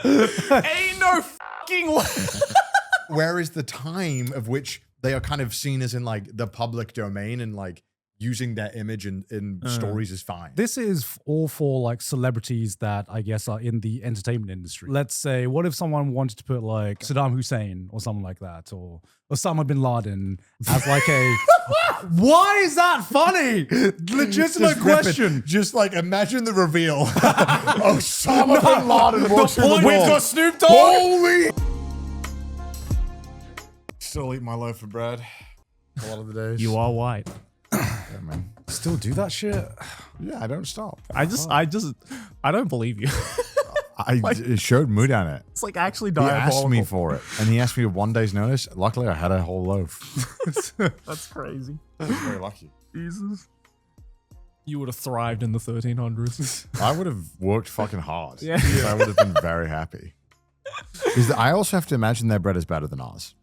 Ain't no fucking way. Whereas the time of which they are kind of seen as in like the public domain and like using their image in stories is fine. This is all for like celebrities that I guess are in the entertainment industry. Let's say, what if someone wanted to put like Saddam Hussein or something like that, or Osama bin Laden as like a... Why is that funny? Legitimate question. Just like imagine the reveal. Osama bin Laden walks through the We've door. got Snoop Dogg. Holy! Still eat my loaf of bread a lot of the days. You are white. Yeah, man. Still do that shit? Yeah, I don't stop. I don't believe you. It showed Mudan it. It's like actually He diabolical. asked me for it, and he asked me 1 day's notice. Luckily, I had a whole loaf. That's crazy. I was very lucky. Jesus. You would have thrived in the 1300s. I would have worked fucking hard. Yeah. I would have been very happy. Because I also have to imagine their bread is better than ours.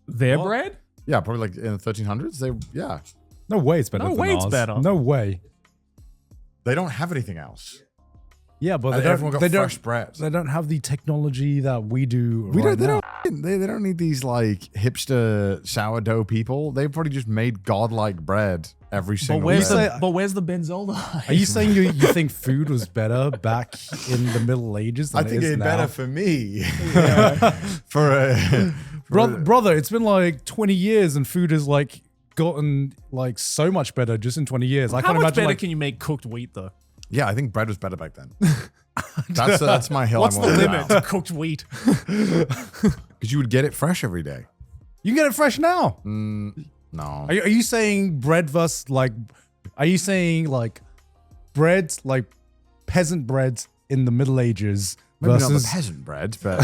Their bread? Yeah, probably like in the 1300s. Yeah. No way it's better No than way it's ours. better. No way. They don't have anything else. Yeah, but And everyone got they fresh bread. They don't have the technology that we do. They now. don't need these like hipster sourdough people. They probably just made godlike bread every single day. Where's the Benzolda? Are you saying you think food was better back in the Middle Ages than I think it is it's now? better for me. Brother, it's been like 20 years and food has like gotten like so much better just in 20 years. I How can't much imagine better like, can you make cooked wheat though? Yeah, I think bread was better back then. That's my hill. What's I'm the willing limit to to cooked wheat? Because you would get it fresh every day. you can get it fresh now. No. Are you saying bread versus like, are you saying like bread, like peasant bread in the Middle Ages Maybe not the versus peasant bread, but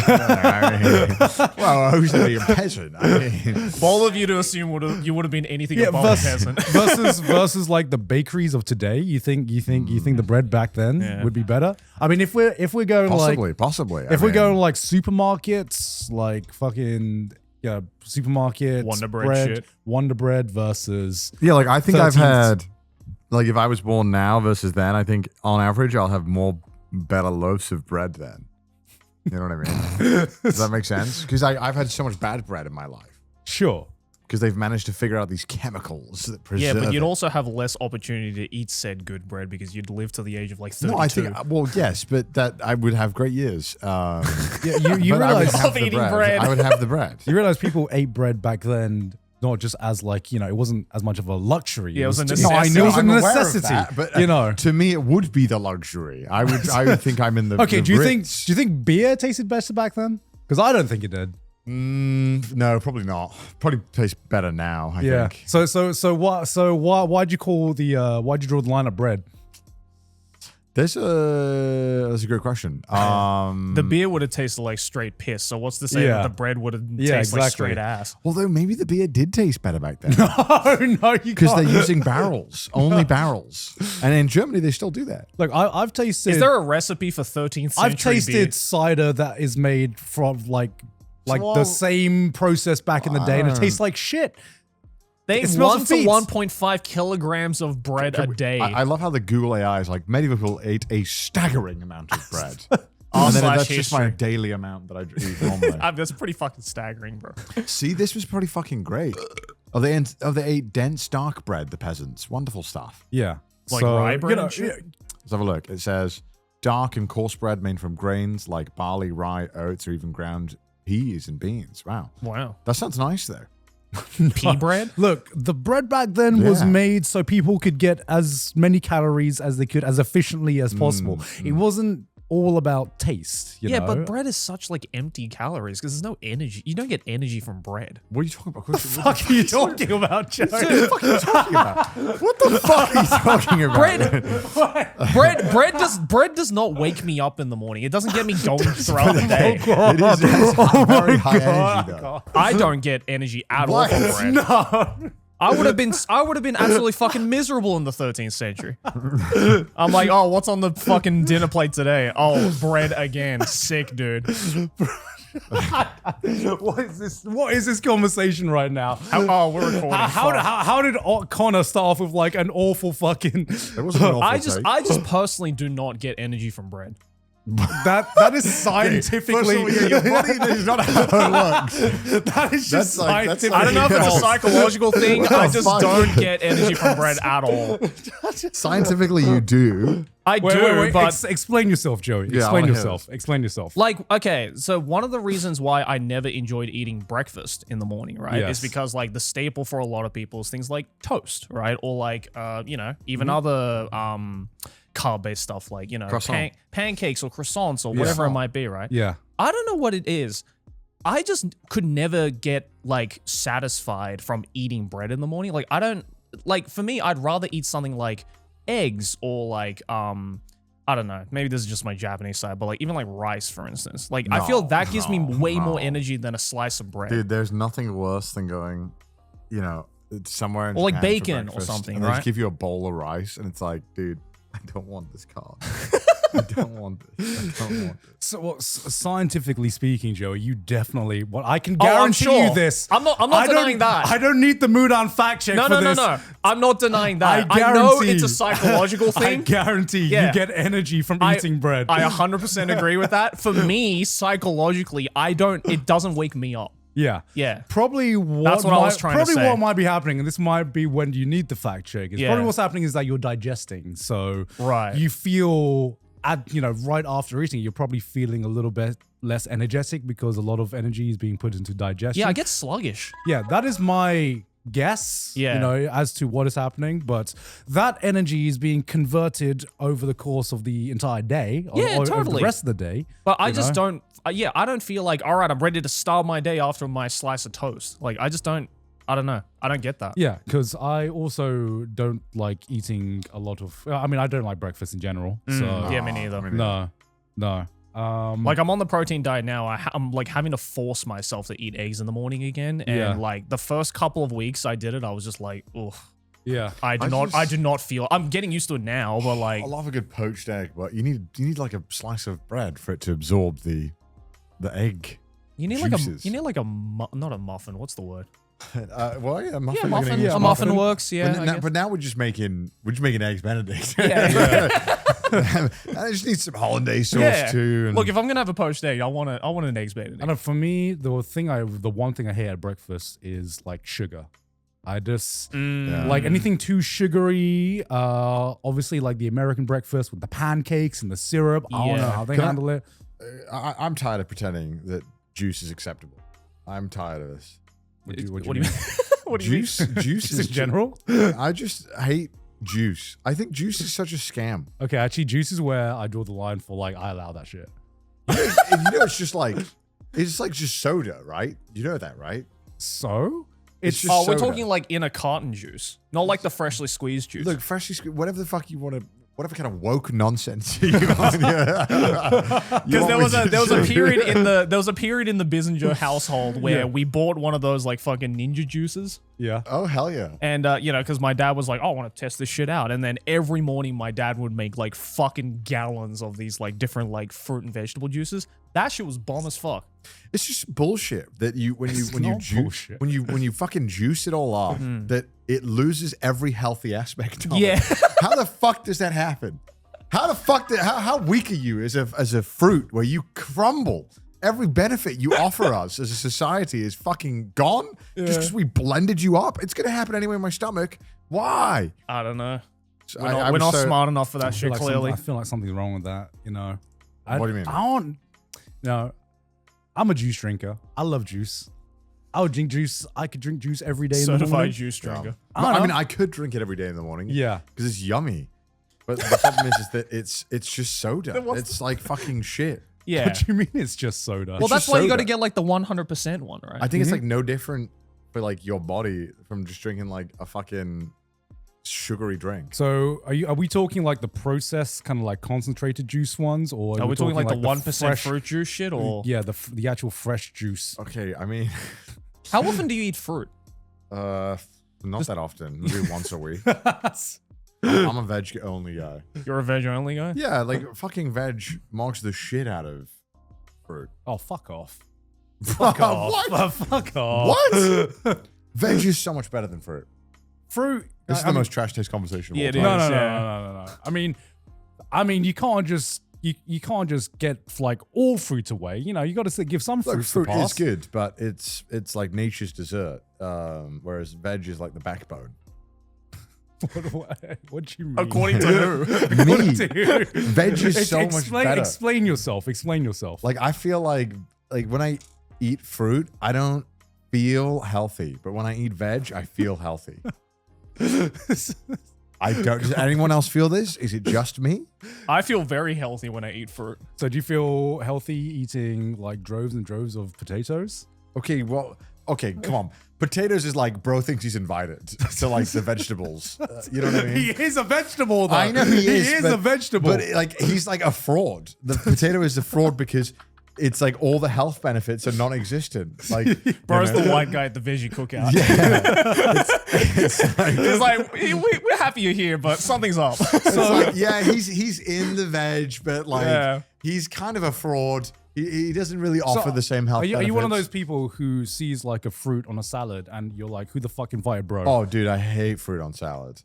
well, who's to be a peasant? I mean, Bold of you to assume you would have been anything above a peasant. versus like the bakeries of today? You think the bread back then would be better? I mean, if we're going possibly. if we're going like supermarkets, like fucking supermarkets, Wonder Bread shit. Wonder Bread versus like I think I've 13th. had like if I was born now versus then, I think on average I'll have more better loaves of bread then. You know what I mean? Does that make sense? Because I've had so much bad bread in my life. Sure. Because they've managed to figure out these chemicals that preserve Yeah, but you'd it. also have less opportunity to eat said good bread because you'd live to the age of like 32. No, I think, well, yes, but that I would have great years. Yeah, you but I would realize have Of the eating bread. I would have the bread. you realize people ate bread back then. Not just as like, it wasn't as much of a luxury. Yeah, it was a just- necessity. No, it was a I'm aware of necessity. that, but to me, it would be the luxury. I would think I'm in the. Okay, the do you Ritz. think beer tasted better back then? Because I don't think it did. No, probably not. Probably tastes better now. I Yeah. think. Why'd you call why'd you draw the line at bread? That's a great question. The beer would have tasted like straight piss. So what's to say Yeah. that the bread would have tasted Yeah, like exactly. straight ass? Although maybe the beer did taste better back then. Oh no, you Because can't. they're using barrels, only barrels. And in Germany, they still do that. Look, I've tasted. Is there a recipe for 13th century I've tasted beer? cider that is made from like Well, the same process back in the day, and it tastes like shit. They It smells 1 of to feet. 1.5 kilograms of bread a day. I love how the Google AI is like, medieval people ate a staggering amount of bread. R and then slash that's just my history. daily amount that I eat normally. That's pretty fucking staggering, bro. See, this was pretty fucking great. They ate dense dark bread, the peasants. Wonderful stuff. Yeah, Like rye bread and shit? Let's have a look. It says, dark and coarse bread made from grains like barley, rye, oats, or even ground peas and beans. Wow. Wow. That sounds nice, though. Pea bread? Look, the bread back then was Yeah. made so people could get as many calories as they could as efficiently as possible. It wasn't all about taste. You know? but bread is such like empty calories because there's no energy. You don't get energy from bread. What are you talking about? What the fuck are you talking about, Joe? What the fuck are you talking about? What the fuck are you talking about? Bread does not wake me up in the morning. It doesn't get me going throughout the day. It is very high energy, though. I don't get energy at all from bread. No. I would have been absolutely fucking miserable in the 13th century. I'm like, oh, what's on the fucking dinner plate today? Oh, bread again. Sick, dude. What is this conversation right now? We're recording. How did Connor start off with like an awful fucking? It wasn't an awful I take. just personally do not get energy from bread. That is scientifically. Your body is not how it works. That is just scientific. I don't know if it's a psychological thing. I just fuck? don't get energy from bread at all. Scientifically, you do. I do, but explain yourself, Joey. Yeah, I Explain wanna hear yourself. Explain yourself. like, okay, so one of the reasons why I never enjoyed eating breakfast in the morning, right, Yes. is because like the staple for a lot of people is things like toast, right, or like, even other carb-based stuff like pancakes or croissants or whatever it might be, right? Yeah. I don't know what it is. I just could never get like satisfied from eating bread in the morning. Like I don't like for me, I'd rather eat something like eggs or like I don't know. Maybe this is just my Japanese side, but like even like rice, for instance. Like I feel that gives me way more energy than a slice of bread. Dude, there's nothing worse than going, somewhere in Or like Japan for bacon or breakfast, something, and they right? just give you a bowl of rice, and it's like, dude, I don't want this carb. I don't want this. I don't want this. So, scientifically speaking, Joey, you definitely. What I can I'm guarantee sure. you this. I'm not denying that. I don't need the Mudan fact check No, for no, this. no. I'm not denying that. I know guarantee- it's a psychological I thing. guarantee Yeah. you get energy from eating bread. I 100% agree with that. For me, psychologically, it doesn't wake me up. Yeah. Yeah. Probably what That's what I was trying to probably say. what might be happening, and this might be when you need the fact check. Is Yeah. probably what's happening is that you're digesting. So Right. you feel right after eating, you're probably feeling a little bit less energetic because a lot of energy is being put into digestion. Yeah, I get sluggish. Yeah, that is my guess, Yeah. as to what is happening. But that energy is being converted over the course of the entire day, Yeah, over the totally. rest of the day. But I just don't, I don't feel like, all right, I'm ready to start my day after my slice of toast. Like, I just don't, I don't know. I don't get that. Yeah, because I also don't like eating a lot of, I mean, I don't like breakfast in general. So Yeah, me neither. no. Like, I'm on the protein diet now. I'm like having to force myself to eat eggs in the morning again. And Yeah. like the first couple of weeks I did it, I was just like, ugh. Yeah. I do not feel, I'm getting used to it now, but like, I love a good poached egg, but you need like a slice of bread for it to absorb the egg. you need juices. not a muffin. What's the word? Well, yeah, a muffin. Yeah, we're muffin. gonna use A muffin works. Yeah. But, I guess. but now we're just making eggs Benedict. Yeah. I just need some hollandaise sauce Yeah. too. And Look, if I'm gonna have a poached egg, I want an eggs Benedict. I know for me, the one thing I hate at breakfast is like sugar. I just like anything too sugary. Obviously, like the American breakfast with the pancakes and the syrup. I don't know Yeah. how they Can I- handle it. I'm tired of pretending that juice is acceptable. I'm tired of this. What do you What do you mean? mean? What do you mean? Juice Just in general? I just hate juice. I think juice is such a scam. Okay, actually, juice is where I draw the line for like I allow that shit. It's just like just soda, right? You know that, right? So It's just Oh, we're soda. talking like in a carton juice, not like the freshly squeezed juice. Look, whatever the fuck you want to, whatever kind of woke nonsense you want. Because there was a period in the Bissinger household where we bought one of those like fucking ninja juices, yeah. Oh hell yeah! and because my dad was like, "Oh, I want to test this shit out," and then every morning my dad would make like fucking gallons of these like different like fruit and vegetable juices. That shit was bomb as fuck. It's just bullshit that when you not juice bullshit. when you fucking juice it all up that it loses every healthy aspect of Yeah. it. How the fuck does that happen? How the fuck how weak are you as a fruit where you crumble? Every benefit you offer us as a society is fucking gone just because we blended you up. It's gonna happen anyway in my stomach. Why? I don't know. So We're not smart enough for that shit. Clearly, I feel like something's wrong with that. What do you mean? I don't. No, I'm a juice drinker. I love juice. I would drink juice. I could drink juice every day in the morning. certified juice drinker. I mean, I could drink it every day in the morning. Yeah. because it's yummy. But the problem is that it's just soda. It's like fucking shit. Yeah. What do you mean it's just soda? Well, that's just why you got to soda. get like the 100% one, right? I think it's like no different for like your body from just drinking like a fucking sugary drink. So are we talking like the processed kind of like concentrated juice ones, or Are we talking like the 1% fresh, fruit juice shit, or Yeah, the actual fresh juice. Okay, I mean, how often do you eat fruit? not that often. Maybe once a week. I'm a veg only guy. You're a veg only guy? Yeah, like fucking veg marks the shit out of fruit. Oh, fuck off. Fuck off. What? Fuck off. What? Veg is so much better than fruit. Fruit. This is the most trash taste conversation. Yeah, of it all is. time. No. I mean, you can't just get like all fruit away. You know, you got to give some Look, fruits fruit a pass. is good, but it's like nature's dessert. Whereas veg is like the backbone. What do you mean? According to who? Me. Dude. Veg is so much better. Explain yourself. Explain yourself. Like I feel like when I eat fruit, I don't feel healthy, but when I eat veg, I feel healthy. I don't. Does anyone else feel this? Is it just me? I feel very healthy when I eat fruit. So do you feel healthy eating like droves and droves of potatoes? Okay, well, okay, come on. Potatoes is like bro thinks he's invited to like the vegetables. You know what I mean? He is a vegetable, though. I know he is a vegetable. But like he's like a fraud. The potato is a fraud because it's like all the health benefits are non-existent. Like Bro's the white guy at the veggie cookout. Yeah. It's like, we're happy you're here, but something's up. So like, yeah, he's in the veg, but like Yeah. he's kind of a fraud. He doesn't really offer the same health Are you one of benefits. those people who sees like a fruit on a salad and you're like, who the fuck invited bro? Oh, dude, I hate fruit on salad.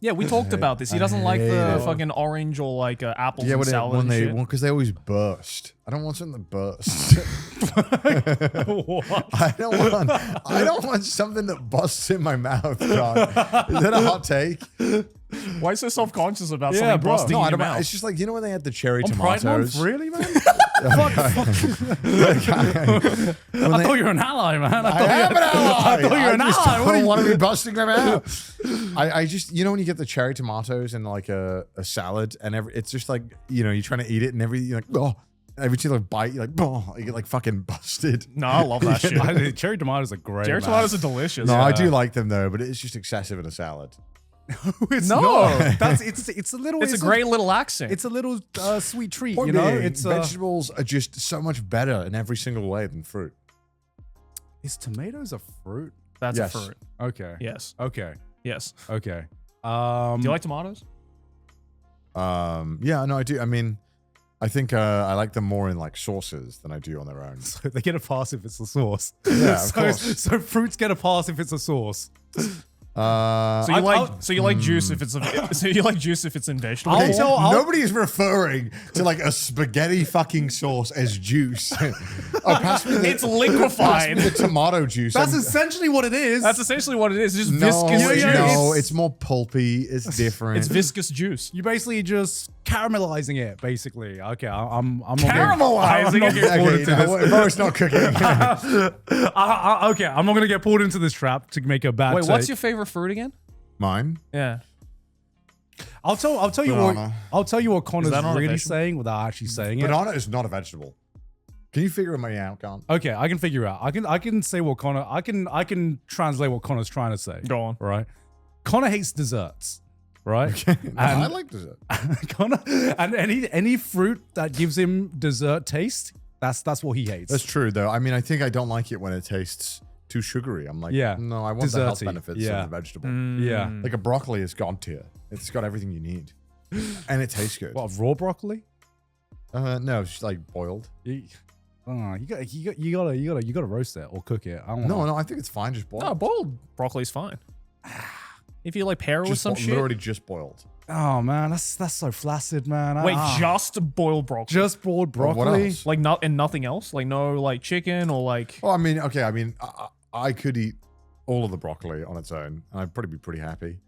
Yeah, we talked about this. He doesn't like hate the it. fucking orange or like apples Yeah, and when salad and shit. because they always burst. I don't want something to burst. What? I don't want something that busts in my mouth. God. Is that a hot take? Why are you so self-conscious about Yeah, something bro. busting No, in I your don't. mouth? It's just like, you know when they had the cherry On Pride Month? tomatoes? Really, man? When I thought you were an ally, man. I am an ally. I thought you were an just ally. What don't are want to be busting them out. I just, you know, when you get the cherry tomatoes in like a salad and it's just like, you know, you're trying to eat it and you're like, oh, every single bite, you're like, oh, you get like fucking busted. No, I love that shit. Cherry tomatoes are great. Cherry man. tomatoes are delicious. No, I do like them though, but it's just excessive in a salad. It's No. not. It's a little. It's a great little accent. It's a little sweet treat, Point you know. being, It's vegetables are just so much better in every single way than fruit. Is tomatoes a fruit? That's Yes. a fruit. Okay. Yes. Okay. Yes. Okay. Do you like tomatoes? Yeah, no, I do. I mean, I think I like them more in like sauces than I do on their own. So they get a pass if it's a sauce. Yeah, of course. So fruits get a pass if it's a sauce. So you like juice if it's juice if it's in vegetable I'll form? tell- Nobody is referring to like a spaghetti fucking sauce as juice. Pass me It's liquefied. the tomato juice. That's I'm- essentially what it is. That's essentially what it is. It's just no, viscous juice. no, it's more pulpy. It's different. It's viscous juice. You're basically just caramelizing it, basically. Okay, I'm not Caramelizing getting, it? I'm not getting pulled okay, into no, this. bro, it's not cooking. Okay, I'm not gonna get pulled into this trap to make a bad. Wait, what's take. your favorite fruit again? Mine? Yeah. I'll tell you Banana. what Connor's that not a really vegetable? saying without actually saying it. Banana is not a vegetable. Can you figure me out, Garnt? Okay, I can figure out. I can say what Connor. I can translate what Connor's trying to say. Go on. Right. Connor hates desserts. Right. I like dessert. Connor and any fruit that gives him dessert taste. That's what he hates. That's true, though. I mean, I think I don't like it when it tastes too sugary. I'm like, Yeah. no, I want the health Desserty. benefits Yeah. of the vegetable. Yeah. Like a broccoli is God tier. It's got everything you need, and it tastes good. What, raw broccoli? No, it's just like boiled. You gotta roast it or cook it. I don't know. No, I think it's fine just boiled. No, boiled broccoli's fine. If you like pair it with just some shit. literally just boiled. Oh man, that's so flaccid, man. Wait, just boiled broccoli? just boiled What broccoli. else? Like and nothing else? Like no like chicken or like Oh, I mean, okay. I mean, I could eat all of the broccoli on its own, and I'd probably be pretty happy.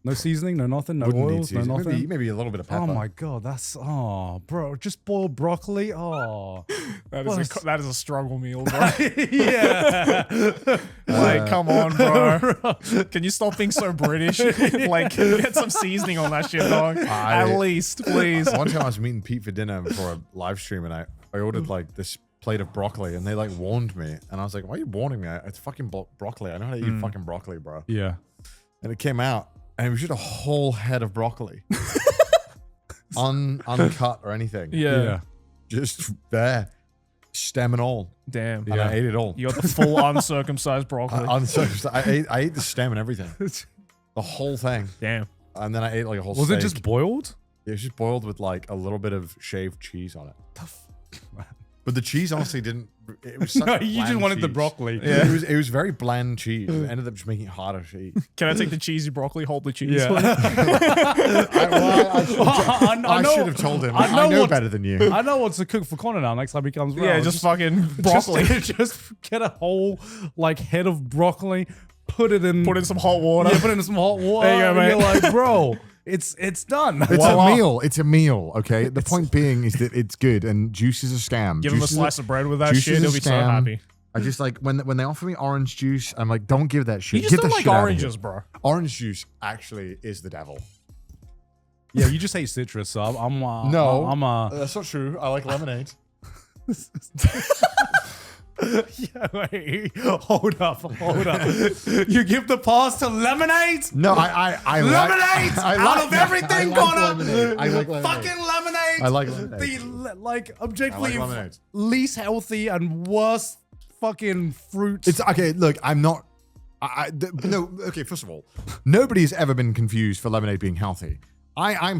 No seasoning, no nothing, no Wouldn't need oils, no seasoning. nothing. Maybe a little bit of pepper. Oh my god, that's bro, just boiled broccoli. Oh, that is a struggle meal, bro. yeah. Like, come on, bro. Can you stop being so British? Like, get some seasoning on that shit, dog. At least, please. One time I was meeting Pete for dinner before a live stream, and I ordered like this plate of broccoli, and they like warned me, and I was like, "Why are you warning me? It's fucking broccoli. I know how to eat fucking broccoli, bro." Yeah. And it came out, and it was just a whole head of broccoli, uncut or anything. Yeah. Just there, stem and all, Damn. and I ate it all. You got the full uncircumcised broccoli. I ate the stem and everything, the whole thing, Damn. and then I ate like a whole. Was steak. it just boiled? It was just boiled with like a little bit of shaved cheese on it. But the cheese honestly didn't. It was such No, bland you just wanted the cheese. broccoli. Yeah. It was very bland cheese. It ended up just making it harder to eat. Can I take the cheesy broccoli, hold the cheese? Yeah. I should have told him. I know better than you. I know what to cook for Connor now next time he comes around. Yeah, just fucking broccoli. Just get a whole like head of broccoli, put it in Put in some hot water. Yeah, put it in some hot water. There you go, and mate. you're like, bro, it's done. It's a meal. It's a meal. Okay. The point being is that it's good, and juice is a scam. Give him a Juice is slice of bread with that juice shit. is a He'll be so scam. happy. I just like when they offer me orange juice, I'm like, don't give that shit. You just Get don't the like shit out of oranges, here. bro. Orange juice actually is the devil. Yeah, you just hate citrus, so I'm That's not true. I like lemonade. Yeah, wait, hold up. You give the pass to lemonade? No, I Lemonade I out like of everything, I like Connor. lemonade. I like lemonade. Fucking lemonade. I like lemonade. The objectively I like lemonade. least healthy and worst fucking fruit. It's okay. Look, I'm not. No. Okay. First of all, nobody's ever been confused for lemonade being healthy. I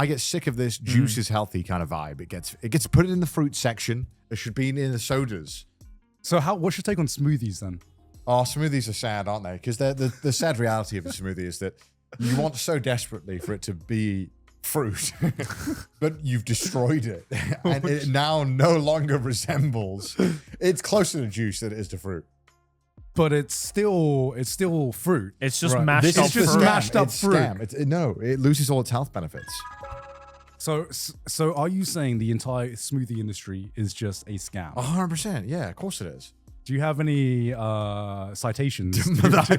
get sick of this juice is healthy kind of vibe. It gets put in the fruit section. It should be in the sodas. So what's your take on smoothies then? Oh, smoothies are sad, aren't they? Because the sad reality of a smoothie is that you want so desperately for it to be fruit, but you've destroyed it, and it now no longer resembles. It's closer to juice than it is to fruit. But it's still fruit. It's just Right. mashed This up is just fruit. mashed up It's fruit. scam. It loses all its health benefits. So are you saying the entire smoothie industry is just a scam? 100%. Yeah, of course it is. Do you have any citations? What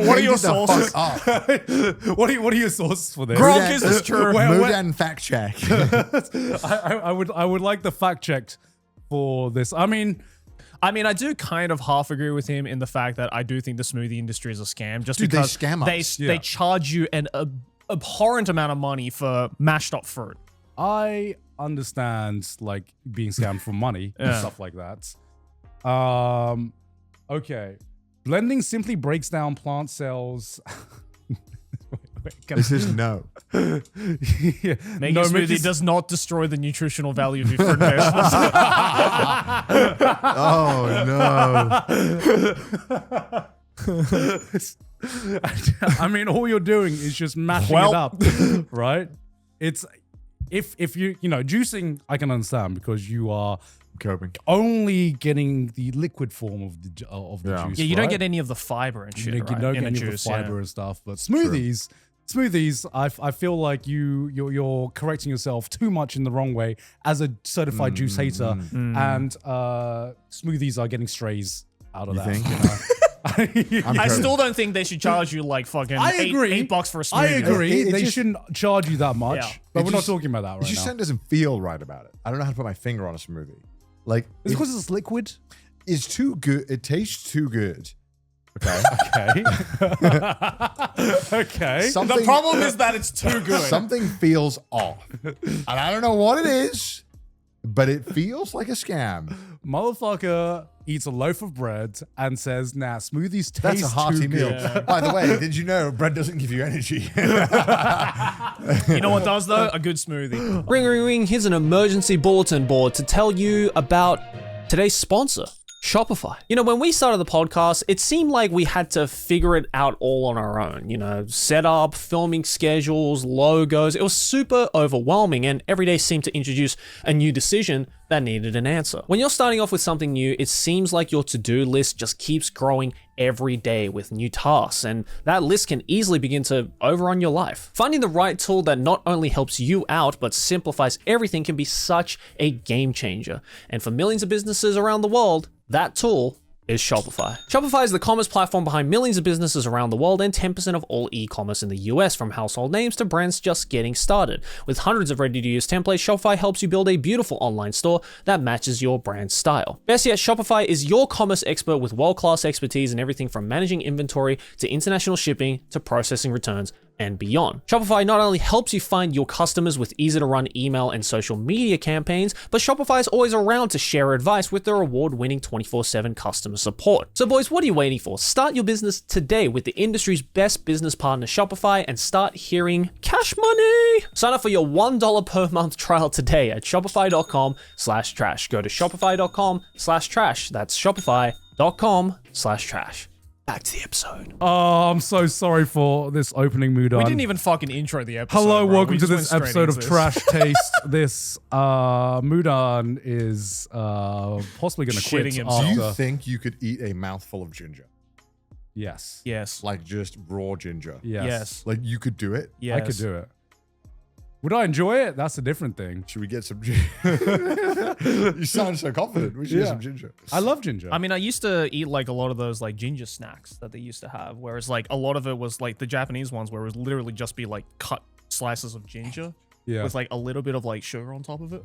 are your sources? What are your sources for this? Gronk, is this true? Mudan fact check. I would like the fact checked for this. I mean, I do kind of half agree with him in the fact that I do think the smoothie industry is a scam. Just Dude, they because scam us. they charge you an abhorrent amount of money for mashed up fruit. I understand like being scammed for money and Yeah. stuff like that. Okay. Blending simply breaks down plant cells. This is no. Yeah. Making No, a smoothie Mickey's- does not destroy the nutritional value of your fruit and vegetables. Oh no. I mean, all you're doing is just mashing it up, right? It's if you juicing, I can understand because you are Coping. only getting the liquid form of the Yeah. juice. Yeah, you don't right? get any of the fiber and shit, You right? don't in get the any of juice, the fiber yeah. and stuff. But smoothies, I feel like you're correcting yourself too much in the wrong way as a certified juice hater, and smoothies are getting strays out of You that. think? You know? I still don't think they should charge you like fucking I agree. $8 for a smoothie. I agree. It They just- shouldn't charge you that much, Yeah. but It we're just- not talking about that It right just now. doesn't feel right about it. I don't know how to put my finger on a smoothie. Like Is it because it's liquid? it's too good. It tastes too good. Okay. Okay. Okay. Something, The problem is that it's too good. something feels off, and I don't know what it is, but it feels like a scam. Motherfucker eats a loaf of bread and says, "Nah, smoothies taste That's a hearty too meal. good." By the way, did you know bread doesn't give you energy? You know what does though? A good smoothie. Ring, ring, ring. Here's an emergency bulletin board to tell you about today's sponsor, Shopify. You know, when we started the podcast, it seemed like we had to figure it out all on our own. You know, setup, filming schedules, logos. It was super overwhelming, and every day seemed to introduce a new decision that needed an answer. When you're starting off with something new, it seems like your to-do list just keeps growing every day with new tasks, and that list can easily begin to overrun your life. Finding the right tool that not only helps you out, but simplifies everything can be such a game changer. And for millions of businesses around the world, that tool is Shopify. Shopify is the commerce platform behind millions of businesses around the world and 10% of all e-commerce in the US, from household names to brands just getting started. With hundreds of ready-to-use templates, Shopify helps you build a beautiful online store that matches your brand style. Best yet, Shopify is your commerce expert with world-class expertise in everything from managing inventory to international shipping to processing returns and beyond. Shopify not only helps you find your customers with easy-to-run email and social media campaigns, but Shopify is always around to share advice with their award-winning 24/7 customer support. So boys, what are you waiting for? Start your business today with the industry's best business partner, Shopify, and start hearing cash money. Sign up for your $1 per month trial today at shopify.com/trash. Go to shopify.com/trash. That's shopify.com/trash. Back to the episode. Oh, I'm so sorry for this opening Mudan. We didn't even fucking intro the episode. Hello, bro. welcome We to just this went straight episode of into Trash Taste. This Mudan is possibly going to quit. Shitting himself. Do after. you think you could eat a mouthful of ginger? Yes. Yes. Like just raw ginger? Yes. Yes. Like you could do it? Yes. I could do it. Would I enjoy it? That's a different thing. Should we get some ginger? You sound so confident. We should get some ginger. I love ginger. I mean, I used to eat like a lot of those like ginger snacks that they used to have, whereas like a lot of it was like the Japanese ones where it would literally just be like cut slices of ginger yeah. with like a little bit of like sugar on top of it.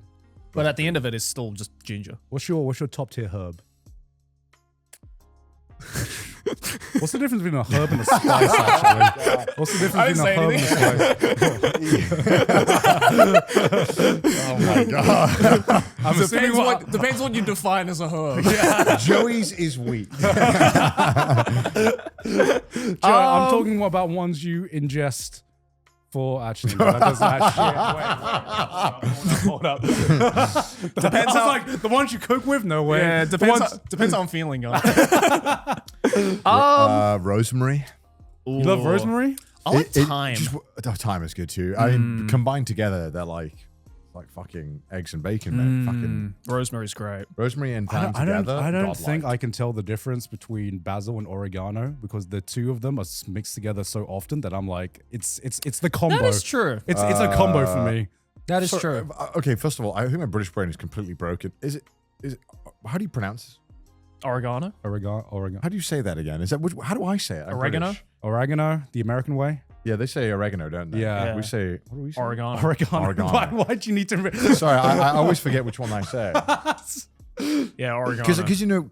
But at the end of it, it's still just ginger. What's your top tier herb? What's the difference between a herb and a spice, actually? What's the difference between a herb and a spice? Oh my god. I'm assuming Depends what you define as a herb. Joey's is wheat. I'm talking about ones you ingest for actually. No, that doesn't actually. Hold up. Depends how like the ones you cook with. No way. Yeah, depends how I'm feeling. Rosemary. You love rosemary? I like thyme. Thyme is good too. I mean, combined together, they're like fucking eggs and bacon, man. Fucking Rosemary's great. rosemary and thyme I together. don't think I can tell the difference between basil and oregano because the two of them are mixed together so often that I'm like, it's the combo. That is true. It's a combo for me. That is So, true. Okay, first of all, I think my British brain is completely broken. Is it? How do you pronounce? Oregano? Oregano. How do you say that again? How do I say it? I'm Oregano? British. Oregano, the American way. Yeah, they say oregano, don't they? Yeah. We say, what do we say? Oregano. Oregano. Why'd you need to? Sorry, I always forget which one I say. Yeah, oregano. Because you know,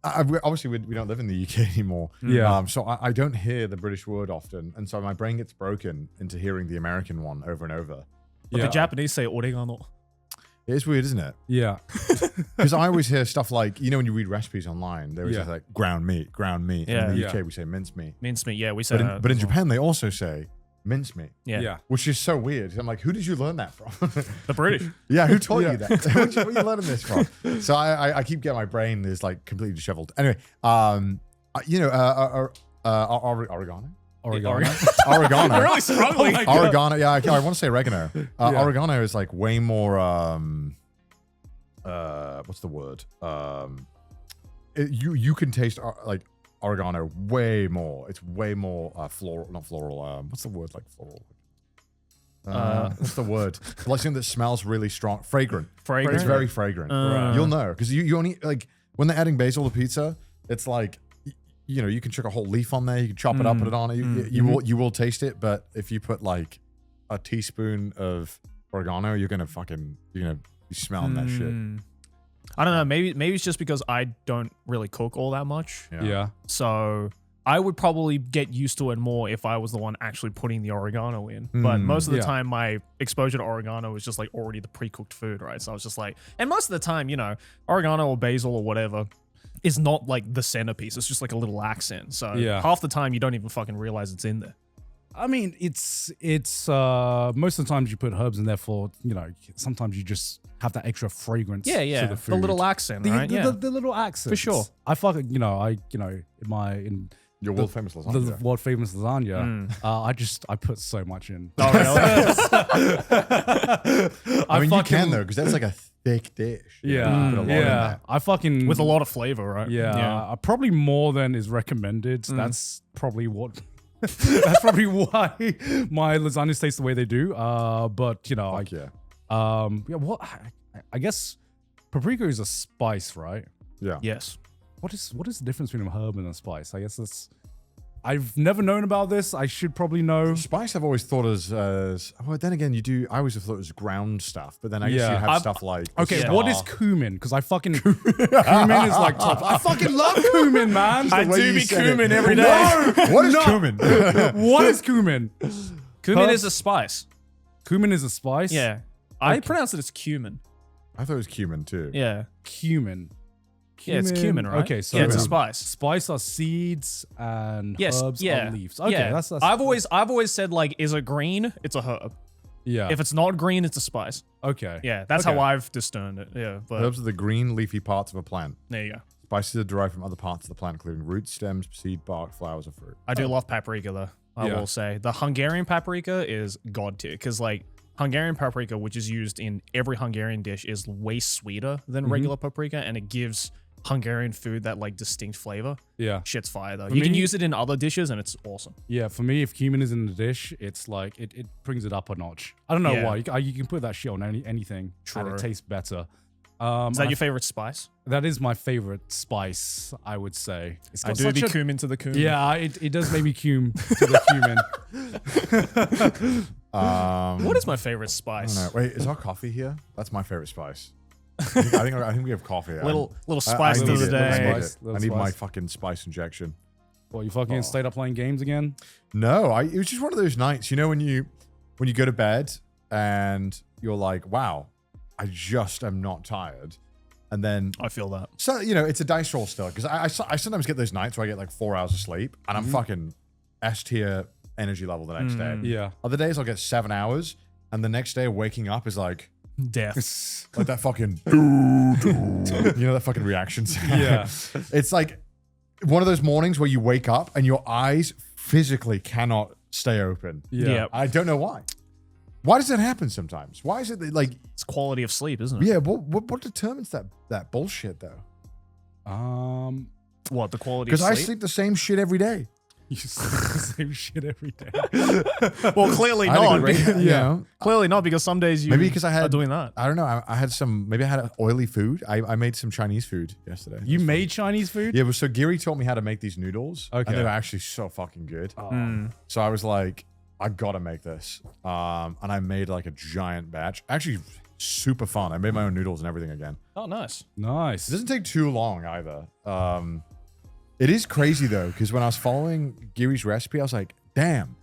obviously we don't live in the UK anymore. Yeah. So I don't hear the British word often, and so my brain gets broken into hearing the American one over and over. But the Japanese say oregano. It is weird, isn't it? Yeah. Because I always hear stuff like, you know, when you read recipes online, there is like ground meat. Yeah. And in the UK, we say mincemeat. Mincemeat, yeah, we say But that. in Japan, they also say mincemeat. Yeah. Which is so weird. I'm like, who did you learn that from? The British. Yeah, who taught you that? Where are you learning this from? So I keep getting my brain is like completely disheveled. Anyway, you know, oregano. Oregano. Oregano. We're really struggling. Oregano. Yeah, I want to say oregano. Oregano is like way more. What's the word? You can taste like oregano way more. It's way more floral, not floral. What's the word like floral? What's the word? Like something that smells really strong, fragrant. Fragrant? It's very fragrant. You'll know because you only like when they're adding basil to pizza. It's like. You know, you can chuck a whole leaf on there. You can chop it up, put it on it. You will taste it, but if you put like a teaspoon of oregano, you're gonna be smelling that shit. I don't know. Maybe it's just because I don't really cook all that much. Yeah. So I would probably get used to it more if I was the one actually putting the oregano in. But most of the time, my exposure to oregano was just like already the pre-cooked food, right? So I was just like, and most of the time, you know, oregano or basil or whatever is not like the centerpiece. It's just like a little accent. So half the time you don't even fucking realize it's in there. I mean, it's most of the times you put herbs in there for, you know, sometimes you just have that extra fragrance to the food. The little accent, right? The little accent. For sure. I fucking, in Your world famous lasagna. the world famous lasagna, I put so much in. Oh, really? I mean, you can though, because that's like a thick dish. Yeah, Put a lot in there. I fucking With a lot of flavor, right? Yeah, probably more than is recommended. That's probably what. That's probably why my lasagnas taste the way they do. But you know, what I guess paprika is a spice, right? Yeah. Yes. What is the difference between a herb and a spice? I guess I've never known about this. I should probably know. Spice I've always thought as well, then again I always have thought it was ground stuff, but then I guess you have stuff like what is cumin? Because I fucking cumin is like top. I fucking love cumin, man. I do be cumin every day. What is cumin? What is cumin? Cumin Herbs- is a spice. Cumin is a spice. Yeah. I pronounce it as cumin. I thought it was cumin too. Yeah. Cumin. Yeah, it's cumin, right? Okay, so yeah, it's a spice. Spice are seeds and herbs yeah. are leaves. Okay, yeah. that's I've always said like, is it green? It's a herb. yeah. If it's not green, it's a spice. Okay. Yeah, that's Okay. how I've discerned it. Yeah, but Herbs are the green leafy parts of a plant. there you go. Spices are derived from other parts of the plant, including roots, stems, seed, bark, flowers, or fruit. I do love paprika though. I Yeah. will say the Hungarian paprika is god tier because like Hungarian paprika, which is used in every Hungarian dish, is way sweeter than regular paprika, and it gives Hungarian food that like distinct flavor. Yeah. Shit's fire though. For You can me- use it in other dishes and it's awesome. Yeah, for me, if cumin is in the dish, it's like it brings it up a notch. I don't know Yeah. why. You can put that shit on anything, and True. it tastes better. Is that your favorite spice? That is my favorite spice, I would say. It's I got do such the a- cumin to the cumin. Yeah, it does make me cum to the cumin. What is my favorite I spice? don't know. Wait, is our coffee here? That's my favorite spice. I think we have coffee. Little I spice need to the it. day. I need Spice, it. little I need my spice. fucking spice injection. Well, you fucking stayed up playing games again? No, it was just one of those nights, you know, when you go to bed and you're like, wow, I just am not tired. And then, I feel that. so, you know, it's a dice roll still. Because I sometimes get those nights where I get like 4 hours of sleep and I'm fucking S tier energy level the next day. Yeah. Other days I'll get 7 hours and the next day waking up is like Death. that fucking, you know, that fucking reaction sound. Yeah. It's like one of those mornings where you wake up and your eyes physically cannot stay open. Yeah. I don't know why. Why does that happen sometimes? Why is it that, like, It's quality of sleep, isn't it? yeah, what determines that bullshit though? What, the quality of Because sleep? I sleep the same shit every day. You sleep the same shit every day. Well, clearly I had a not. great- because- you know, Clearly not, because some days you maybe because I are had doing that. I don't know. I had maybe I had oily food. I made some Chinese food yesterday. You made Chinese food? Yeah, but so Giri taught me how to make these noodles. Okay. And they were actually so fucking good. So I was like, I gotta make this. And I made like a giant batch. Actually, super fun. I made my own noodles and everything again. Oh, nice. Nice. It doesn't take too long either. It is crazy though, because when I was following Giri's recipe, I was like, damn,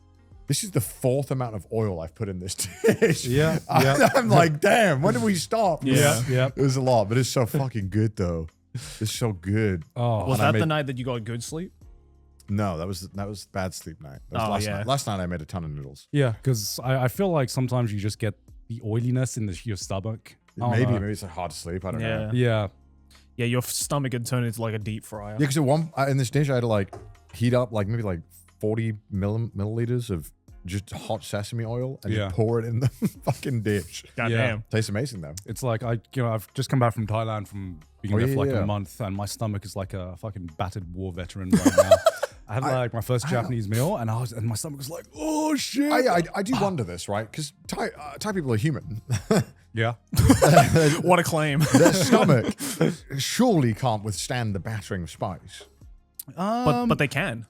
this is the 4th amount of oil I've put in this dish. Yeah, I'm like, damn, when did we stop? Yeah. It was a lot, but it's so fucking good though. It's so good. Oh, Was And I that the made- night that you got good sleep? No, that was bad sleep night. That was Oh, last yeah. night. Last night I made a ton of noodles. yeah, because I feel like sometimes you just get the oiliness in your stomach. I don't Maybe know. it's like hard to sleep. I don't know. Yeah. Yeah. Yeah, your stomach had turned into like a deep fryer. Yeah, because in this dish I had to like heat up like maybe like 40 milliliters of just hot sesame oil and Yeah. just pour it in the fucking dish. Goddamn. Tastes amazing though. It's like I've just come back from Thailand from being Oh, there yeah, for like yeah. a month, and my stomach is like a fucking battered war veteran right now. I had like my first Japanese meal, and my stomach was like, oh shit. I do wonder this, right? Because Thai people are human. Yeah. What a claim. Their stomach surely can't withstand the battering of spice. but they can.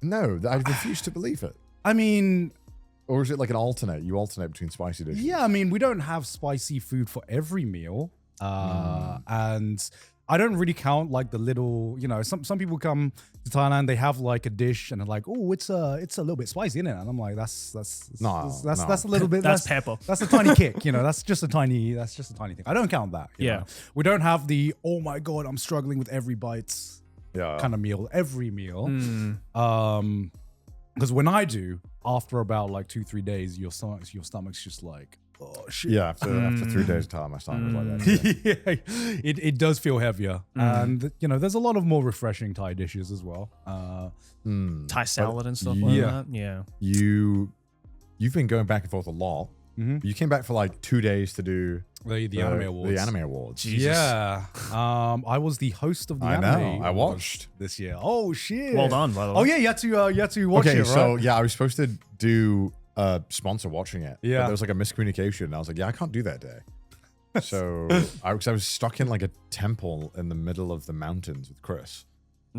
No, I refuse to believe it. I mean, Or is it like an alternate? You alternate between spicy dishes. yeah, I mean, we don't have spicy food for every meal. And I don't really count like the little, some people come to Thailand, they have like a dish and they're like, oh, it's a little bit spicy, isn't it? And I'm like, that's No. a little bit. That's pepper. That's a tiny kick, that's just a tiny thing. I don't count that. you Yeah. know. We don't have the, oh my God, I'm struggling with every bite Yeah. kind of meal, every meal. Because when I do, after about like 2-3 days, your stomach's just like, oh shit. Yeah, after 3 days of time, my stomach was like that. Yeah, it does feel heavier, and there's a lot of more refreshing Thai dishes as well. Thai salad and stuff like yeah. that. Yeah. You've been going back and forth a lot. Mhm. You came back for like 2 days to do The Anime Awards. The Anime Awards. Jesus. Yeah, I was the host of the I Anime know. I Awards watched. this year. Oh shit! Well done, by the way. Oh yeah, you had to watch Okay, it, right? so yeah, I was supposed to do a sponsor watching it. Yeah. But there was like a miscommunication. I was like, yeah, I can't do that day. So I was stuck in like a temple in the middle of the mountains with Chris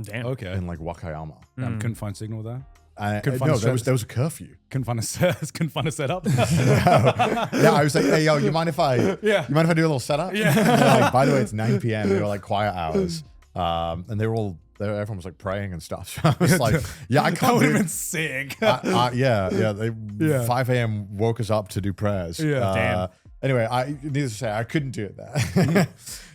Damn. Okay, in like Wakayama. couldn't find signal there. No, Couldn't find a there was a curfew. Couldn't find a setup. Yeah, I was like, hey, yo, you mind if I do a little setup? Yeah. And they're like, by the way, it's 9 p.m. They were like quiet hours. And they were all everyone was like praying and stuff. So I was like, yeah, I That can't would do have it. been sick. They 5 a.m. woke us up to do prayers. Yeah. Damn. Anyway, needless to say, I couldn't do it there.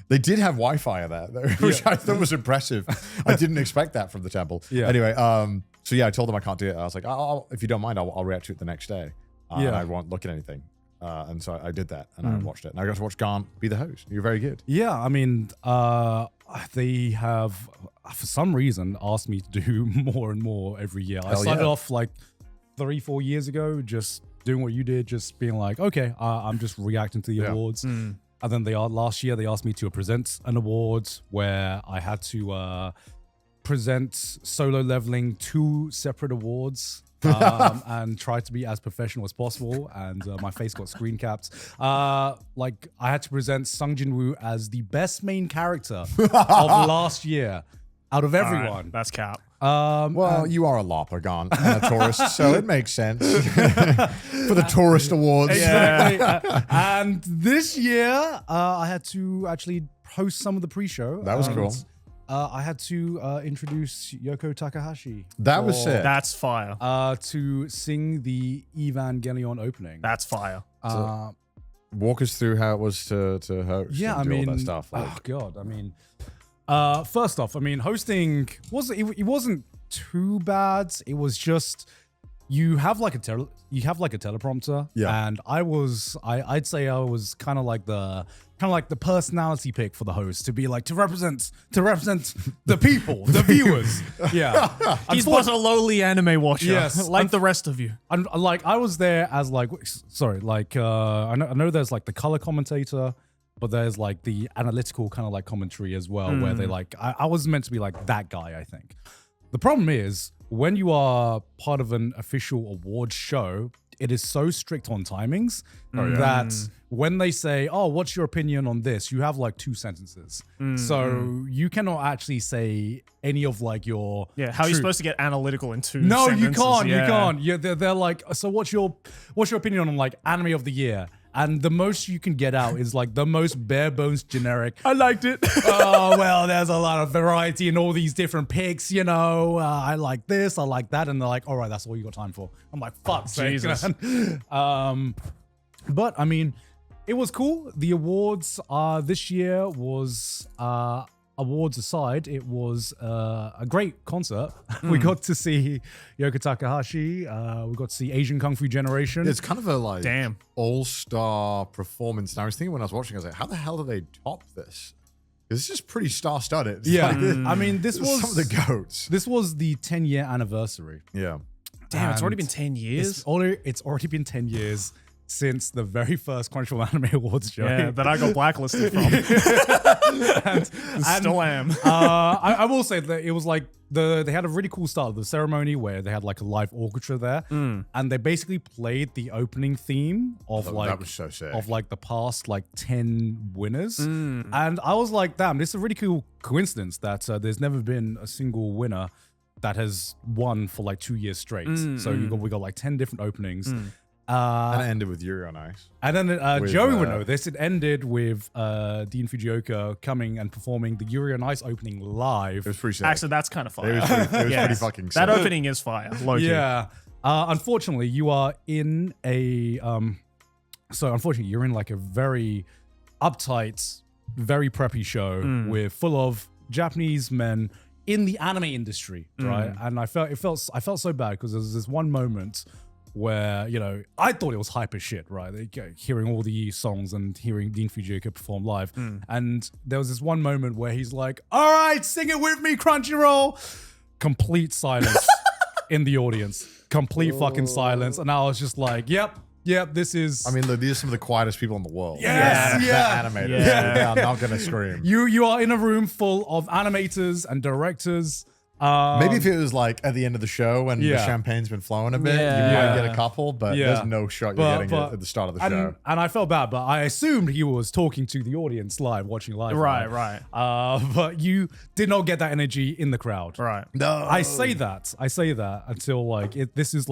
They did have Wi-Fi there, though, which I thought was impressive. I didn't expect that from the temple. Yeah. Anyway, so yeah, I told them I can't do it. I was like, if you don't mind, I'll react to it the next day. And I won't look at anything. And so I did that, and I watched it. And I got to watch Garnt be the host. You're very good. Yeah, I mean, they have, for some reason, asked me to do more and more every year. I started off like 3-4 years ago, just doing what you did, just being like, okay, I'm just reacting to the awards. And then last year, they asked me to present an award where I had to present solo leveling 2 separate awards. And try to be as professional as possible, and my face got screen capped. Like I had to present Sung Jin-woo as the best main character of last year out of everyone. Alright, that's cap. Well, you are a LARPer, Garnt, and a tourist, so it makes sense for the tourist awards. Exactly. And this year, I had to actually host some of the pre-show. That was cool. I had to introduce Yoko Takahashi. That was sick. That's fire. To sing the Evangelion opening. That's fire. Walk us through how it was to host. Yeah, and I do mean, all that stuff. oh god, I mean, first off, I mean, hosting it wasn't too bad. It was just you have like a teleprompter, and I'd say I was kind of like the personality pick for the host to be like to represent the people, the viewers. Yeah, He's but a lowly anime watcher, yes, like the rest of you. And like I was there as like, sorry, like I know there's like the color commentator, but there's like the analytical kind of like commentary as well, where they like I was meant to be like that guy. I think the problem is when you are part of an official awards show, it is so strict on timings that when they say, oh, what's your opinion on this? You have like 2 sentences. So you cannot actually say any of like your... Yeah, how are you supposed to get analytical in 2 No, sentences? you can't. You can't. Yeah, they're like, so what's your opinion on like anime of the year? And the most you can get out is like the most bare bones generic. I liked it. Oh, well, there's a lot of variety in all these different picks, you know. I like this, I like that. And they're like, all right, that's all you got time for. I'm like, fuck, Jesus. But I mean, it was cool. The awards this year was, awards aside, it was a great concert. We got to see Yoko Takahashi. We got to see Asian Kung Fu Generation. It's kind of a like Damn. all-star performance. And I was thinking when I was watching, I was like, how the hell do they top this? It's just pretty star-studded. Yeah, Like, I mean, this was some of the goats. This was the 10-year anniversary. Yeah. Damn, it's already been And 10 years. It's already been 10 years since the very first Crunchyroll Anime Awards show. Yeah, that I got blacklisted from. and Still am. I will say that it was like they had a really cool start of the ceremony where they had like a live orchestra there, and they basically played the opening theme of like that was so sick. of like the past like 10 winners, and I was like, damn, this is a really cool coincidence that there's never been a single winner that has won for like 2 years straight. So we got like 10 different openings. And it ended with Yuri on Ice. And then Joey would know this. It ended with Dean Fujioka coming and performing the Yuri on Ice opening live. It was pretty sick. Actually, that's kind of fire. It was pretty fucking sick. That opening is fire. Low-key. Yeah. Unfortunately, you are in a unfortunately, you're in like a very uptight, very preppy show with full of Japanese men in the anime industry, right? And I felt so bad because there was this one moment where, you know, I thought it was hype as shit, right? Hearing all the songs and hearing Dean Fujioka perform live. And there was this one moment where he's like, all right, sing it with me, Crunchyroll. Complete silence in the audience. Complete fucking silence. And I was just like, yep, this is... I mean, look, these are some of the quietest people in the world. Yes, They're animators. Yeah. They're not going to scream. You are in a room full of animators and directors. Maybe if it was like at the end of the show when the champagne's been flowing a bit, you might get a couple, but there's no shot you're getting at the start of the show. And I felt bad, but I assumed he was talking to the audience live, watching live. Right. But you did not get that energy in the crowd. Right. No. I say that until like this is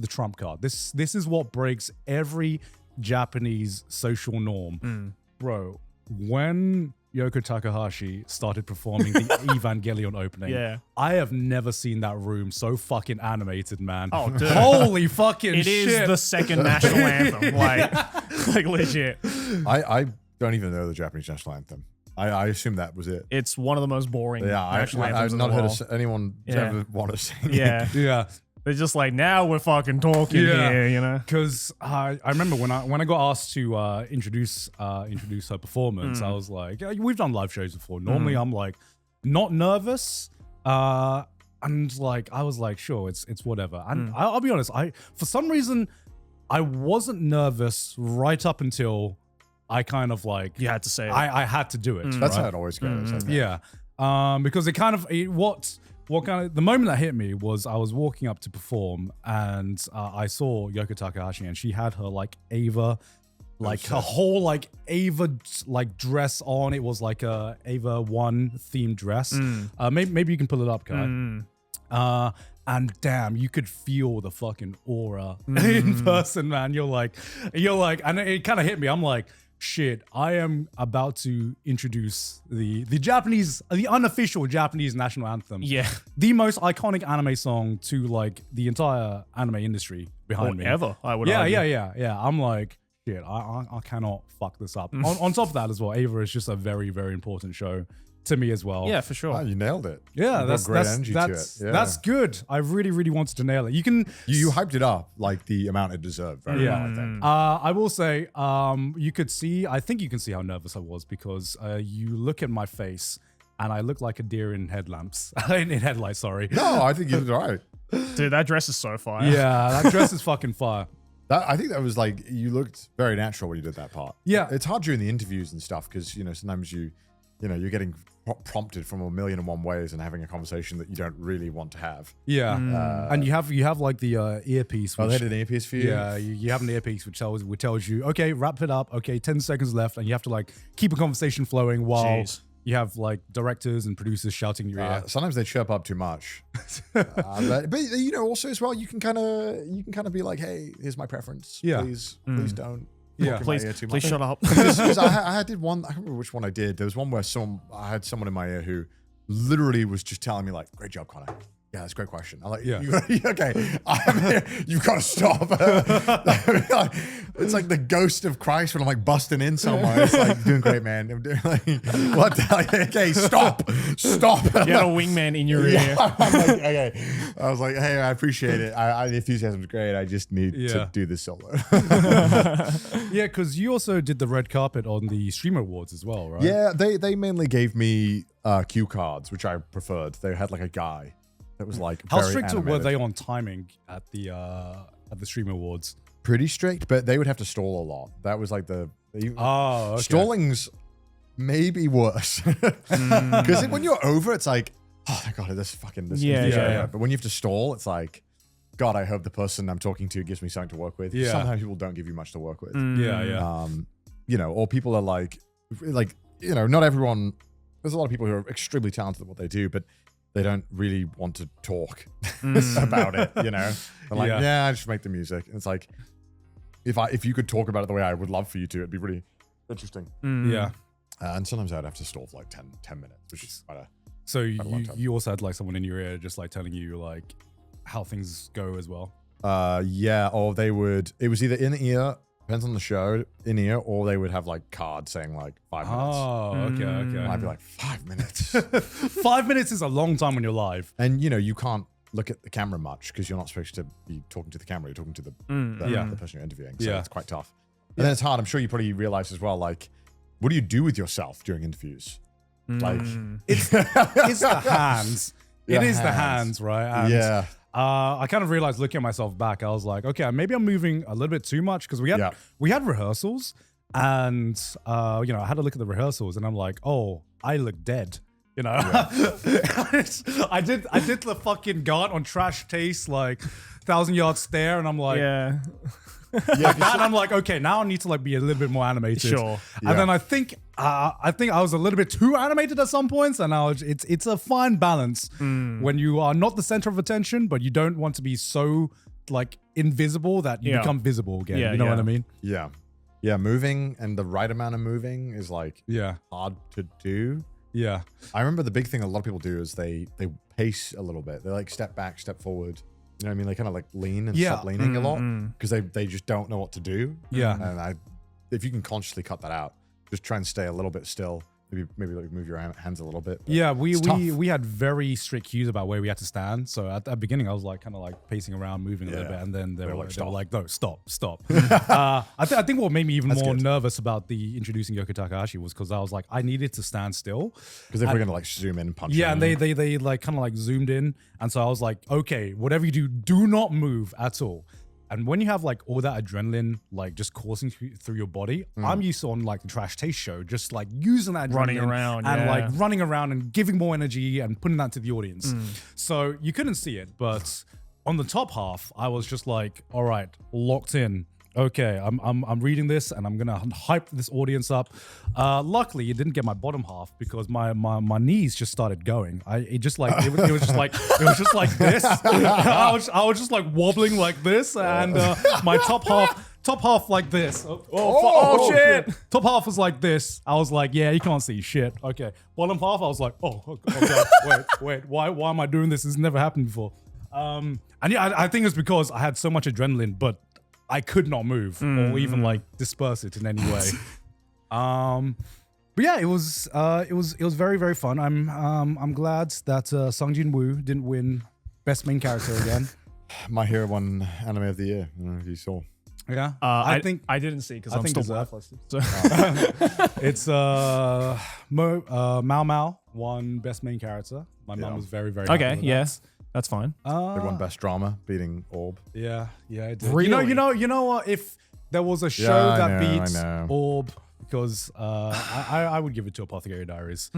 the trump card. This is what breaks every Japanese social norm. Bro, when Yoko Takahashi started performing the Evangelion opening, Yeah. I have never seen that room so fucking animated, man. Oh, dude. Holy fucking It shit. is the second national anthem. Like legit. I don't even know the Japanese national anthem. I assume that was it. It's one of the most boring national anthems I've in not the heard world. anyone ever want to sing it. Yeah. Yeah. They're just like, now we're fucking talking here, you know? Because I remember when I got asked to introduce her performance, I was like, yeah, we've done live shows before. Normally, I'm like not nervous, and like I was like, sure, it's whatever. And I'll be honest, for some reason I wasn't nervous right up until I kind of like You had to say it. I had to do it. That's right? how it always goes. I think. Yeah. Because it kind of what kind of the moment that hit me was I was walking up to perform and I saw Yoko Takahashi and she had her like Ava, like her whole like Ava like dress on. It was like a Ava 1 themed dress. Maybe you can pull it up, Kai. And damn, you could feel the fucking aura in person, man. You're like, and it kind of hit me. I'm like, shit, I am about to introduce the unofficial Japanese national anthem. Yeah. The most iconic anime song to like the entire anime industry behind me. Ever, I would argue. Yeah. I'm like, shit, I cannot fuck this up. On top of that as well, Ava is just a very, very important show to me as well. Yeah, for sure. Oh, you nailed it. Yeah, You that's brought great energy to it. Yeah. That's good. I really, really wanted to nail it. You can You hyped it up like the amount it deserved. Very well, I think. I will say, you could see, I think you can see how nervous I was because you look at my face and I look like a deer in headlamps. in headlights, sorry. No, I think you did all right. Dude, that dress is so fire. Yeah, that dress is fucking fire. I think that was like, you looked very natural when you did that part. Yeah. It's hard during the interviews and stuff because, sometimes you're getting prompted from 1,000,001 ways and having a conversation that you don't really want to have. Yeah. And you have like the earpiece. Oh, which- they had an earpiece for you? Yeah, you have an earpiece which tells you, okay, wrap it up. Okay, 10 seconds left, and you have to like keep a conversation flowing while Jeez. you have like directors and producers shouting in your ear. Sometimes they chirp up too much. But also as well, you can kind of be like, hey, here's my preference. Yeah. Please don't. Yeah. talk in my Please, ear too please much. shut up. Because I did one. I can't remember which one I did. There was one where I had someone in my ear who literally was just telling me like, "Great job, Connor. Yeah, that's a great question." I'm like, Yeah. okay, I'm here. You've got to stop. It's like the ghost of Christ when I'm like busting in somewhere. It's like, doing great, man. I'm doing like, what the hell? Okay, stop. You had a wingman in your ear. I'm like, okay. I was like, hey, I appreciate it. The enthusiasm's great. I just need to do this solo. Yeah, because you also did the red carpet on the Streamer Awards as well, right? Yeah, they mainly gave me cue cards, which I preferred. They had like a guy that was like How very strict were animated. they on timing at the Streamer Awards? Pretty strict, but they would have to stall a lot. That was like Oh, okay. stalling's maybe worse because when you're over, it's like, oh my god, this Yeah, is yeah. But when you have to stall, it's like, God, I hope the person I'm talking to gives me something to work with. Yeah. Sometimes people don't give you much to work with. Yeah. Or people are like, not everyone. There's a lot of people who are extremely talented at what they do, but they don't really want to talk about it. They're like, Yeah. I just make the music. And it's like, if you could talk about it the way I would love for you to, it'd be really interesting. Yeah. And sometimes I'd have to stall for like 10 minutes, which is quite a. So a long time. you also had like someone in your ear just like telling you like how things go as well. Yeah, or they would. It was either in ear, depends on the show, in ear, or they would have like cards saying like 5 minutes. Oh, okay. And I'd be like, 5 minutes. 5 minutes is a long time when you're live. And you can't look at the camera much because you're not supposed to be talking to the camera. You're talking to the person you're interviewing. So it's quite tough. And then it's hard. I'm sure you probably realize as well, like, what do you do with yourself during interviews? Like, It's the hands. It is the hands, right? And, I kind of realized looking at myself back, I was like, okay, maybe I'm moving a little bit too much because we had rehearsals, and I had to look at the rehearsals, and I'm like, oh, I look dead. I did the fucking Garnt on Trash Taste, like 1,000-yard stare, and I'm like, and I'm like, okay, now I need to like be a little bit more animated. Sure. And then I think I was a little bit too animated at some points, and now it's a fine balance when you are not the center of attention, but you don't want to be so like invisible that you become visible again. You know what I mean? Yeah. Yeah, moving and the right amount of moving is like Yeah. hard to do. Yeah. I remember the big thing a lot of people do is they pace a little bit. They like step back, step forward. You know what I mean? They kind of like lean and stop leaning a lot because they just don't know what to do. Yeah. And if you can consciously cut that out, just try and stay a little bit still. Maybe like move your hands a little bit. Yeah, we had very strict cues about where we had to stand. So at the beginning, I was like kind of like pacing around, moving a little bit, and then they were like, no, stop. I think what made me even more nervous about the introducing Yoko Takahashi was because I was like, I needed to stand still because they were gonna like zoom in and punch. Yeah, in. and they like kind of like zoomed in, and so I was like, okay, whatever you do not move at all. And when you have like all that adrenaline like just coursing through your body, I'm used to on like the Trash Taste show, just like using that adrenaline Running around, and yeah. like running around and giving more energy and putting that to the audience. So you couldn't see it, but on the top half, I was just like, all right, locked in. Okay, I'm reading this and I'm gonna hype this audience up. Luckily, it didn't get my bottom half because my knees just started going. It was just like this. I was just like wobbling like this, and my top half like this. Oh shit! Top half was like this. I was like, yeah, you can't see shit. Okay, bottom half, I was like, oh god, wait, why am I doing this? This has never happened before. And yeah, I think it's because I had so much adrenaline, but I could not move or even like disperse it in any way. But yeah, it was very, very fun. I'm glad that Sung Jin Woo didn't win Best Main Character again. My Hero won Anime of the Year. I don't know if you saw. Yeah, I think I didn't see because I'm still blacklisted. So. It's Mao Mao won Best Main Character. My mom was very, very happy with yes. That's fine. They won Best Drama, beating Orb. Yeah, it did. Really? You know what? If there was a show that beats I know. Orb, because I would give it to Apothecary Diaries.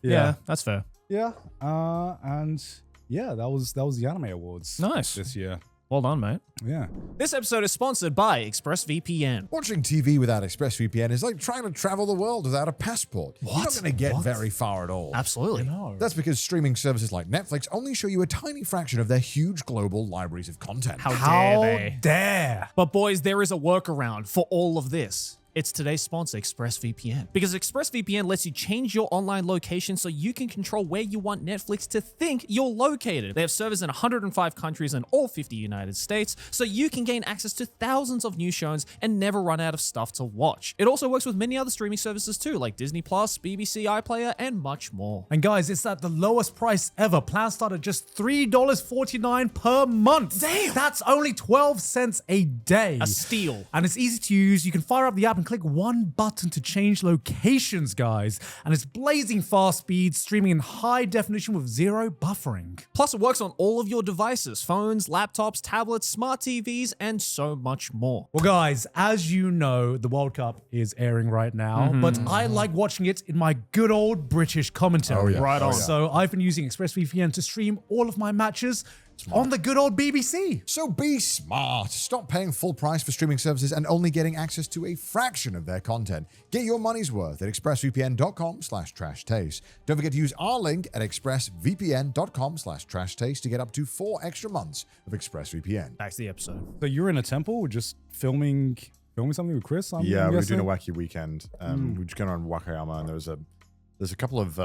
Yeah, that's fair. Yeah, and yeah, that was the Anime Awards. Nice. This year. Well done, mate. Yeah. This episode is sponsored by ExpressVPN. Watching TV without ExpressVPN is like trying to travel the world without a passport. You're not going to get very far at all. Absolutely. That's because streaming services like Netflix only show you a tiny fraction of their huge global libraries of content. How dare they? Dare. But boys, there is a workaround for all of this. It's today's sponsor, ExpressVPN. Because ExpressVPN lets you change your online location so you can control where you want Netflix to think you're located. They have servers in 105 countries and all 50 United States, so you can gain access to thousands of new shows and never run out of stuff to watch. It also works with many other streaming services too, like Disney+, BBC iPlayer, and much more. And guys, it's at the lowest price ever. Plans start at just $3.49 per month. Damn! That's only 12 cents a day. A steal. And it's easy to use. You can fire up the app and click one button to change locations, guys. And it's blazing fast speeds, streaming in high definition with zero buffering. Plus, it works on all of your devices, phones, laptops, tablets, smart TVs, and so much more. Well, guys, as you know, the World Cup is airing right now, but I like watching it in my good old British commentary. Right on. So I've been using ExpressVPN to stream all of my matches on the good old BBC. So be smart. Stop paying full price for streaming services and only getting access to a fraction of their content. Get your money's worth at expressvpn.com/trashtaste. Don't forget to use our link at expressvpn.com/trashtaste to get up to 4 extra months of ExpressVPN. Back to the episode. So you're in a temple just filming something with Chris? I'm We were guessing? doing a wacky weekend. We were just going around Wakayama, and there's a couple of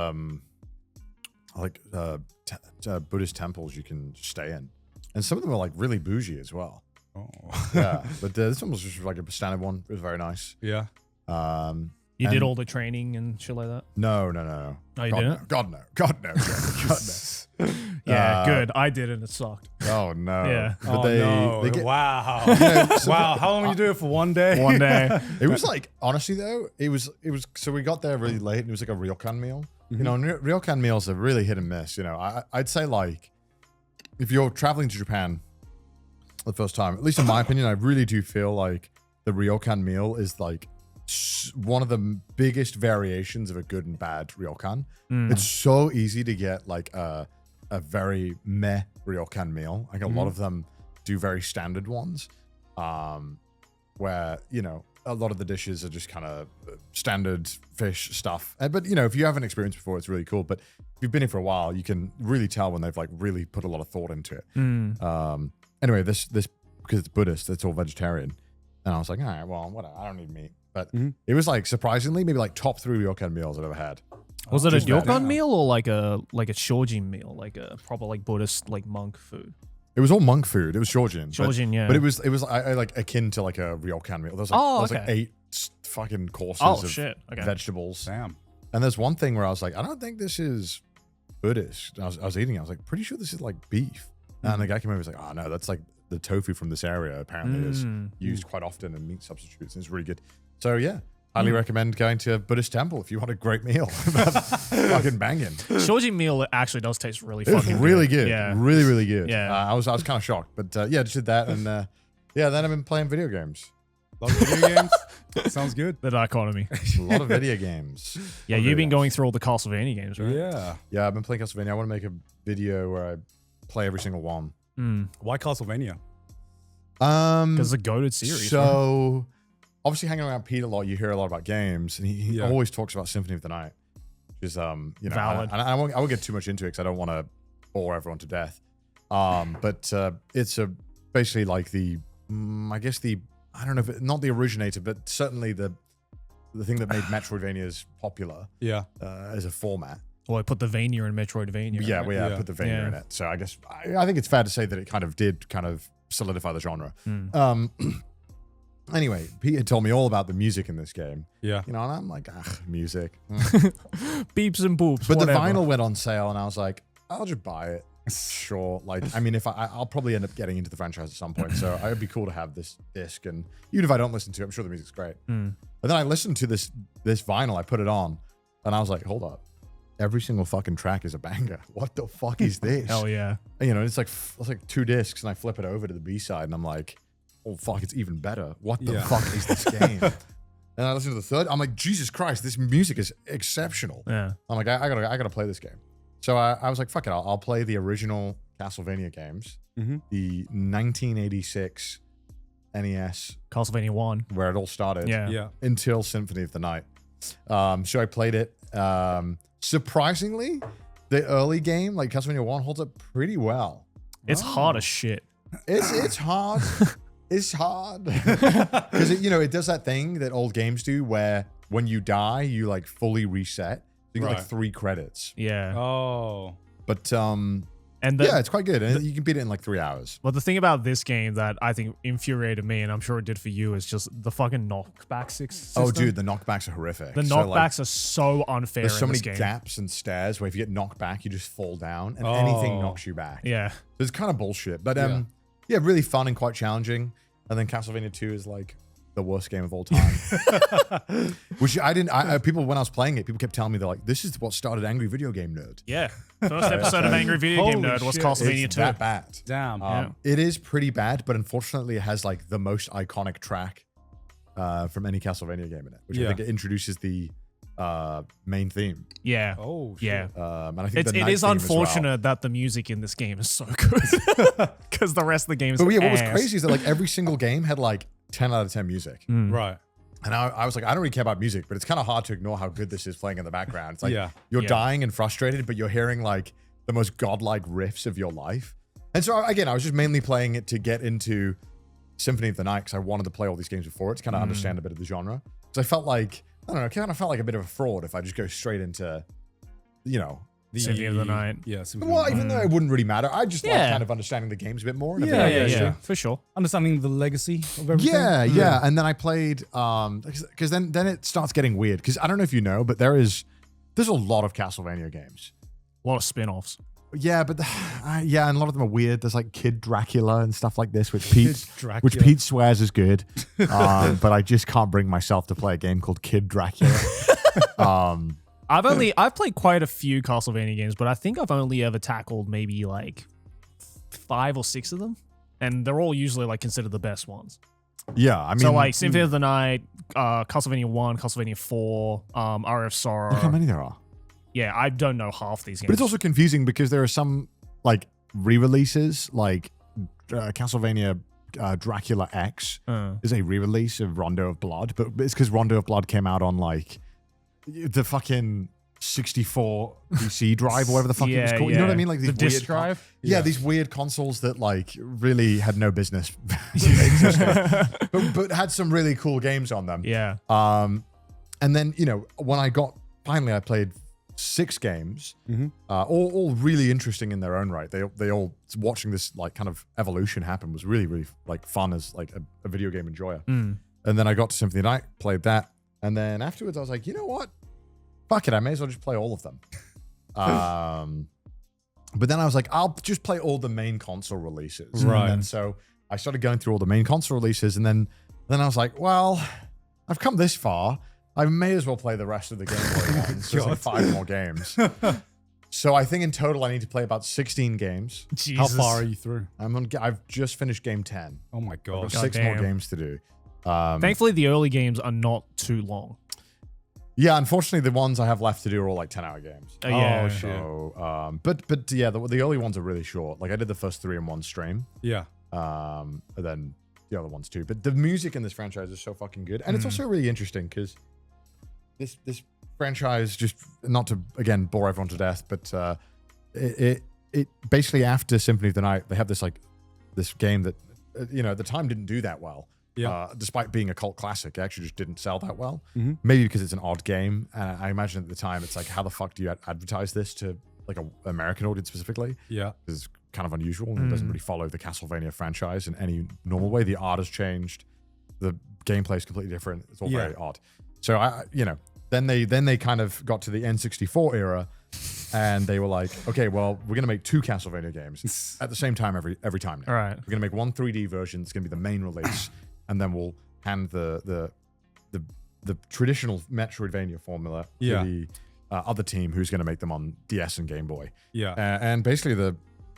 Buddhist temples you can stay in, and some of them are like really bougie as well. Oh. Yeah, but this one was just like a standard one. It was very nice. Yeah. You did all the training and shit like that? No. Oh, you God, didn't? no. God no. God no. Yeah, good. I did and it sucked. Oh no. Yeah. But Wow. Wow. How long you do it for? One day? One day. It was like, honestly though, it was so we got there really late and it was like a ryokan meal. You know, and ryokan meals are really hit and miss. You know, I'd say like if you're traveling to Japan the first time, at least in my opinion, I really do feel like the ryokan meal is like one of the biggest variations of a good and bad ryokan. It's so easy to get like a very meh ryokan meal. Like a lot of them do very standard ones, where, you know, a lot of the dishes are just kind of standard fish stuff. But, you know, if you haven't experienced before, it's really cool. But if you've been here for a while, you can really tell when they've like really put a lot of thought into it. Anyway, this because it's Buddhist, it's all vegetarian. And I was like, all right, well, whatever. I don't need meat. But it was like surprisingly maybe like top 3 ryokan meals I've ever had. Was it a Just bad. ryokan meal or like a shojin meal, like a proper like Buddhist like monk food? It was all monk food. It was Georgian. Georgian, yeah. But it was I like akin to like a ryokan meal. There was like 8 fucking courses of vegetables. Damn. And there's one thing where I was like, I don't think this is Buddhist. I was eating it. I was like, pretty sure this is like beef. And the guy came over and was like, oh no, that's like the tofu from this area apparently is used quite often in meat substitutes. And it's really good. So yeah, highly recommend going to a Buddhist temple if you want a great meal. Fucking banging. Shojin meal actually does taste really It was fucking really good. good. Yeah. Really, really good. Yeah. I was kind of shocked. But yeah, just did that. And yeah, then I've been playing video games. Love video games. Sounds good. The dichotomy. A lot of video games. Yeah, you've been going through all the Castlevania games, right? Yeah. Yeah, I've been playing Castlevania. I want to make a video where I play every single one. Why Castlevania? Because it's a goated series. So, obviously, hanging around Pete a lot, you hear a lot about games, and he always talks about Symphony of the Night, which is you know, valid. I won't get too much into it because I don't want to bore everyone to death. But it's basically like I guess I don't know if not the originator, but certainly the thing that made Metroidvanias popular. Yeah. As a format. Well, I put the Vania in Metroidvania. Yeah, right? well, yeah, I put the Vania in it. So I guess I think it's fair to say that it kind of did solidify the genre. Anyway, Pete had told me all about the music in this game. Yeah. You know, and I'm like, music. Beeps and boops. But whatever. the vinyl went on sale, and I was like, I'll just buy it. Sure. Like, I mean, if I'll probably end up getting into the franchise at some point, so it would be cool to have this disc. And even if I don't listen to it, I'm sure the music's great. But then I listened to this vinyl, I put it on, and I was like, hold up. Every single fucking track is a banger. What the fuck is this? Hell yeah. You know, it's like 2 discs, and I flip it over to the B-side, and I'm like, oh fuck, it's even better. What the fuck is this game? And I listen to the third, I'm like, Jesus Christ, this music is exceptional. Yeah. I'm like, I gotta play this game. So I was like, fuck it, I'll play the original Castlevania games, the 1986 NES, Castlevania 1. where it all started, Yeah. until Symphony of the Night. So I played it. Surprisingly, the early game, like Castlevania 1, holds up pretty well. It's hard as shit. It's hard. It's hard because it does that thing that old games do, where when you die, you like fully reset. You get like 3 credits. Yeah. Oh. But And it's quite good, and you can beat it in like 3 hours. Well, the thing about this game that I think infuriated me, and I'm sure it did for you, is just the fucking knockback system. Oh, dude, the knockbacks are horrific. The knockbacks are so unfair. There's so in many this game. gaps and stairs where if you get knocked back, you just fall down, and anything knocks you back. Yeah. So it's kind of bullshit, but really fun and quite challenging. And then Castlevania 2 is like the worst game of all time. Which people, when I was playing it, people kept telling me, they're like, this is what started Angry Video Game Nerd. Yeah. First episode of Angry Video Game Holy Nerd was shit. Castlevania It's 2. that bad. Damn. It is pretty bad, but unfortunately it has like the most iconic track from any Castlevania game in it, which I think it introduces the main theme. Yeah. Oh, shit. Yeah. And I think the It night is theme as well. unfortunate that the music in this game is so good. Because the rest of the game is But yeah, what was ass. crazy is that like every single game had like 10 out of 10 music. Right. And I was like, I don't really care about music, but it's kind of hard to ignore how good this is playing in the background. It's like you're dying and frustrated, but you're hearing like the most godlike riffs of your life. And so again, I was just mainly playing it to get into Symphony of the Night because I wanted to play all these games before it to kind of understand a bit of the genre. Because I felt like, I don't know, kind of felt like a bit of a fraud if I just go straight into, Symphony of the Night. Yeah. well, even though it wouldn't really matter, I just like kind of understanding the games a bit more. Yeah, for sure. Understanding the legacy of everything. Yeah. And then I played, because then it starts getting weird. Because I don't know if you know, but there's a lot of Castlevania games. A lot of spin-offs. Yeah, but and a lot of them are weird. There's like Kid Dracula and stuff like this, which Pete swears is good. But I just can't bring myself to play a game called Kid Dracula. I've played quite a few Castlevania games, but I think I've only ever tackled maybe like 5 or 6 of them, and they're all usually like considered the best ones. Yeah, I mean, so like Symphony of the Night, Castlevania 1, Castlevania 4, Aria of Sorrow. Look how many there are. Yeah, I don't know half these games. But it's also confusing because there are some like re-releases, like Castlevania Dracula X is a re-release of Rondo of Blood, but it's because Rondo of Blood came out on like the fucking 64 PC drive or whatever the fuck it was called. You know what I mean? Like these the disk weird drive. Yeah, these weird consoles that like really had no business existing, but had some really cool games on them. Yeah. And then, you know, when I played 6 games, all really interesting in their own right. They all, watching this like kind of evolution happen was really, really like fun as like a video game enjoyer. And then I got to Symphony of the Night, played that. And then afterwards I was like, you know what? Fuck it, I may as well just play all of them. But then I was like, I'll just play all the main console releases. Right. And so I started going through all the main console releases, and then I was like, well, I've come this far. I may as well play the rest of the Game Boy ones. There's like 5 more games. So I think in total I need to play about 16 games. Jesus. How far are you through? I've just finished game 10. Oh my I've god. got 6 more games to do. Thankfully, the early games are not too long. Yeah, unfortunately, the ones I have left to do are all like 10-hour games. Yeah. Oh, shit. So, but yeah, the early ones are really short. Like I did the first 3 in one stream. Yeah. And then the other ones too. But the music in this franchise is so fucking good, and it's also really interesting because this franchise, just not to again bore everyone to death, but it basically after Symphony of the Night, they have this game that you know at the time didn't do that well. Yeah. Despite being a cult classic, it actually just didn't sell that well. Maybe because it's an odd game. And I imagine at the time, it's like, how the fuck do you advertise this to like an American audience specifically? Yeah. Because it's kind of unusual and it doesn't really follow the Castlevania franchise in any normal way. The art has changed. The gameplay is completely different. It's all very odd. So then they kind of got to the N64 era, and they were like, okay, well, we're gonna make 2 Castlevania games at the same time every time now. All right. We're gonna make one 3D version. It's gonna be the main release, and then we'll hand the traditional Metroidvania formula to the other team who's gonna make them on DS and Game Boy. Yeah. And basically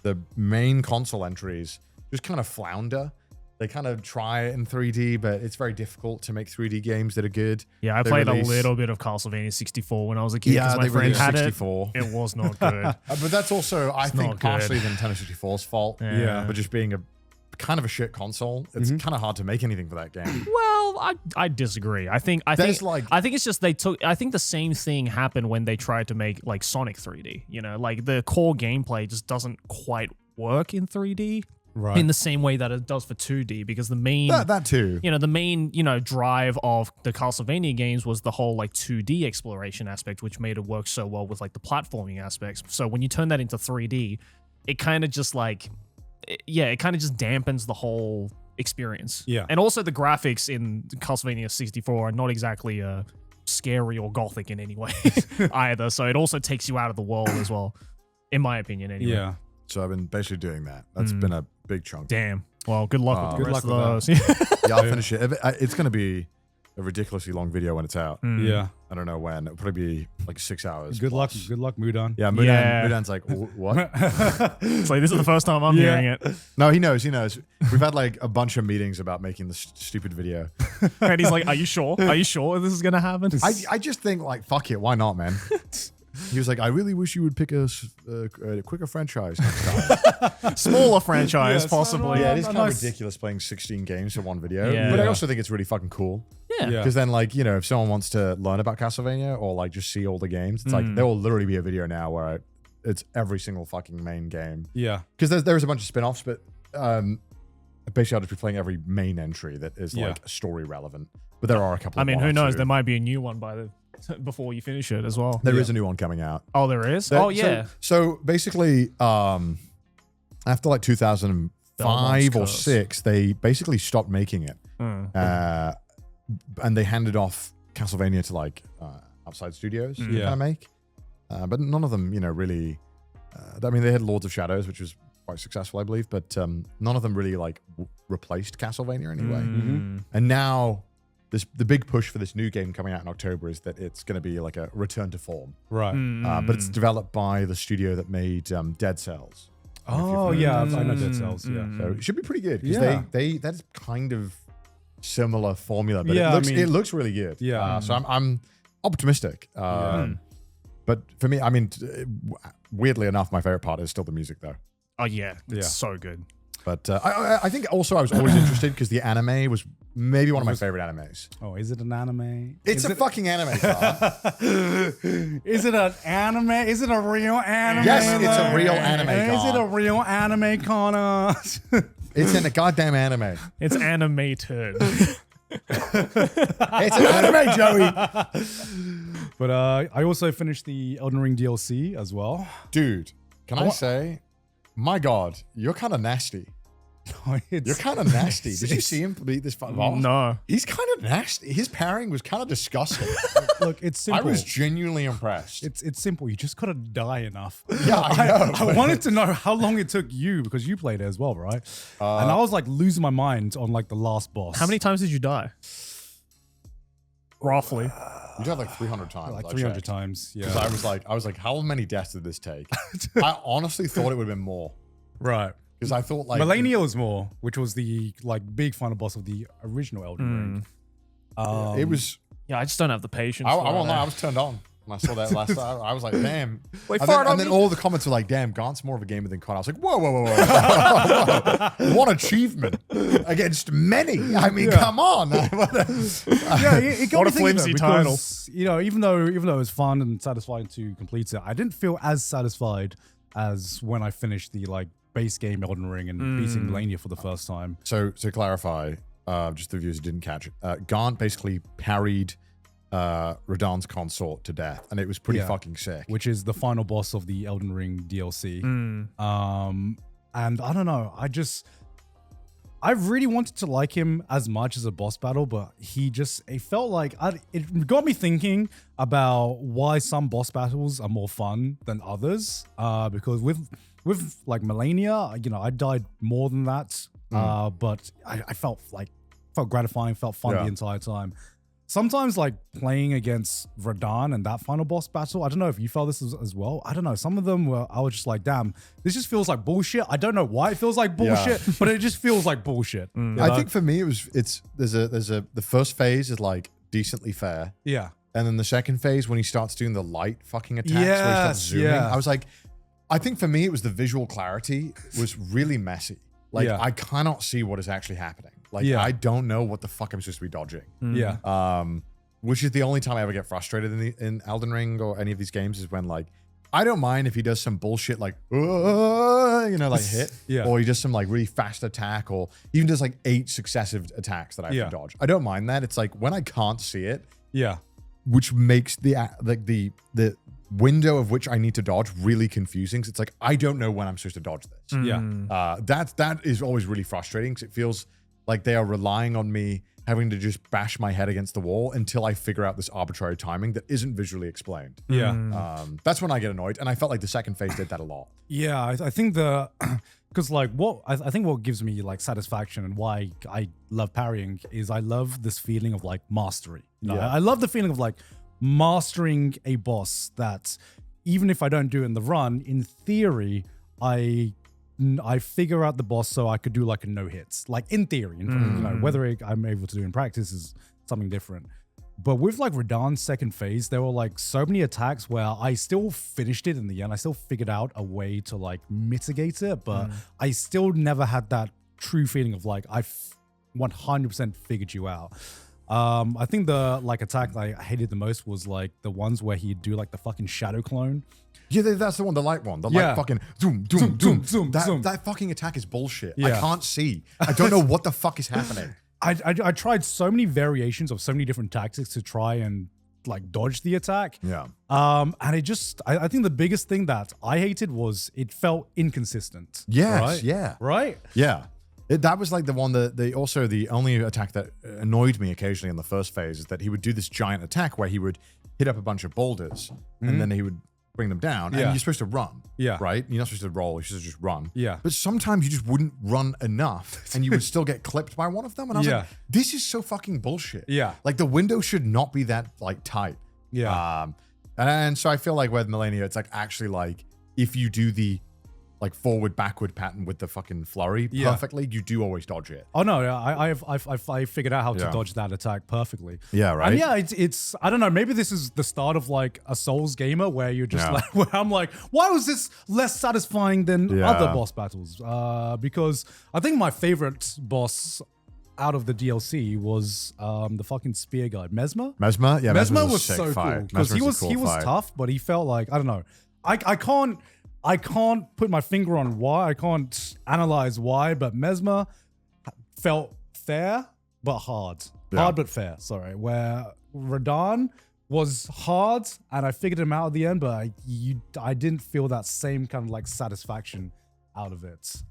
the main console entries just kind of flounder. They kind of try it in 3D, but it's very difficult to make 3D games that are good. Yeah, I played a little bit of Castlevania 64 when I was a kid because my friend had 64. it. It was not good. But that's also, I think, not partially good. the Nintendo 64's fault. Yeah. But just being a kind of a shit console, it's kind of hard to make anything for that game. Well, I disagree. I think it's just I think the same thing happened when they tried to make like Sonic 3D. You know, like the core gameplay just doesn't quite work in 3D. Right. In the same way that it does for 2D, because the main that too. You know, the main, drive of the Castlevania games was the whole like 2D exploration aspect, which made it work so well with like the platforming aspects. So when you turn that into 3D, it kind of just it kind of just dampens the whole experience. Yeah. And also the graphics in Castlevania 64 are not exactly scary or gothic in any way either. So it also takes you out of the world as well, in my opinion anyway. Yeah. So I've been basically doing that. That's been a big chunk. Damn. Well, good luck with the rest of those. Yeah, I'll finish it. It's going to be a ridiculously long video when it's out. Yeah. I don't know when. It'll probably be like 6 hours. Good luck. plus. Good luck, Mudan. Yeah, Mudan's like, what? It's like, this is the first time I'm hearing it. No, he knows. We've had like a bunch of meetings about making this stupid video. And he's like, are you sure? Are you sure this is going to happen? I just think like, fuck it. Why not, man? He was like, I really wish you would pick a quicker franchise next time. Smaller franchise, Yes, possibly. Yeah, it is kind of Nice. ridiculous playing 16 games for one video. Yeah. But I Yeah. also think it's really fucking cool. Yeah. Because then, like, if someone wants to learn about Castlevania or like just see all the games, it's like there will literally be a video now where it's every single fucking main game. Yeah. Because there's a bunch of spin-offs, but basically I'll just be playing every main entry that is like story relevant. But there are a couple. I mean, of who one or knows? two. There might be a new one before you finish it as well. There is a new one coming out. Oh, there is? Oh, yeah. So basically, after like 2005 or 6, they basically stopped making it. And they handed off Castlevania to like outside studios to kind of make. But none of them, really. I mean, they had Lords of Shadows, which was quite successful, I believe. But none of them really like replaced Castlevania anyway. And now the big push for this new game coming out in October is that it's going to be like a return to form. Right. But it's developed by the studio that made Dead Cells. Oh, yeah. I know Dead Cells. Yeah. So it should be pretty good because Yeah. that's kind of similar formula, but Yeah, it looks really good. Yeah. So I'm optimistic. But for me, I mean, weirdly enough, my favorite part is still the music though. Oh, yeah. It's Yeah. so good. But I think also I was always interested because the anime was maybe one of my favorite animes. Oh, is it an anime? It's a fucking anime, Carl. Is it an anime? Is it a real anime? Yes, it's a real anime, Is it a Carl. real anime, Connor? It's in a goddamn anime. It's animated. It's an anime, Joey. But I also finished the Elden Ring DLC as well. Dude, can I say, my God, you're kind of nasty. You're kind of nasty. Did you see him beat this boss? No. He's kind of nasty. His parrying was kind of disgusting. Look, it's simple. I was genuinely impressed. It's simple. You just gotta die enough. Yeah, I know. I wanted to know how long it took you because you played it as well, right? And I was like losing my mind on like the last boss. How many times did you die? Roughly. You died like 300 times. Like I 300 checked. times. Yeah. Because I was like, how many deaths did this take? I honestly thought it would have been more. Right. Because I thought like Melania was more, which was the like big final boss of the original Elden Ring. it was. Yeah, I just don't have the patience. I for won't it. lie, I was turned on when I saw that last time. I was like, damn. Wait, and fart on then me. all the comments were like, damn, Garnt's more of a gamer than Con. I was like, whoa. What achievement against many. I mean, come on. Yeah, it got What me a thinking flimsy though, title. because, you know, even though it was fun and satisfying to complete it, I didn't feel as satisfied as when I finished the like base game Elden Ring and beating Melania for the first time. So to clarify, just the viewers who didn't catch it, Garnt basically parried Radahn's consort to death, and it was pretty Yeah. fucking sick. Which is the final boss of the Elden Ring DLC. And I don't know, I really wanted to like him as much as a boss battle, but it felt like, it got me thinking about why some boss battles are more fun than others. Because with like Melania, you know, I died more than that, but I felt gratifying, felt fun the entire time. Sometimes like playing against Radahn and that final boss battle, I don't know if you felt this as well. I don't know. Some of them I was just like, damn, this just feels like bullshit. I don't know why it feels like bullshit, but it just feels like bullshit. You know? I think for me, the first phase is like decently fair. Yeah. And then the second phase, when he starts doing the light fucking attacks, where he starts zooming, I was like, I think for me, it was the visual clarity was really messy. Like, I cannot see what is actually happening. Like, I don't know what the fuck I'm supposed to be dodging. Yeah. Which is the only time I ever get frustrated in Elden Ring or any of these games is when, like, I don't mind if he does some bullshit like, like hit, or he does some like really fast attack, or even does like 8 successive attacks that I have to dodge. I don't mind that. It's like when I can't see it, which makes the window of which I need to dodge really confusing. So it's like, I don't know when I'm supposed to dodge this. That is always really frustrating because it feels like they are relying on me having to just bash my head against the wall until I figure out this arbitrary timing that isn't visually explained. That's when I get annoyed. And I felt like the second phase did that a lot. Yeah, I think because like I think what gives me like satisfaction and why I love parrying is I love this feeling of like mastery. You know? I love the feeling of like mastering a boss that even if I don't do it in the run, in theory, I figure out the boss so I could do like a no hits, like in theory. You know, whether I'm able to do in practice is something different. But with like Radahn's second phase, there were like so many attacks where I still finished it in the end. I still figured out a way to like mitigate it, but I still never had that true feeling of like I 100% figured you out. I think the like attack that I hated the most was like the ones where he'd do like the fucking shadow clone. Yeah, that's the one, the light one. The light fucking zoom. That fucking attack is bullshit. I can't see. I don't know what the fuck is happening. I tried so many variations of so many different tactics to try and like dodge the attack. And it just, I think the biggest thing that I hated was it felt inconsistent. Yes, right? Right? Yeah. That was like the one that the only attack that annoyed me occasionally in the first phase is that he would do this giant attack where he would hit up a bunch of boulders and then he would bring them down. And you're supposed to run. Right? You're not supposed to roll. You're supposed to just run. But sometimes you just wouldn't run enough and you would still get clipped by one of them. And I was like, this is so fucking bullshit. Like the window should not be that like tight. And so I feel like with Melania, it's like actually like if you do the like forward backward pattern with the fucking flurry perfectly, you do always dodge it. Oh no, I figured out how to dodge that attack perfectly. Yeah, right. And yeah, it's I don't know, maybe this is the start of like a Souls gamer where you're just like, where I'm like, why was this less satisfying than other boss battles? Because I think my favorite boss out of the DLC was the fucking spear guy, Mesmer. Mesmer, yeah, Mesmer was so fight. cool because he was tough, but he felt like, I don't know, I can't put my finger on why. I can't analyze why, but Mesmer felt fair but hard. Hard but fair, sorry. Where Radahn was hard and I figured him out at the end, but I didn't feel that same kind of like satisfaction out of it.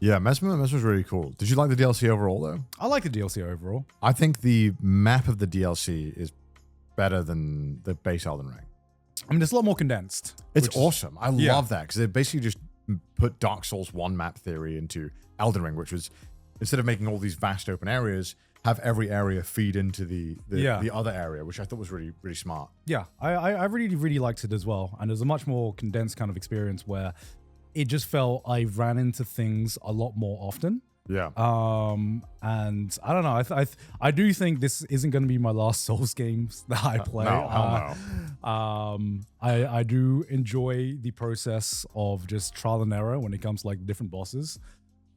Yeah, Mesmer was really cool. Did you like the DLC overall though? I like the DLC overall. I think the map of the DLC is better than the base Elden Ring. I mean, it's a lot more condensed. It's awesome. I love that because they basically just put Dark Souls 1 map theory into Elden Ring, which was, instead of making all these vast open areas, have every area feed into the other area, which I thought was really, really smart. Yeah, I really, really liked it as well. And there's a much more condensed kind of experience where it just felt I ran into things a lot more often. Yeah. And I don't know. I do think this isn't going to be my last Souls games that I play. No. I do enjoy the process of just trial and error when it comes to like different bosses.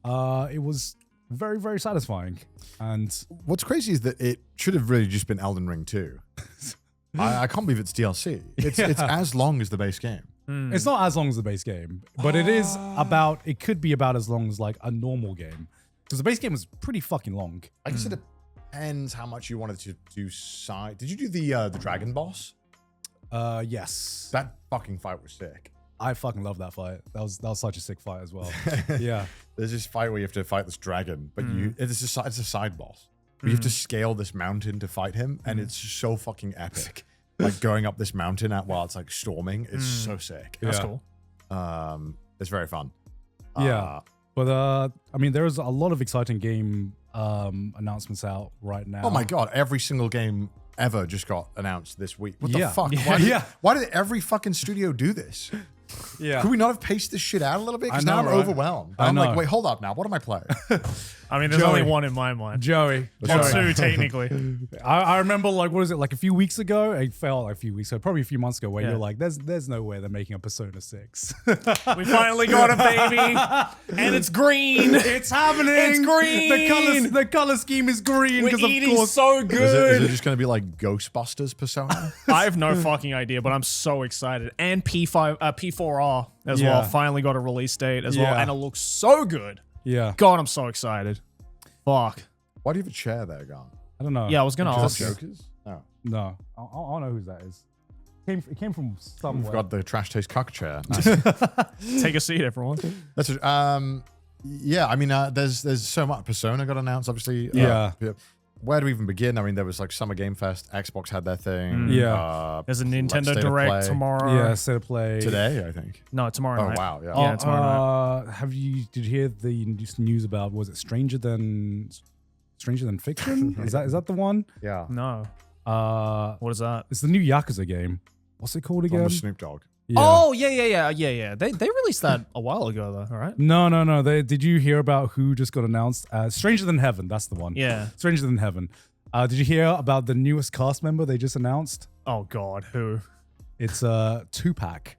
It was very, very satisfying. And what's crazy is that it should have really just been Elden Ring 2. I can't believe it's DLC. It's as long as the base game. It's not as long as the base game, but it could be about as long as like a normal game. Because the base game was pretty fucking long. I guess it depends how much you wanted to do side. Did you do the dragon boss? Yes. That fucking fight was sick. I fucking love that fight. That was such a sick fight as well. Yeah. There's this fight where you have to fight this dragon, but it's a side boss. You have to scale this mountain to fight him, and it's so fucking epic. Like going up this mountain while it's like storming, it's so sick. That's cool. It's very fun. Yeah. But I mean, there's a lot of exciting game announcements out right now. Oh my god, every single game ever just got announced this week. What the fuck? Why did every fucking studio do this? Yeah. Could we not have paced this shit out a little bit? Because now I'm overwhelmed. I'm like, wait, hold up now. What am I playing? I mean, there's only one in my mind. Joey. Or two, technically. I remember, like, what is it? Like a few weeks ago? It felt like a few weeks ago, probably a few months ago, where you're like, there's no way they're making a Persona 6. We finally got a baby, and it's green. It's happening. It's green. The color scheme is green. We're eating so good. Is it just going to be like Ghostbusters Persona? I have no fucking idea, but I'm so excited. And P4R as well. Finally got a release date as well, and it looks so good. Yeah. God, I'm so excited. Fuck. Why do you have a chair there, Garnt? I don't know. Yeah, I was gonna ask. Jokers? No. No. I don't know who that is. It came from somewhere. We've got the trash taste cuck chair. Take a seat, everyone. That's yeah. I mean, there's so much. Persona got announced, obviously. Yeah. Where do we even begin? I mean, there was like Summer Game Fest. Xbox had their thing. Yeah. There's a Nintendo Direct tomorrow. Yeah, State of Play. Today, I think. No, tomorrow night. Oh, wow. Yeah. Yeah, tomorrow night. Did you hear the news about, was it Stranger Than Fiction? Is that the one? Yeah. No. What is that? It's the new Yakuza game. What's it called again? With Snoop Dogg. Yeah. Oh, yeah. They released that a while ago, though, right? No. Did you hear about who just got announced? Stranger Than Heaven, that's the one. Yeah. Stranger Than Heaven. Did you hear about the newest cast member they just announced? Oh, God. Who? It's Tupac.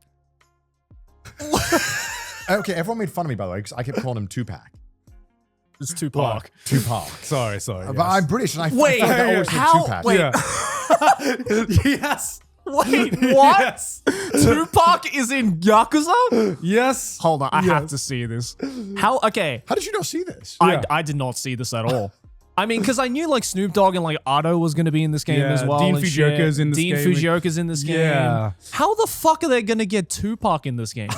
Okay, everyone made fun of me, by the way, because I kept calling him Tupac. It's Tupac. Tupac. Sorry. But I'm British, and I Wait, feel like I always said how? Tupac. Wait. Yeah. Yes. Wait, what? Yes. Tupac is in Yakuza? Yes. Hold on, I have to see this. How? Okay. How did you not see this? I did not see this at all. I mean, because I knew like Snoop Dogg and like Otto was going to be in this game as well. Dean and Fujioka's in this game. Dean Fujioka's in this game. Yeah. How the fuck are they going to get Tupac in this game?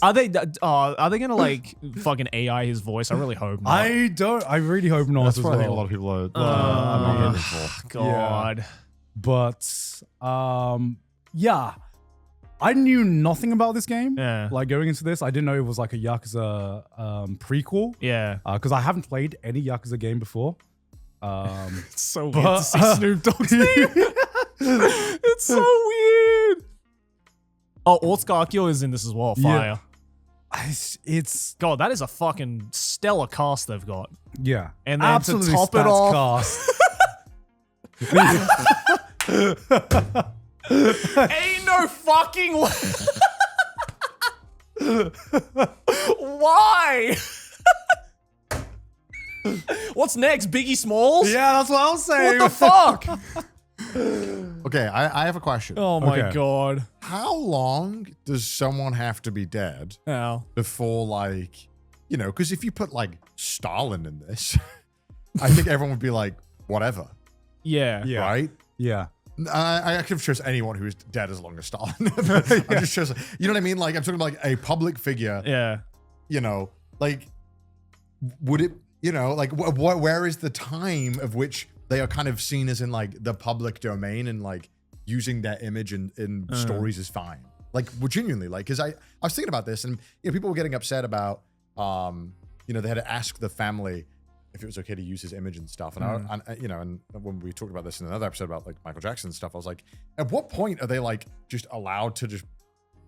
Are they going to like fucking AI his voice? I really hope not. I really hope not. That's as what well. I think a lot of people are not looking for. God. Yeah. But yeah. I knew nothing about this game. Yeah. Like going into this, I didn't know it was like a Yakuza prequel. Yeah. Because I haven't played any Yakuza game before. It's so weird to see Snoop Dogg's name. It's so weird. Oh, Otsuka Akio is in this as well. Fire. It's God, that is a fucking stellar cast they've got. yeah, And then absolutely to top it stats off, cast. ain't no fucking way. Why? What's next? Biggie Smalls? Yeah, that's what I was saying. What the fuck? Okay, I have a question. Oh my Okay. god. How long does someone have to be dead How? before, like, you know, because if you put, like, Stalin in this, I think everyone would be like, whatever, Yeah. Yeah. right? Yeah. I could have chosen anyone who is dead as long as Stalin. I just chose, you know what I mean? Like, I'm talking about, like, a public figure, Yeah. you know, like, would it, you know, like, where is the time of which they are kind of seen as in, like, the public domain and, like, using their image in stories is fine. Like, well, genuinely, like, because I was thinking about this, and, you know, people were getting upset about, you know, they had to ask the family if it was okay to use his image and stuff. And I, you know, and when we talked about this in another episode about, like, Michael Jackson and stuff, I was like, at what point are they, like, just allowed to just,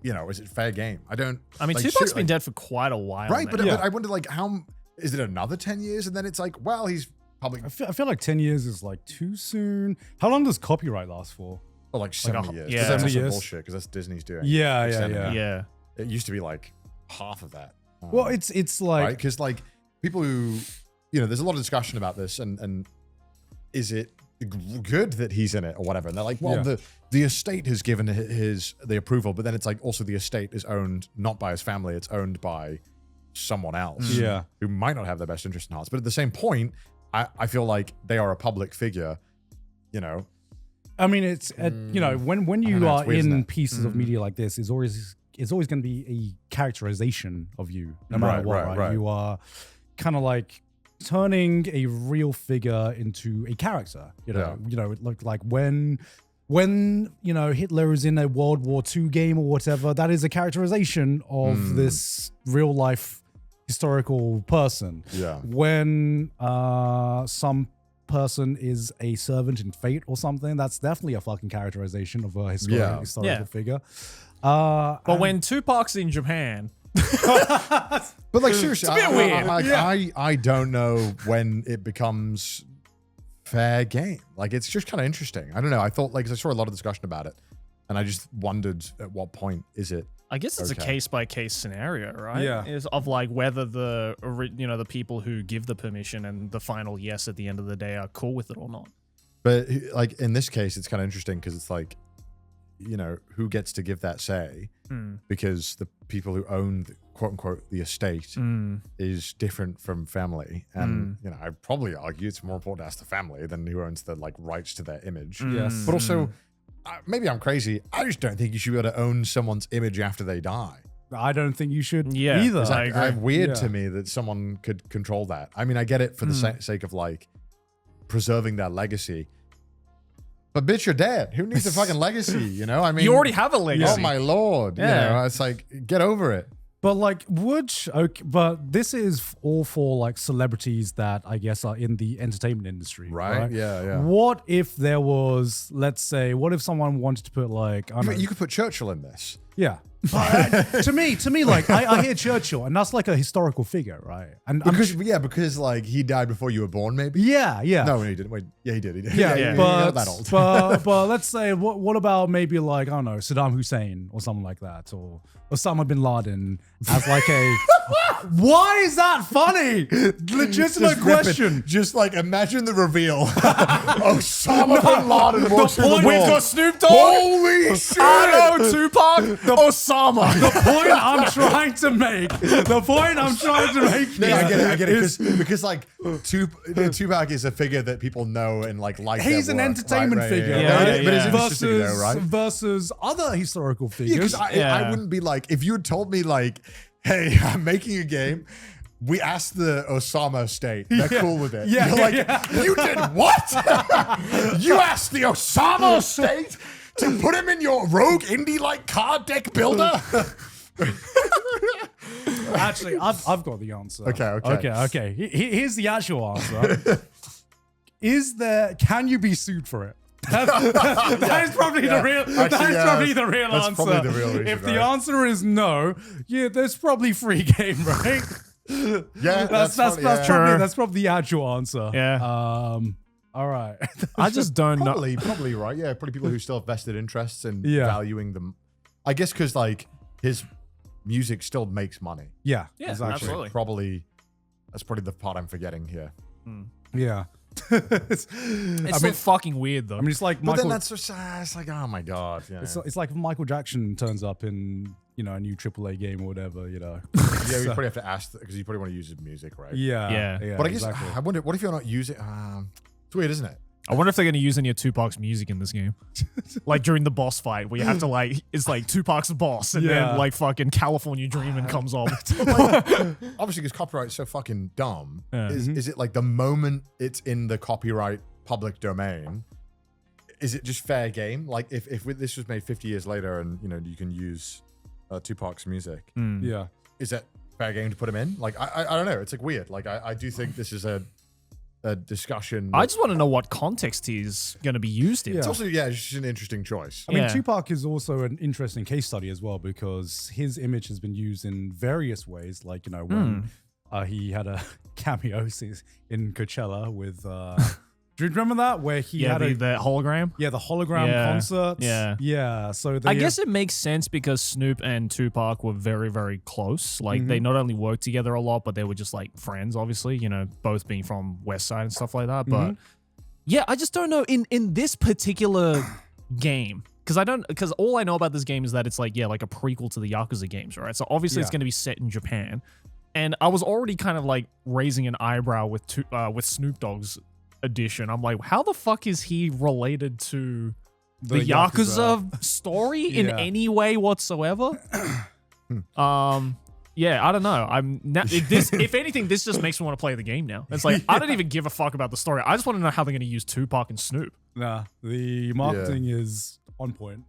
you know, is it fair game? I mean, like, Tupac's been dead for quite a while. right, now. but I wonder, like, how is it another 10 years? And then it's like, well, he's probably I feel like 10 years is like too soon. How long does copyright last for? like 70 years. yeah. 'Cause that's 70 also years. bullshit because that's Disney's doing. Yeah, Extending yeah, it. Yeah. It used to be like half of that. Well, it's like right? Because, like, people who, you know, there's a lot of discussion about this, and is it good that he's in it or whatever? And they're like, well, Yeah. the estate has given the approval, but then it's like also the estate is owned not by his family, it's owned by someone else, Yeah. who might not have their best interest in hearts. But at the same point, I feel like they are a public figure, you know. I mean, it's you know, when I don't you know, are it's weird, isn't in it? pieces of media like this, it's always going to be a characterization of you, no matter what. Right? You are kind of like turning a real figure into a character. You know, like when you know Hitler is in a World War II game or whatever, that is a characterization of this real life historical person. Yeah. When some person is a servant in fate or something, that's definitely a fucking characterization of a historical Yeah. figure. But when Tupac's in Japan, But, like, seriously, It's a bit weird. I don't know when it becomes fair game. Like, it's just kind of interesting. I don't know. I thought, like, 'cause I saw a lot of discussion about it, and I just wondered at what point is it. I guess it's Okay. a case by case scenario, right? Yeah. Is of like whether the people who give the permission and the final yes at the end of the day are cool with it or not. But, like, in this case, it's kind of interesting because it's like, you know, who gets to give that say? Because the people who own, quote unquote, the estate is different from family. And, you know, I'd probably argue it's more important to ask the family than who owns the, like, rights to their image. Yes. But also, maybe I'm crazy. I just don't think you should be able to own someone's image after they die. I don't think you should Yeah, either. I agree. Weird Yeah. to me that someone could control that. I mean, I get it for the sake of, like, preserving their legacy. But bitch, you're dead. Who needs a fucking legacy? You know, I mean, You already have a legacy. Oh my lord! Yeah. You know, it's like, get over it. But like, but this is all for like celebrities that I guess are in the entertainment industry, right? Yeah, yeah. What if there was, let's say, what if someone wanted to put like, I don't know, You could put Churchill in this. yeah. to me, like I hear Churchill, and that's like a historical figure, right? And Because like he died before you were born, maybe. yeah. No, he didn't. Wait, yeah, he did. He did. Yeah, You're but, not that old. but let's say, what about maybe like, I don't know, Saddam Hussein or something like that, or Osama bin Laden as like a. Why is that funny? Legitimate question. Just like imagine the reveal. Osama bin Laden walks in the point- door. We've got Snoop Dogg. Holy shit! I know Tupac. Osama. The point I'm trying to make. Yeah, I get it. Because like Tupac is a figure that people know and like He's their an work. entertainment Right, figure, yeah, right? yeah, But it's yeah. interesting though, right? Versus other historical Yeah, figures. because I wouldn't be like, if you had told me like, hey, I'm making a game. We asked the Osama state. They're cool with it. Yeah, You're like, yeah. you did what? You asked the Osama state to put him in your rogue indie-like card deck builder? Actually, I've got the answer. Okay. Here's the actual answer. Can you be sued for it? That is probably the real. That is probably the real that's answer. probably the real reason, if the right? answer is no, yeah, there's probably free game, right? Yeah, that's probably the actual answer. Yeah. All right. I just don't know. Probably right. Yeah, probably people who still have vested interests in Yeah. valuing them. I guess because like his music still makes money. Yeah. Yeah, exactly. absolutely. Probably that's probably the part I'm forgetting here. Yeah. It's so fucking weird though. I mean, it's like But Michael. then that's just it's like, oh my god. You know. It's like if Michael Jackson turns up in a new AAA game or whatever. Yeah, you probably have to ask because you probably want to use his music, right? Yeah. Yeah. But I guess exactly. I wonder, what if you're not using? It's weird, isn't it? I wonder if they're going to use any of Tupac's music in this game. Like during the boss fight where you have to like, it's like Tupac's boss and Yeah. then like fucking California Dreamin' comes on. Obviously, because copyright is so fucking dumb. Yeah. Is it like the moment it's in the copyright public domain? Is it just fair game? Like if this was made 50 years later and you can use Tupac's music, Yeah. is that fair game to put him in? Like I don't know. It's like weird. Like I do think this is a discussion. I just want to know what context he's going to be used in. Yeah. It's also it's just an interesting choice. I mean, Yeah. Tupac is also an interesting case study as well because his image has been used in various ways. Like, when he had a cameo in Coachella with. Do you remember that where he Yeah, had the hologram. the hologram Yeah. concert? Yeah. So I guess it makes sense because Snoop and Tupac were very, very close. Like they not only worked together a lot, but they were just like friends, obviously, both being from West Side and stuff like that. But yeah, I just don't know in this particular game. Because all I know about this game is that it's like a prequel to the Yakuza games, right? So obviously it's going to be set in Japan. And I was already kind of like raising an eyebrow with Snoop Dogg's edition. I'm like, how the fuck is he related to the Yakuza story in any way whatsoever? Yeah, I don't know. If anything, this just makes me want to play the game now. It's like I don't even give a fuck about the story. I just want to know how they're going to use Tupac and Snoop. Nah, the marketing is on point.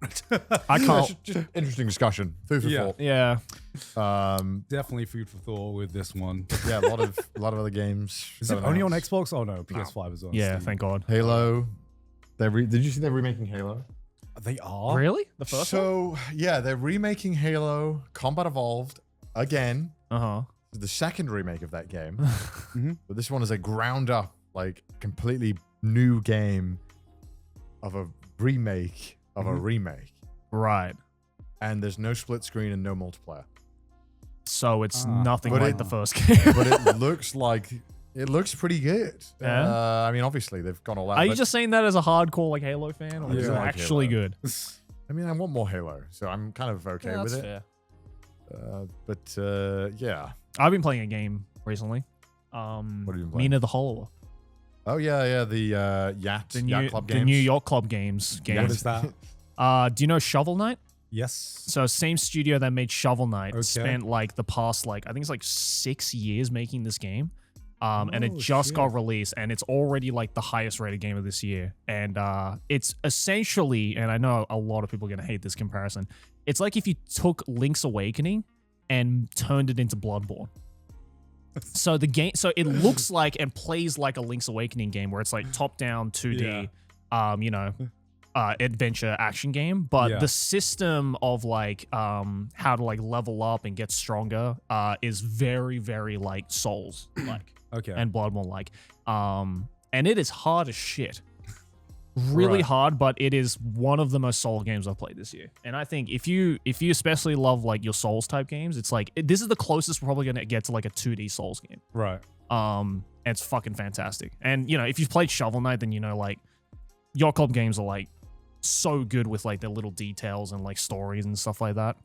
I can't. Just interesting discussion. Food for thought. Yeah. Definitely food for thought with this one. Yeah, a lot of other games. Is it only on Xbox? Oh no, PS5 is on. Yeah, Steam. thank God. Halo. Did you see they're remaking Halo? They are. Really? The first one? So yeah, they're remaking Halo Combat Evolved again. Uh-huh. The second remake of that game. But this one is a ground up, like completely new game of a remake of a remake. Right. And there's no split screen and no multiplayer. So it's nothing But like it- the first game. But it looks pretty good. Yeah? I mean, obviously they've gone all out. Are you but- just saying that as a hardcore like Halo fan, or is it like actually Halo. good? I mean, I want more Halo, so I'm kind of okay with it. Fair. Yeah. I've been playing a game recently. What have you been playing? Mina the Hollower. Oh yeah, the Yacht Club games. The new Yacht Club games. What is that? Do you know Shovel Knight? Yes. So same studio that made Shovel Knight Okay. spent like the past I think it's like 6 years making this game. And it just got released and it's already like the highest rated game of this year. And it's essentially, and I know a lot of people are going to hate this comparison, it's like if you took Link's Awakening and turned it into Bloodborne. So the game, so it looks like and plays like a Link's Awakening game where it's like top-down 2D, adventure action game, but the system of like how to like level up and get stronger is very, very like Souls like. Okay. And Bloodborne like. And it is hard as shit. Really hard, but it is one of the most Soul games I've played this year. And I think if you especially love like your Souls type games, it's like this is the closest we're probably gonna get to like a 2D Souls game. Right. And it's fucking fantastic. And if you've played Shovel Knight, then like Yacht Club games are like so good with like their little details and like stories and stuff like that.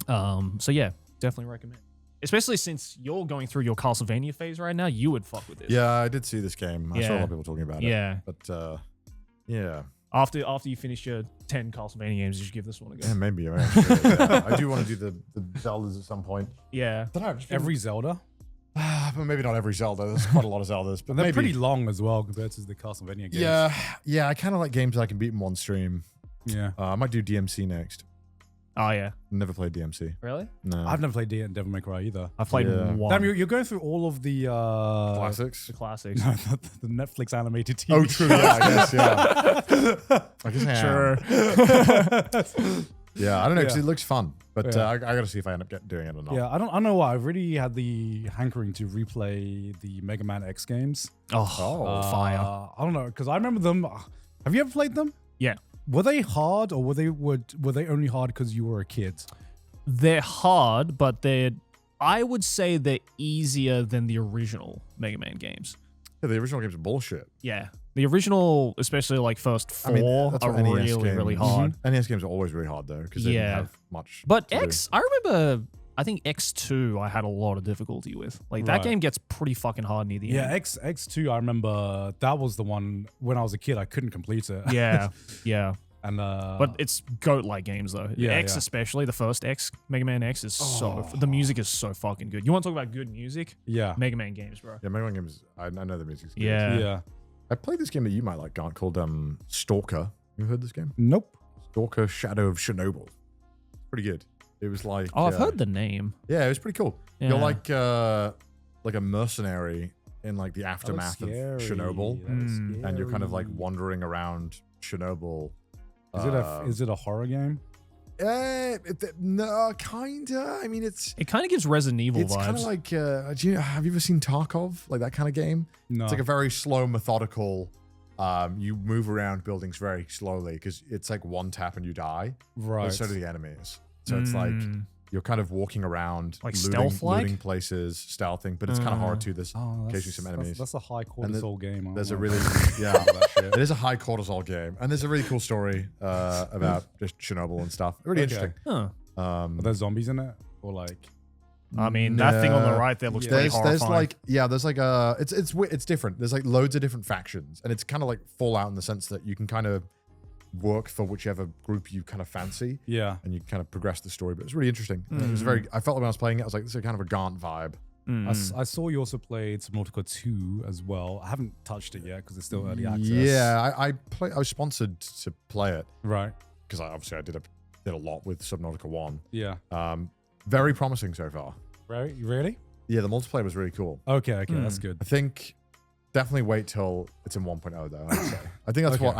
So yeah, definitely recommend. Especially since you're going through your Castlevania phase right now, you would fuck with this. Yeah, I did see this game. I saw a lot of people talking about it. Yeah. But yeah. After you finish your 10 Castlevania games, you should give this one a go. Yeah, maybe. I do want to do the Zeldas at some point. Yeah. I don't know, Every Zelda. but maybe not every Zelda. There's quite a lot of Zeldas, but They're maybe. pretty long as well compared to the Castlevania games. Yeah. I kind of like games that I can beat in one stream. Yeah. I might do DMC next. Oh yeah. Never played DMC. Really? No. I've never played Devil May Cry either. I played Yeah. one. Damn, you're going through all of the Classics. The classics. the Netflix animated TV. Oh, true. Yeah, I guess. Yeah. I guess I am. Yeah, I don't know because Yeah. it looks fun, but Yeah. I got to see if I end up doing it or not. Yeah, I don't know why. I really had the hankering to replay the Mega Man X games. Oh, fire. I don't know because I remember them. Have you ever played them? Yeah. Were they hard or were they only hard because you were a kid? They're hard, but I would say they're easier than the original Mega Man games. Yeah, the original games are bullshit. Yeah. The original, especially like first four, that's are what NES really, games- really hard. NES games are always really hard though because they Yeah. didn't have much. But to do. X, I remember, I think X2 I had a lot of difficulty with. Like that Right. game gets pretty fucking hard near the Yeah, end. X2. I remember that was the one when I was a kid. I couldn't complete it. Yeah, yeah. and But it's goat-like games though. Yeah, X yeah. especially, the first X, Mega Man X is the music is so fucking good. You want to talk about good music? yeah, Mega Man games, bro. Yeah, Mega Man games. I know the music's good. Yeah. yeah. I played this game that you might like, Garnt, called Stalker. You heard this game? Nope. Stalker: Shadow of Chernobyl. Pretty good. It was like. Oh, I've heard the name. Yeah, it was pretty cool. Yeah. You're like a mercenary in like the aftermath of Chernobyl, and you're kind of like wandering around Chernobyl. Is it a horror game? No, kinda. I mean, it's It kind of gives Resident Evil kind of vibes. like. Have you ever seen Tarkov? Like that kind of game. No. It's like a very slow, methodical. You move around buildings very slowly because it's like one tap and you die. right. But so do the enemies. So it's like you're kind of walking around, Like looting, stealth-like? looting places, stealthing, but it's kind of hard too. There's occasionally some enemies. That's a high cortisol game. I There's a don't really know. it is a high cortisol game, and there's a really cool story about just Chernobyl and stuff. Really Okay. interesting. Huh. Are there zombies in it or like? I mean, that thing on the right there looks pretty There's horrifying. like there's like it's different. There's like loads of different factions, and it's kind of like Fallout in the sense that you can kind of work for whichever group you kind of fancy, Yeah. and you kind of progress the story. But it's really interesting. It was very. I felt like when I was playing it, I was like, this is kind of a Garnt vibe. I saw you also played Subnautica 2 as well. I haven't touched it yet because it's still early access. Yeah, I was sponsored to play it Right. because I did a lot with Subnautica 1. Yeah. Very promising so far. Right. Really? Yeah, the multiplayer was really cool. Okay. That's good. I think definitely wait till it's in 1.0 though. I'd say. I think that's Okay. what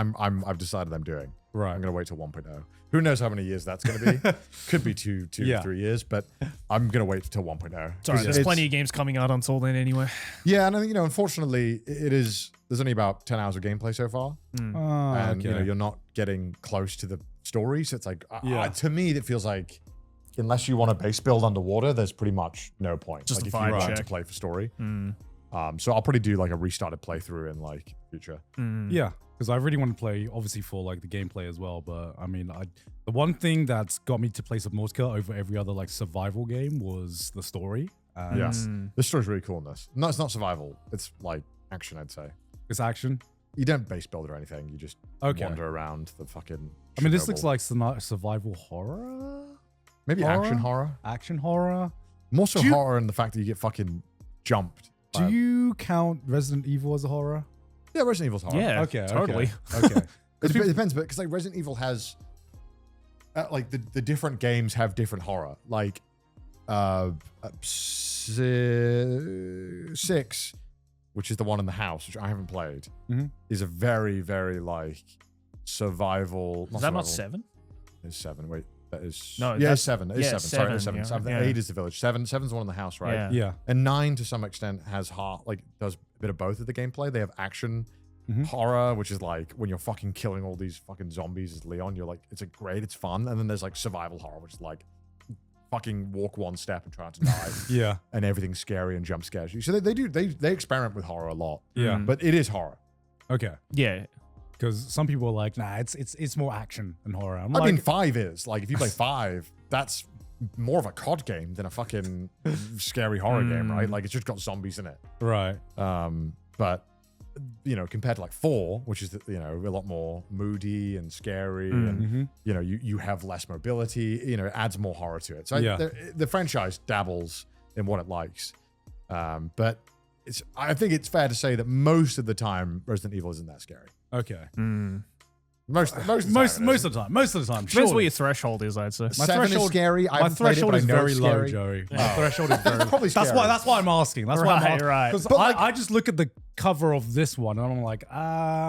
I've decided I'm doing. Right. I'm gonna wait till 1.0. Who knows how many years that's gonna be? Could be two, Yeah. 3 years, but I'm gonna wait till 1.0. Sorry, there's It's- plenty of games coming out until then anyway. Yeah, and I think unfortunately, there's only about 10 hours of gameplay so far, and you're not getting close to the story. So it's like, to me, it feels like unless you want a base build underwater, there's pretty much no point. Just like a if you vibe want to check. play for story. So I'll probably do like a restarted playthrough in like future. Yeah, because I really want to play, obviously for like the gameplay as well. But I mean, the one thing that's got me to play Subnautica over every other like survival game was the story. And Yeah, this story's really cool in this. No, it's not survival. It's like action, I'd say. it's action. You don't base build or anything. You just Okay. wander around the fucking. I mean, this Chernobyl. looks like survival horror, maybe horror? action horror. action horror. More so Do you- horror in the fact that you get fucking jumped. Do you count Resident Evil as a horror? Yeah, Resident Evil's horror. Yeah, Okay, totally. Okay. It depends, but because like Resident Evil has, like the different games have different horror. Like, 6, which is the one in the house, which I haven't played, is a very, very like survival. Is that not survival. 7? It's 7. Wait, that is No, Yeah, that's- it's 7. It's yeah, 7. Sorry, it's 7. 7, 8 is the village. 7's the one in the house, right? Yeah. Yeah. And 9 to some extent has does a bit of both of the gameplay. They have action horror, which is like when you're fucking killing all these fucking zombies as Leon, you're like, it's it's fun. And then there's like survival horror, which is like fucking walk one step and try to die. Yeah. And everything's scary and jump scares you. So they experiment with horror a lot. Yeah. But it is horror. Okay. Yeah. Because some people are like, nah, it's more action than horror. I'm I like, mean, 5 is. Like, if you play 5, that's more of a COD game than a fucking scary horror game, right? Like, it's just got zombies in it. right. But, compared to like 4, which is, a lot more moody and scary and, you have less mobility, it adds more horror to it. So Yeah. the franchise dabbles in what it likes. But I think it's fair to say that most of the time, Resident Evil isn't that scary. Okay. Most of the time. Most of the time. Depends Surely. where your threshold is, I'd say. My 7 is threshold- scary. I My haven't played it, threshold but is I know very it's low, scary. Joey. My threshold is very low. Probably That's scary. why I'm asking. That's why I'm Right, asking. right. Because But, like- I just look at the cover of this one and I'm like,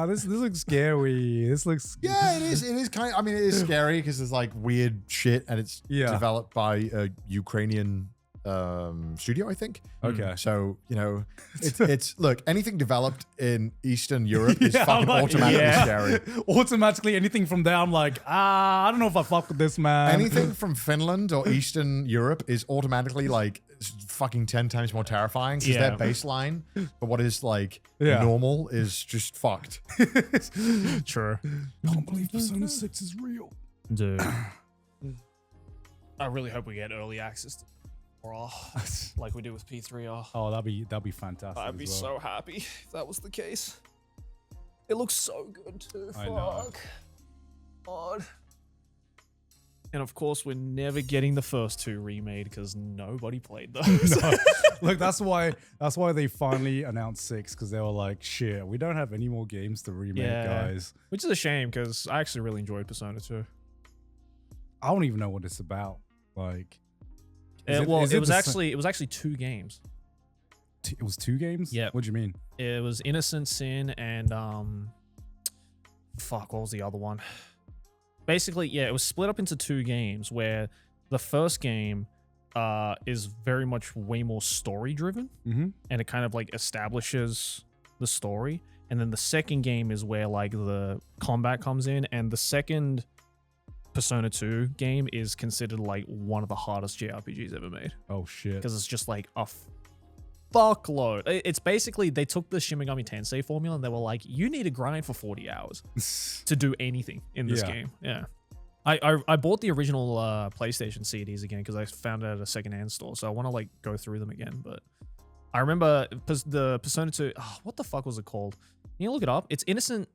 this looks scary. This looks Yeah, it is. It is kind of, I mean, it is scary because there's like weird shit and it's Yeah. developed by a Ukrainian studio, I think. Okay. So, you know, it's look, anything developed in Eastern Europe is Yeah, I'm fucking like, automatically yeah. scary. Automatically, anything from there, I'm like, I don't know if I fuck with this, man. Anything from Finland or Eastern Europe is automatically like fucking 10 times more terrifying because Yeah. their baseline for what is like Yeah. normal is just fucked. True. I can't believe Persona 6 is real. Dude. I really hope we get early access to Raw, like we do with P3R. Oh, that'd be fantastic. I'd be as well. so happy if that was the case. It looks so good too. I know. Fuck. God. And of course, we're never getting the first 2 remade because nobody played those. No. Look, that's why they finally announced 6 because they were like, shit, we don't have any more games to remake, Yeah. guys. Which is a shame because I actually really enjoyed Persona 2. I don't even know what it's about. Like, is It is was the actually 2 games. it was 2 games? Yeah. What do you mean? It was Innocent Sin and fuck, what was the other one? Basically, yeah, it was split up into 2 games where the first game is very much way more story driven Mm-hmm. and it kind of like establishes the story. And then the second game is where like the combat comes in, and the second Persona 2 game is considered like one of the hardest JRPGs ever made Oh, shit. because it's just like a fuckload. It's basically they took the Shin Megami Tensei formula and they were like, you need to grind for 40 hours to do anything in this Yeah. game. Yeah. I bought the original PlayStation CDs again because I found it at a secondhand store, so I want to like go through them again. But I remember the Persona 2. Oh, what the fuck was it called? Can you look it up? It's Innocent.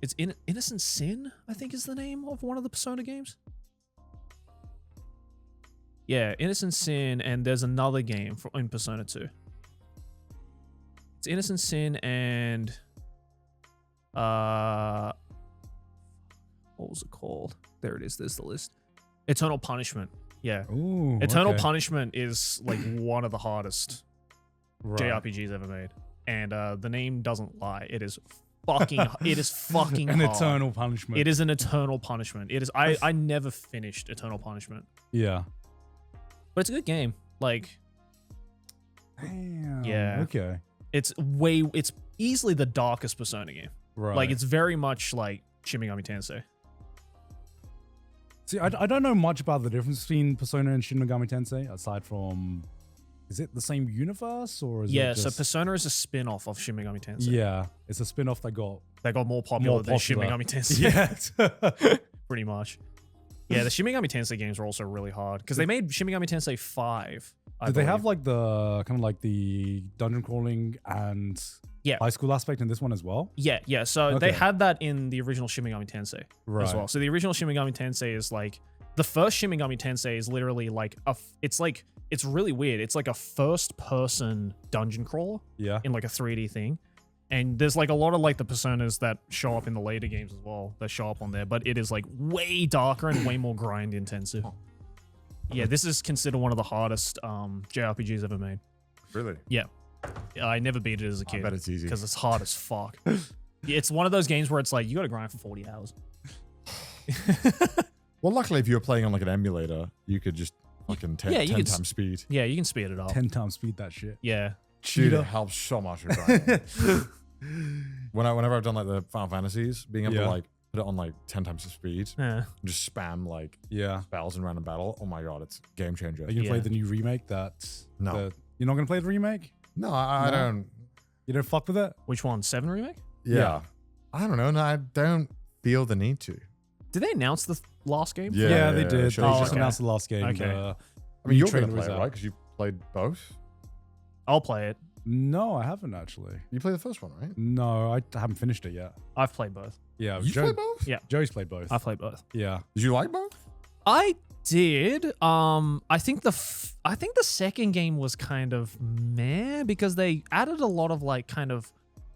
It's Innocent Sin, I think is the name of one of the Persona games. Yeah, Innocent Sin, and there's another game in Persona 2. It's Innocent Sin and what was it called? There it is. There's the list. Eternal Punishment. Yeah. Ooh, Eternal okay. Punishment is like one of the hardest Right. JRPGs ever made. And the name doesn't lie. It is fucking An hard. eternal punishment. It is an eternal punishment. It is I never finished Eternal Punishment. Yeah. But it's a good game. Like Damn. Yeah. Okay. it's easily the darkest Persona game. Right. Like it's very much like Shin Megami Tensei. See, I don't know much about the difference between Persona and Shin Megami Tensei, aside from, is it the same universe or is Yeah, it so just... Persona is a spin-off of Shin Megami Tensei. Yeah, it's a spin-off that got They got more popular than Shin popular. Megami Tensei. Yeah. Pretty much. Yeah, the Shin Megami Tensei games are also really hard because they made Shin Megami Tensei 5. Did they have like the kind of like the dungeon crawling and Yeah. high school aspect in this one as well? Yeah. So they Okay. had that in the original Shin Megami Tensei Right. as well. So the original Shin Megami Tensei is like the first Shin Megami Tensei is literally like it's really weird. It's like a first-person dungeon crawler Yeah. in like a 3D thing. And there's like a lot of like the personas that show up in the later games as well that show up on there, but it is like way darker and way more grind intensive. Yeah, this is considered one of the hardest JRPGs ever made. Really? Yeah. I never beat it as a I kid bet it's easy. because it's hard as fuck. It's one of those games where it's like you got to grind for 40 hours. Well, luckily, if you were playing on like an emulator, you could just fucking 10 Yeah, you could times speed. Yeah, you can speed it up. 10 times speed that shit. Yeah. Dude, Cheetah. it helps so much with grinding. Whenever I've done like the Final Fantasies, being able Yeah. to like put it on like 10 times the speed, Yeah. and just spam like Yeah. spells in random battle. Oh my god, it's game changer. Are you gonna play Yeah. the new remake No. you're not gonna play the remake? No, I No? don't. You don't fuck with it? Which one? 7 remake? Yeah. I don't know. No, I don't feel the need to. Did they announce the last game? Yeah, they did. sure. They Oh, just okay. announced the last game. Okay. I mean, you're trailer going to is play it, out. right? Because you played both. I'll play it. No, I haven't actually. You played the first one, right? No, I haven't finished it yet. I've played both. Yeah, You played both? Yeah. Joey's played both. I've played both. Yeah. Did you like both? I did. I think the second game was kind of meh because they added a lot of like kind of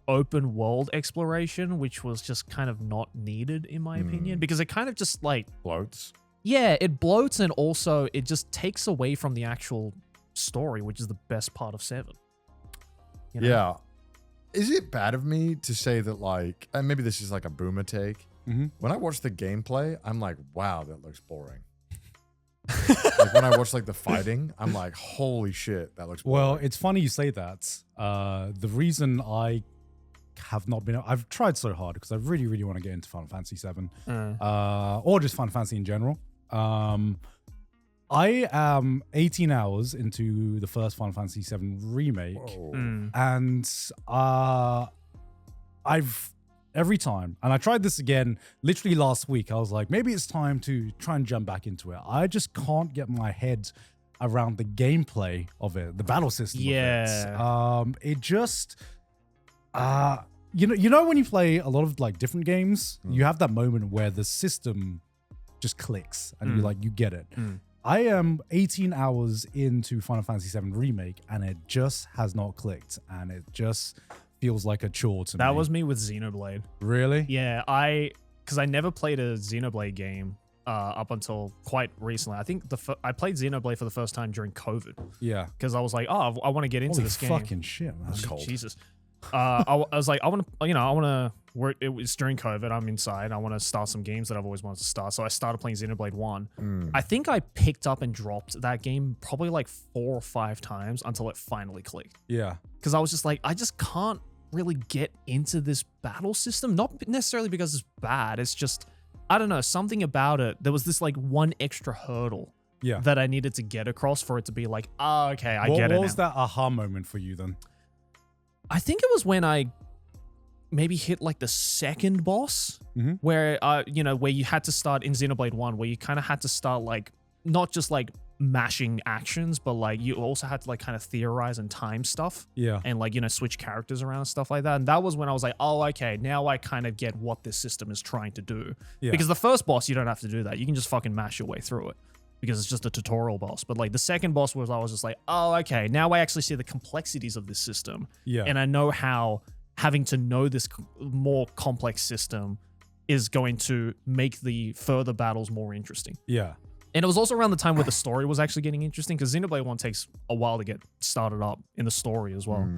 open world exploration, which was just kind of not needed in my opinion, because it kind of just like Floats. yeah, it bloats, and also it just takes away from the actual story, which is the best part of 7. You know? Yeah. Is it bad of me to say that, like, and maybe this is like a boomer take, when I watch the gameplay, I'm like, wow, that looks boring. Like when I watch like the fighting, I'm like, holy shit, that looks boring. Well, it's funny you say that. The reason I have not been, I've tried so hard because I really, really want to get into Final Fantasy 7, or just Final Fantasy in general. I am 18 hours into the first Final Fantasy 7 remake, and I've every time, and I tried this again literally last week. I was like, maybe it's time to try and jump back into it. I just can't get my head around the gameplay of it, the battle system. Yeah. Of it. It just, you know when you play a lot of like different games, you have that moment where the system just clicks and you get it. I am 18 hours into Final Fantasy VII Remake, and it just has not clicked, and it just feels like a chore to me. That was me with Xenoblade. Really? Yeah, because I never played a Xenoblade game up until quite recently. I think I played Xenoblade for the first time during COVID. Yeah. Because I was like, oh, I want to get into Holy this game. fucking shit, man. That's cold. Jesus. I was like, I want to work. It was during COVID. I'm inside. I want to start some games that I've always wanted to start. So I started playing Xenoblade 1. I think I picked up and dropped that game probably like 4 or 5 times until it finally clicked. Yeah. Because I was just like, I just can't really get into this battle system. Not necessarily because it's bad. It's just, I don't know, something about it. There was this like one extra hurdle that I needed to get across for it to be like, oh, okay, I get it. What was now. that aha moment for you then? I think it was when I maybe hit like the second boss, where where you had to start in Xenoblade 1, where you kind of had to start like not just like mashing actions, but like you also had to like kind of theorize and time stuff. Yeah. And like, switch characters around and stuff like that. And that was when I was like, oh, okay, now I kind of get what this system is trying to do. Yeah. Because the first boss, you don't have to do that. You can just fucking mash your way through it, because it's just a tutorial boss. But like the second boss was, I was just like, oh, okay, now I actually see the complexities of this system. Yeah. And I know how having to know this more complex system is going to make the further battles more interesting. Yeah. And it was also around the time where the story was actually getting interesting, because Xenoblade 1 takes a while to get started up in the story as well.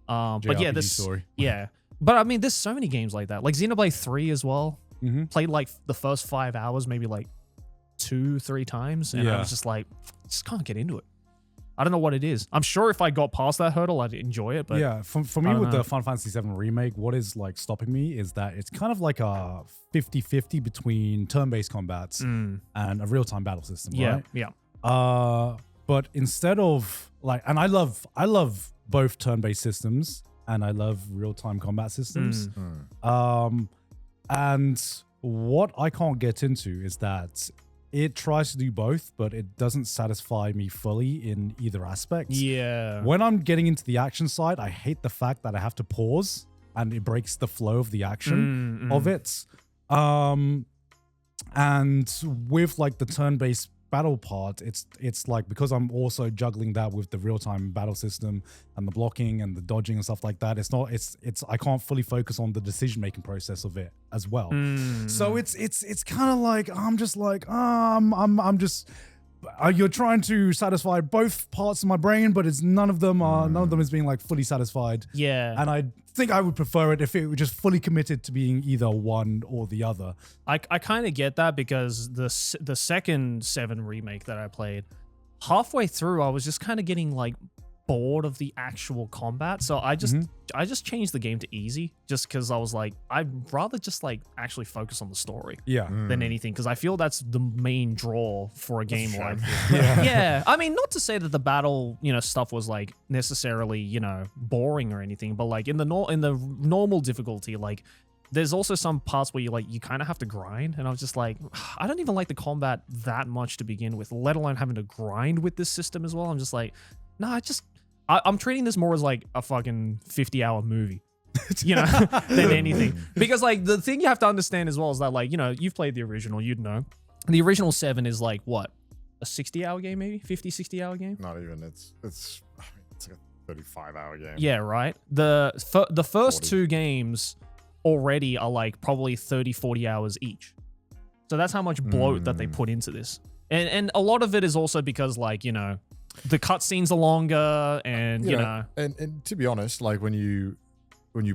But yeah, JRPG story. Yeah. But I mean, there's so many games like that. Like Xenoblade 3 as well. Played like the first 5 hours, maybe like 2-3 times, and I was just like, just can't get into it. I don't know what it is. I'm sure if I got past that hurdle, I'd enjoy it. But yeah, for me with the Final Fantasy VII Remake, what is like stopping me is that it's kind of like a 50-50 between turn-based combats and a real-time battle system, right? Yeah. But instead of like, and I love both turn-based systems and I love real-time combat systems. And what I can't get into is that it tries to do both, but it doesn't satisfy me fully in either aspect. Yeah. When I'm getting into the action side, I hate the fact that I have to pause and it breaks the flow of the action of it. And with like the turn-based battle part, it's like, because I'm also juggling that with the real-time battle system and the blocking and the dodging and stuff like that, it's I can't fully focus on the decision-making process of it as well. So it's kind of like I'm just like I'm just you're trying to satisfy both parts of my brain, but it's none of them is being like fully satisfied. Yeah. And I think I would prefer it if it were just fully committed to being either one or the other. I kind of get that, because the second 7 remake that I played, halfway through I was just kind of getting like bored of the actual combat, so I just changed the game to easy, just because I was like, I'd rather just like actually focus on the story than anything, because I feel that's the main draw for a game like this. Yeah. I mean, not to say that the battle stuff was like necessarily boring or anything, but like in the normal difficulty, like there's also some parts where you kind of have to grind, and I was just like, I don't even like the combat that much to begin with, let alone having to grind with this system as well. I'm just like, nah, I'm treating this more as like a fucking 50-hour movie, than anything. Because like the thing you have to understand as well is that like, you've played the original, you'd know. The original 7 is like what? A 60-hour game, maybe? 50, 60-hour game? Not even. It's like a 35-hour game. Yeah, right. The first 40. 2 games already are like probably 30, 40 hours each. So that's how much bloat that they put into this. And a lot of it is also because, like, you know, the cutscenes are longer, and you know. And to be honest, like when you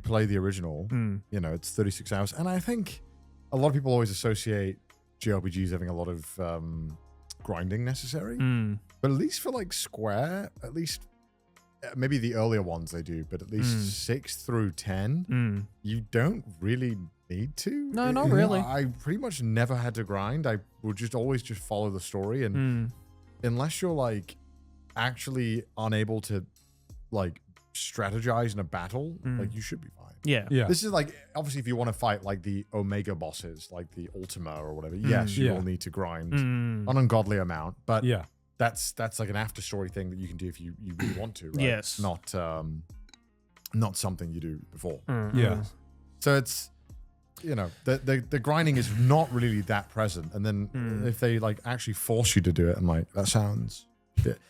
play the original, you know, it's 36 hours. And I think a lot of people always associate JRPGs having a lot of grinding necessary. But at least for like Square, at least maybe the earlier ones they do, but at least 6 through 10, you don't really need to. No, not really. I pretty much never had to grind. I would just always just follow the story, and unless you're like actually unable to like strategize in a battle, like you should be fine. Yeah. This is like, obviously, if you want to fight like the Omega bosses, like the Ultima or whatever, yes, you will need to grind an ungodly amount. But that's like an after story thing that you can do if you really want to, right? Yes. Not something you do before. Yeah. So it's, you know, the grinding is not really that present. And then if they like actually force you to do it, I'm like, that sounds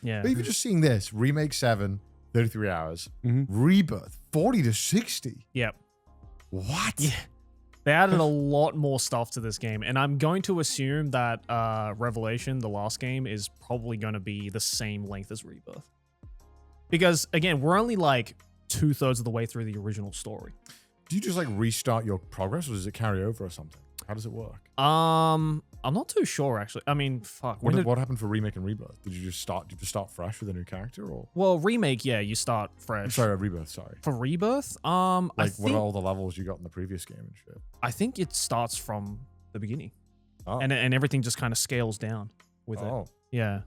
Yeah. But if you're just seeing this, Remake 7, 33 hours, Rebirth, 40 to 60. Yep. What? Yeah. They added a lot more stuff to this game, and I'm going to assume that Revelation, the last game, is probably going to be the same length as Rebirth. Because, again, we're only like 2/3 of the way through the original story. Do you just like restart your progress, or does it carry over or something? How does it work? I'm not too sure, actually. I mean, fuck. What happened for Remake and Rebirth? Did you just start fresh with a new character, or? Well, Remake, yeah, you start fresh. Sorry, Rebirth. Sorry. For Rebirth, what are all the levels you got in the previous game and shit? I think it starts from the beginning, Oh. and everything just kind of scales down with it. Oh. Yeah.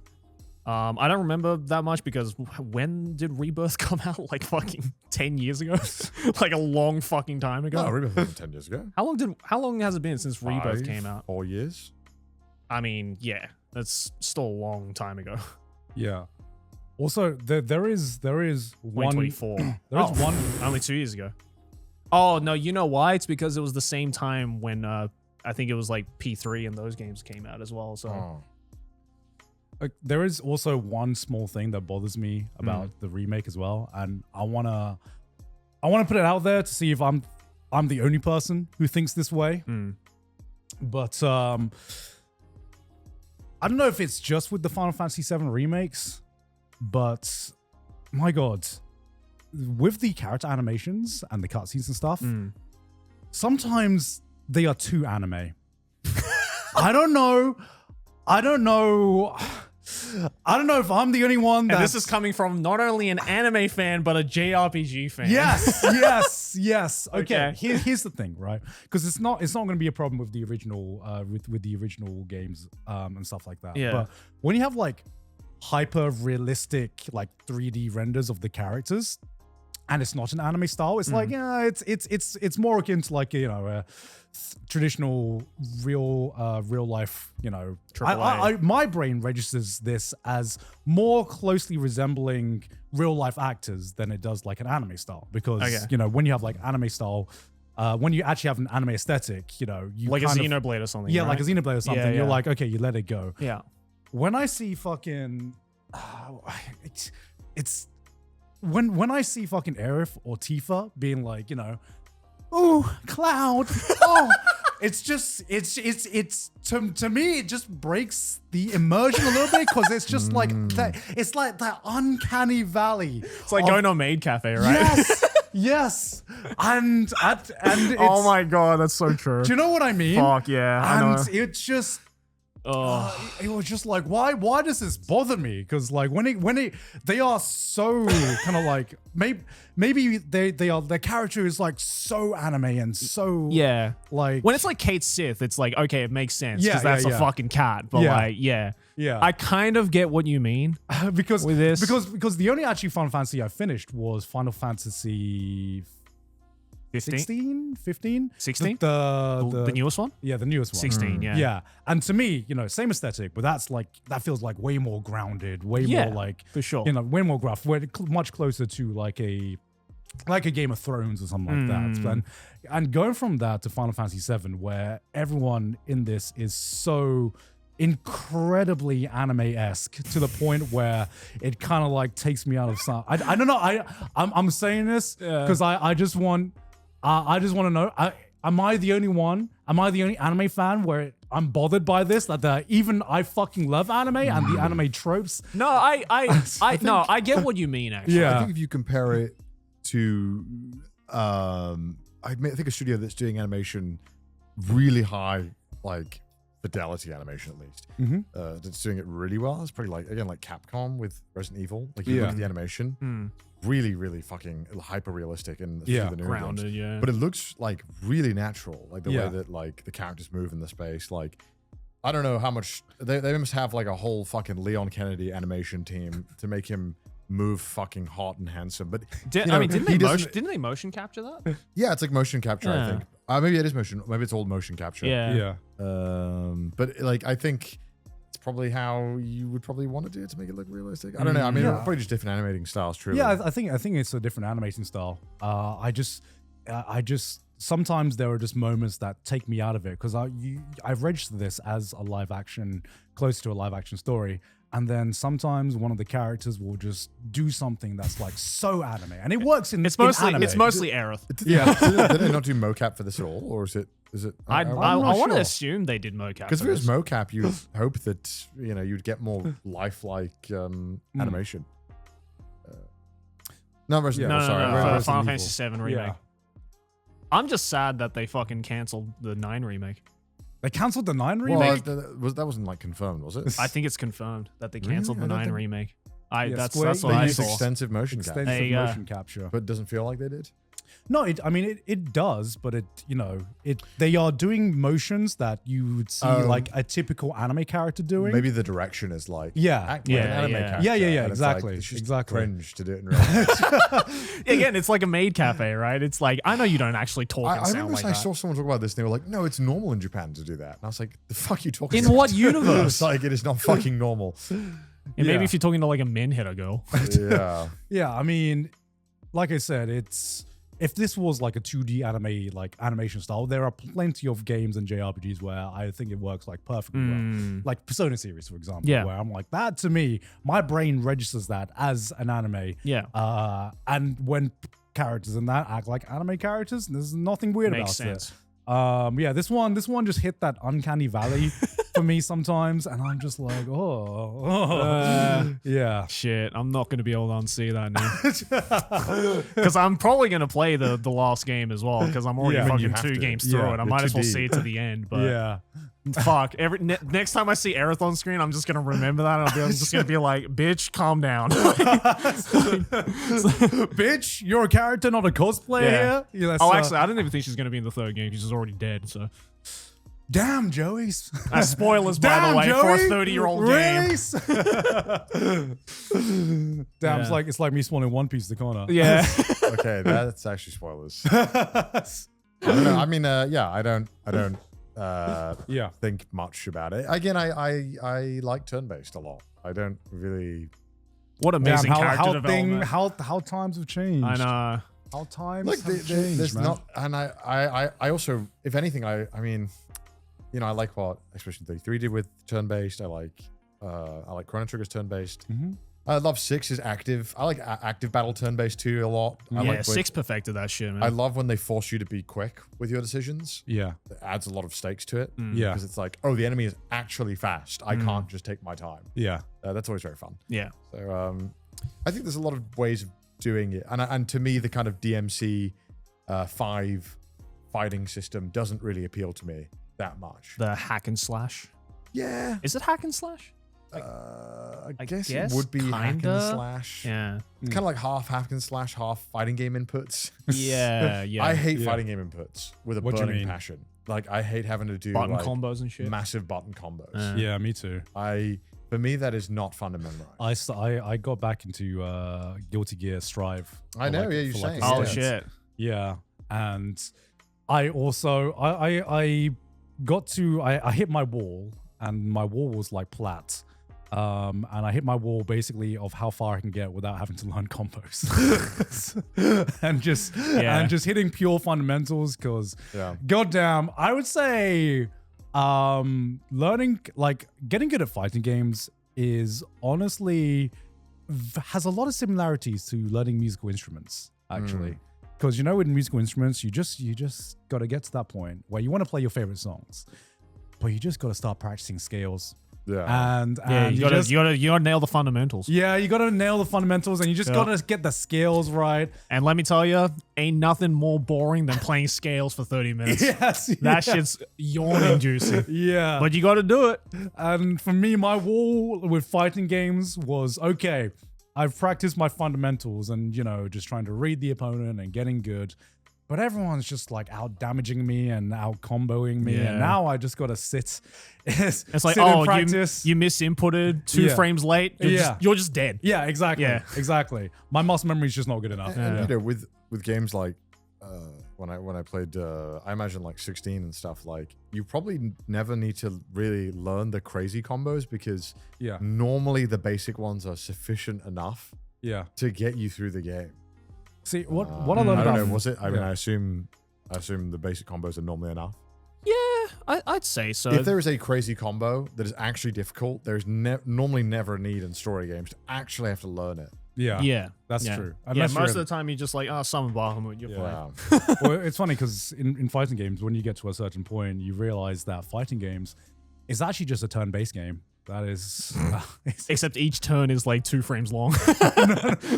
I don't remember that much because when did Rebirth come out? Like fucking 10 years ago? Like a long fucking time ago? No, Rebirth was 10 years ago. How long has it been since Rebirth came out? 4 years. I mean, yeah, that's still a long time ago. Yeah. Also, there is one. 2024. There is one. Only 2 years ago. Oh, no, you know why? It's because it was the same time when I think it was like P3 and those games came out as well. So. Oh. Like, there is also one small thing that bothers me about the remake as well, and I wanna put it out there to see if I'm the only person who thinks this way. But I don't know if it's just with the Final Fantasy VII remakes, but my god, with the character animations and the cutscenes and stuff, sometimes they are too anime. I don't know if I'm the only one that. And this is coming from not only an anime fan, but a JRPG fan. Yes. Okay. Here's the thing, right? Because it's not going to be a problem with the original, with the original games and stuff like that. Yeah. But when you have like hyper realistic like 3D renders of the characters, and it's not an anime style, it's like it's more akin to like, you know, traditional real life, you know. My brain registers this as more closely resembling real life actors than it does like an anime style, because you know, when you have like anime style, when you actually have an anime aesthetic, you know, you like a kind of, Xenoblade or something. yeah, right? like a Xenoblade or something. Yeah, You're yeah. like, okay, you let it go. Yeah. When I see fucking, it's when I see fucking Aerith or Tifa being like, you know, oh, Cloud, oh, it's to me, it just breaks the immersion a little bit, because it's just like that. It's like that uncanny valley. It's like going to a maid cafe, right? Yes, and it's, oh my god, that's so true. do you know what I mean? Fuck yeah, I know. And it's just. It was just like, why does this bother me? Because like when they are so kind of like, maybe their character is like so anime and so like, when it's like Kate Sith, it's like, okay, it makes sense because Yeah, that's a fucking cat. But like, yeah, I kind of get what you mean because with this. because the only actually Final Fantasy I finished was Final Fantasy 15? 16? The newest one? Yeah, the newest one. 16, yeah. Yeah. And to me, you know, same aesthetic, but that feels like way more grounded, way more like, for sure. you know, way more gruff, much closer to like a Game of Thrones or something like that. And going from that to Final Fantasy VII, where everyone in this is so incredibly anime-esque to the point where it kind of like takes me out of some. I don't know. I'm saying this because I just want to know. Am I the only one? Am I the only anime fan where I'm bothered by this? That even I fucking love anime and the anime tropes. No, I get what you mean. Actually, Yeah. I think if you compare it to, I think a studio that's doing animation really high, like fidelity animation at least, that's doing it really well. It's pretty like Capcom with Resident Evil. Like you look at the animation, really, really fucking hyper realistic and the newer grounded, games. But it looks like really natural, like the way that like the characters move in the space. Like I don't know how much they must have like a whole fucking Leon Kennedy animation team to make him move fucking hot and handsome. But didn't they motion capture that? Yeah, it's like motion capture. I think maybe it is motion. Maybe it's old motion capture. Yeah. But like I think it's probably how you would probably want to do it to make it look realistic. I don't know. I mean, probably just different animating styles. Truly. Yeah, I think it's a different animating style. I just sometimes there are just moments that take me out of it because I've registered this as a live action, close to a live action story. And then sometimes one of the characters will just do something that's like so anime, and it works in It's mostly anime. Aerith. Did they not do mocap for this at all, or is it? I want to sure. assume they did mocap. Because if it was this. mocap, you'd hope that you'd get more lifelike animation. No, Resident Evil. Sorry, for Resident Final Evil. Fantasy VII remake. Yeah. I'm just sad that they fucking canceled the 9 remake. They cancelled the 9 Well, remake. that wasn't like confirmed, was it? I think it's confirmed that they canceled Really? the I 9 don't think- remake. Square- That's what They I used saw. extensive motion capture, Extensive There you go. motion capture. but it doesn't feel like they did. No, it does, but they are doing motions that you would see like a typical anime character doing. Maybe the direction is like Yeah. like an anime Yeah. character. Yeah, and it's like, exactly, it's just exactly. cringe to do it in real life. Again, it's like a maid cafe, right? It's like, I know you don't actually talk I and sound remember like I that. saw someone talk about this and they were like, no, it's normal in Japan to do that. And I was like, the fuck you talking In about? what universe? It's like, it is not fucking normal. And maybe Yeah. if you're talking to like a men hitter girl. Yeah. Yeah, I mean, like I said, if this was like a 2D animation style, there are plenty of games and JRPGs where I think it works like perfectly well. Like Persona series, for example, Yeah. where I'm like, that to me, my brain registers that as an anime. Yeah. And when characters in that act like anime characters, there's nothing weird Makes about sense. it. Yeah, this one just hit that uncanny valley for me sometimes, and I'm just like, yeah. Shit, I'm not going to be able to unsee that now. Because I'm probably going to play the last game as well, because I'm already Yeah. I mean, you fucking have 2 to. games through Yeah, it. I you're might as well 2D. see it to the end. But Yeah. fuck, next time I see Aerith on screen, I'm just going to remember that. I'm just going to be like, bitch, calm down. Bitch, you're a character, not a cosplayer Yeah. here. Yeah, that's, Actually, I didn't even think she's going to be in the 3rd game. She's already dead. So, damn, Joey. spoilers, by Damn, the way, Joey. for a 30-year-old game. Damn, Yeah. it's like me spawning One Piece the corner. Yeah. Okay, that's actually spoilers. I don't know. I mean, I don't Yeah. think much about it. Again, I like turn-based a lot. I don't really What amazing Damn, character how development. how times have changed. I know. How times like have changed, there's man. not, and I also, if anything, I mean, I like what Expedition 33 did with turn-based. I like Chrono Trigger's turn-based. I love 6's active. I like active battle turn-based too a lot. I Yeah, like 6 perfected that shit, man. I love when they force you to be quick with your decisions. Yeah. It adds a lot of stakes to it. Yeah. Because it's like, oh, the enemy is actually fast. I can't just take my time. Yeah. That's always very fun. Yeah. So I think there's a lot of ways of doing it. And to me, the kind of DMC 5 fighting system doesn't really appeal to me that much. The hack and slash. Yeah. Is it hack and slash? I guess guess, it would be hack and kinda. slash. Yeah. It's kind of like half hack and slash, half fighting game inputs. Yeah, yeah. I hate fighting game inputs with a What do you burning mean? passion. Like I hate having to do button like, combos and shit. massive button combos. Yeah, me too. For me, that is not fun to memorize. I got back into Guilty Gear Strive. I for know, like- yeah, you're for like saying. a Oh, stint. shit. Yeah, and I also I got to I hit my wall, and my wall was like plat. And I hit my wall basically of how far I can get without having to learn combos, and just hitting pure fundamentals. Because Yeah. goddamn, I would say learning, like getting good at fighting games is honestly has a lot of similarities to learning musical instruments, actually. Because you know, with musical instruments, you just got to get to that point where you want to play your favorite songs, but you just got to start practicing scales. Yeah. And you gotta nail the fundamentals. Yeah, you gotta nail the fundamentals, and you just gotta get the scales right. And let me tell you, ain't nothing more boring than playing scales for 30 minutes. Yes, That shit's yawn-inducing. yeah. But you gotta do it. And for me, my wall with fighting games was, okay, I've practiced my fundamentals and, you know, just trying to read the opponent and getting good. But everyone's just like out damaging me and out comboing me. Yeah. And now I just got to sit. It's like, sit and practice. you misinputted 2 frames late. You're just dead. Yeah, exactly. Yeah. Exactly. My muscle memory is just not good enough. And, you know, with games like when I played, I imagine like 16 and stuff, like you probably never need to really learn the crazy combos because normally the basic ones are sufficient enough to get you through the game. See, what I learned about... I don't know, was it? I mean, I assume the basic combos are normally enough. Yeah, I'd say so. If there is a crazy combo that is actually difficult, there's normally never a need in story games to actually have to learn it. Yeah. That's true. Unless most of the time you're just like, summon Bahamut, you're fine. Well, it's funny because in fighting games, when you get to a certain point, you realize that fighting games is actually just a turn-based game. That is... Except each turn is like 2 frames long.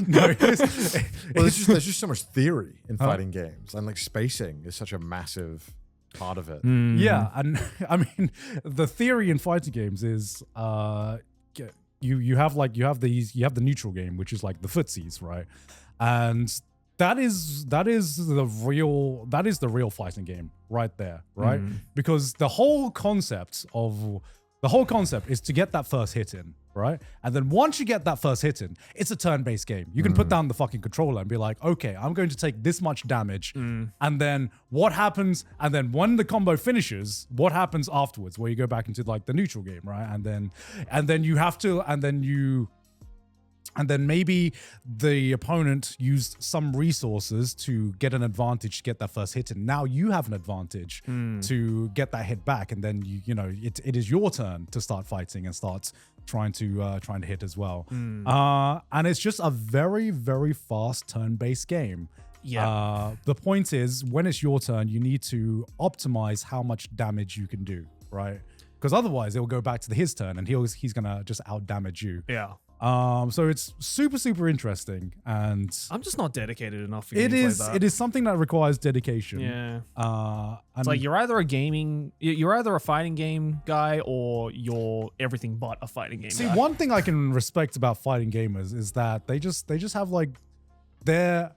No, there's just so much theory in fighting games, and like spacing is such a massive part of it. Yeah, and I mean, the theory in fighting games is you have the neutral game, which is like the footsies, right? And that is the real fighting game right there, right? Because the whole concept is to get that first hit in, right? And then once you get that first hit in, it's a turn-based game. You can put down the fucking controller and be like, okay, I'm going to take this much damage. And then what happens? And then when the combo finishes, what happens afterwards? Where you go back into like the neutral game, right? And then you have to, and then maybe the opponent used some resources to get an advantage to get that first hit, and now you have an advantage to get that hit back, and then you know it is your turn to start fighting and start trying to hit as well. And it's just a very, very fast turn-based game. Yeah. The point is, when it's your turn, you need to optimize how much damage you can do, right? Because otherwise, it will go back to his turn, and he's gonna just out damage you. Yeah. So it's super, super interesting, and I'm just not dedicated enough for it games is. like that. It is something that requires dedication. Yeah. It's like you're either a fighting game guy or you're everything but a fighting game guy. See, one thing I can respect about fighting gamers is that they just have like they're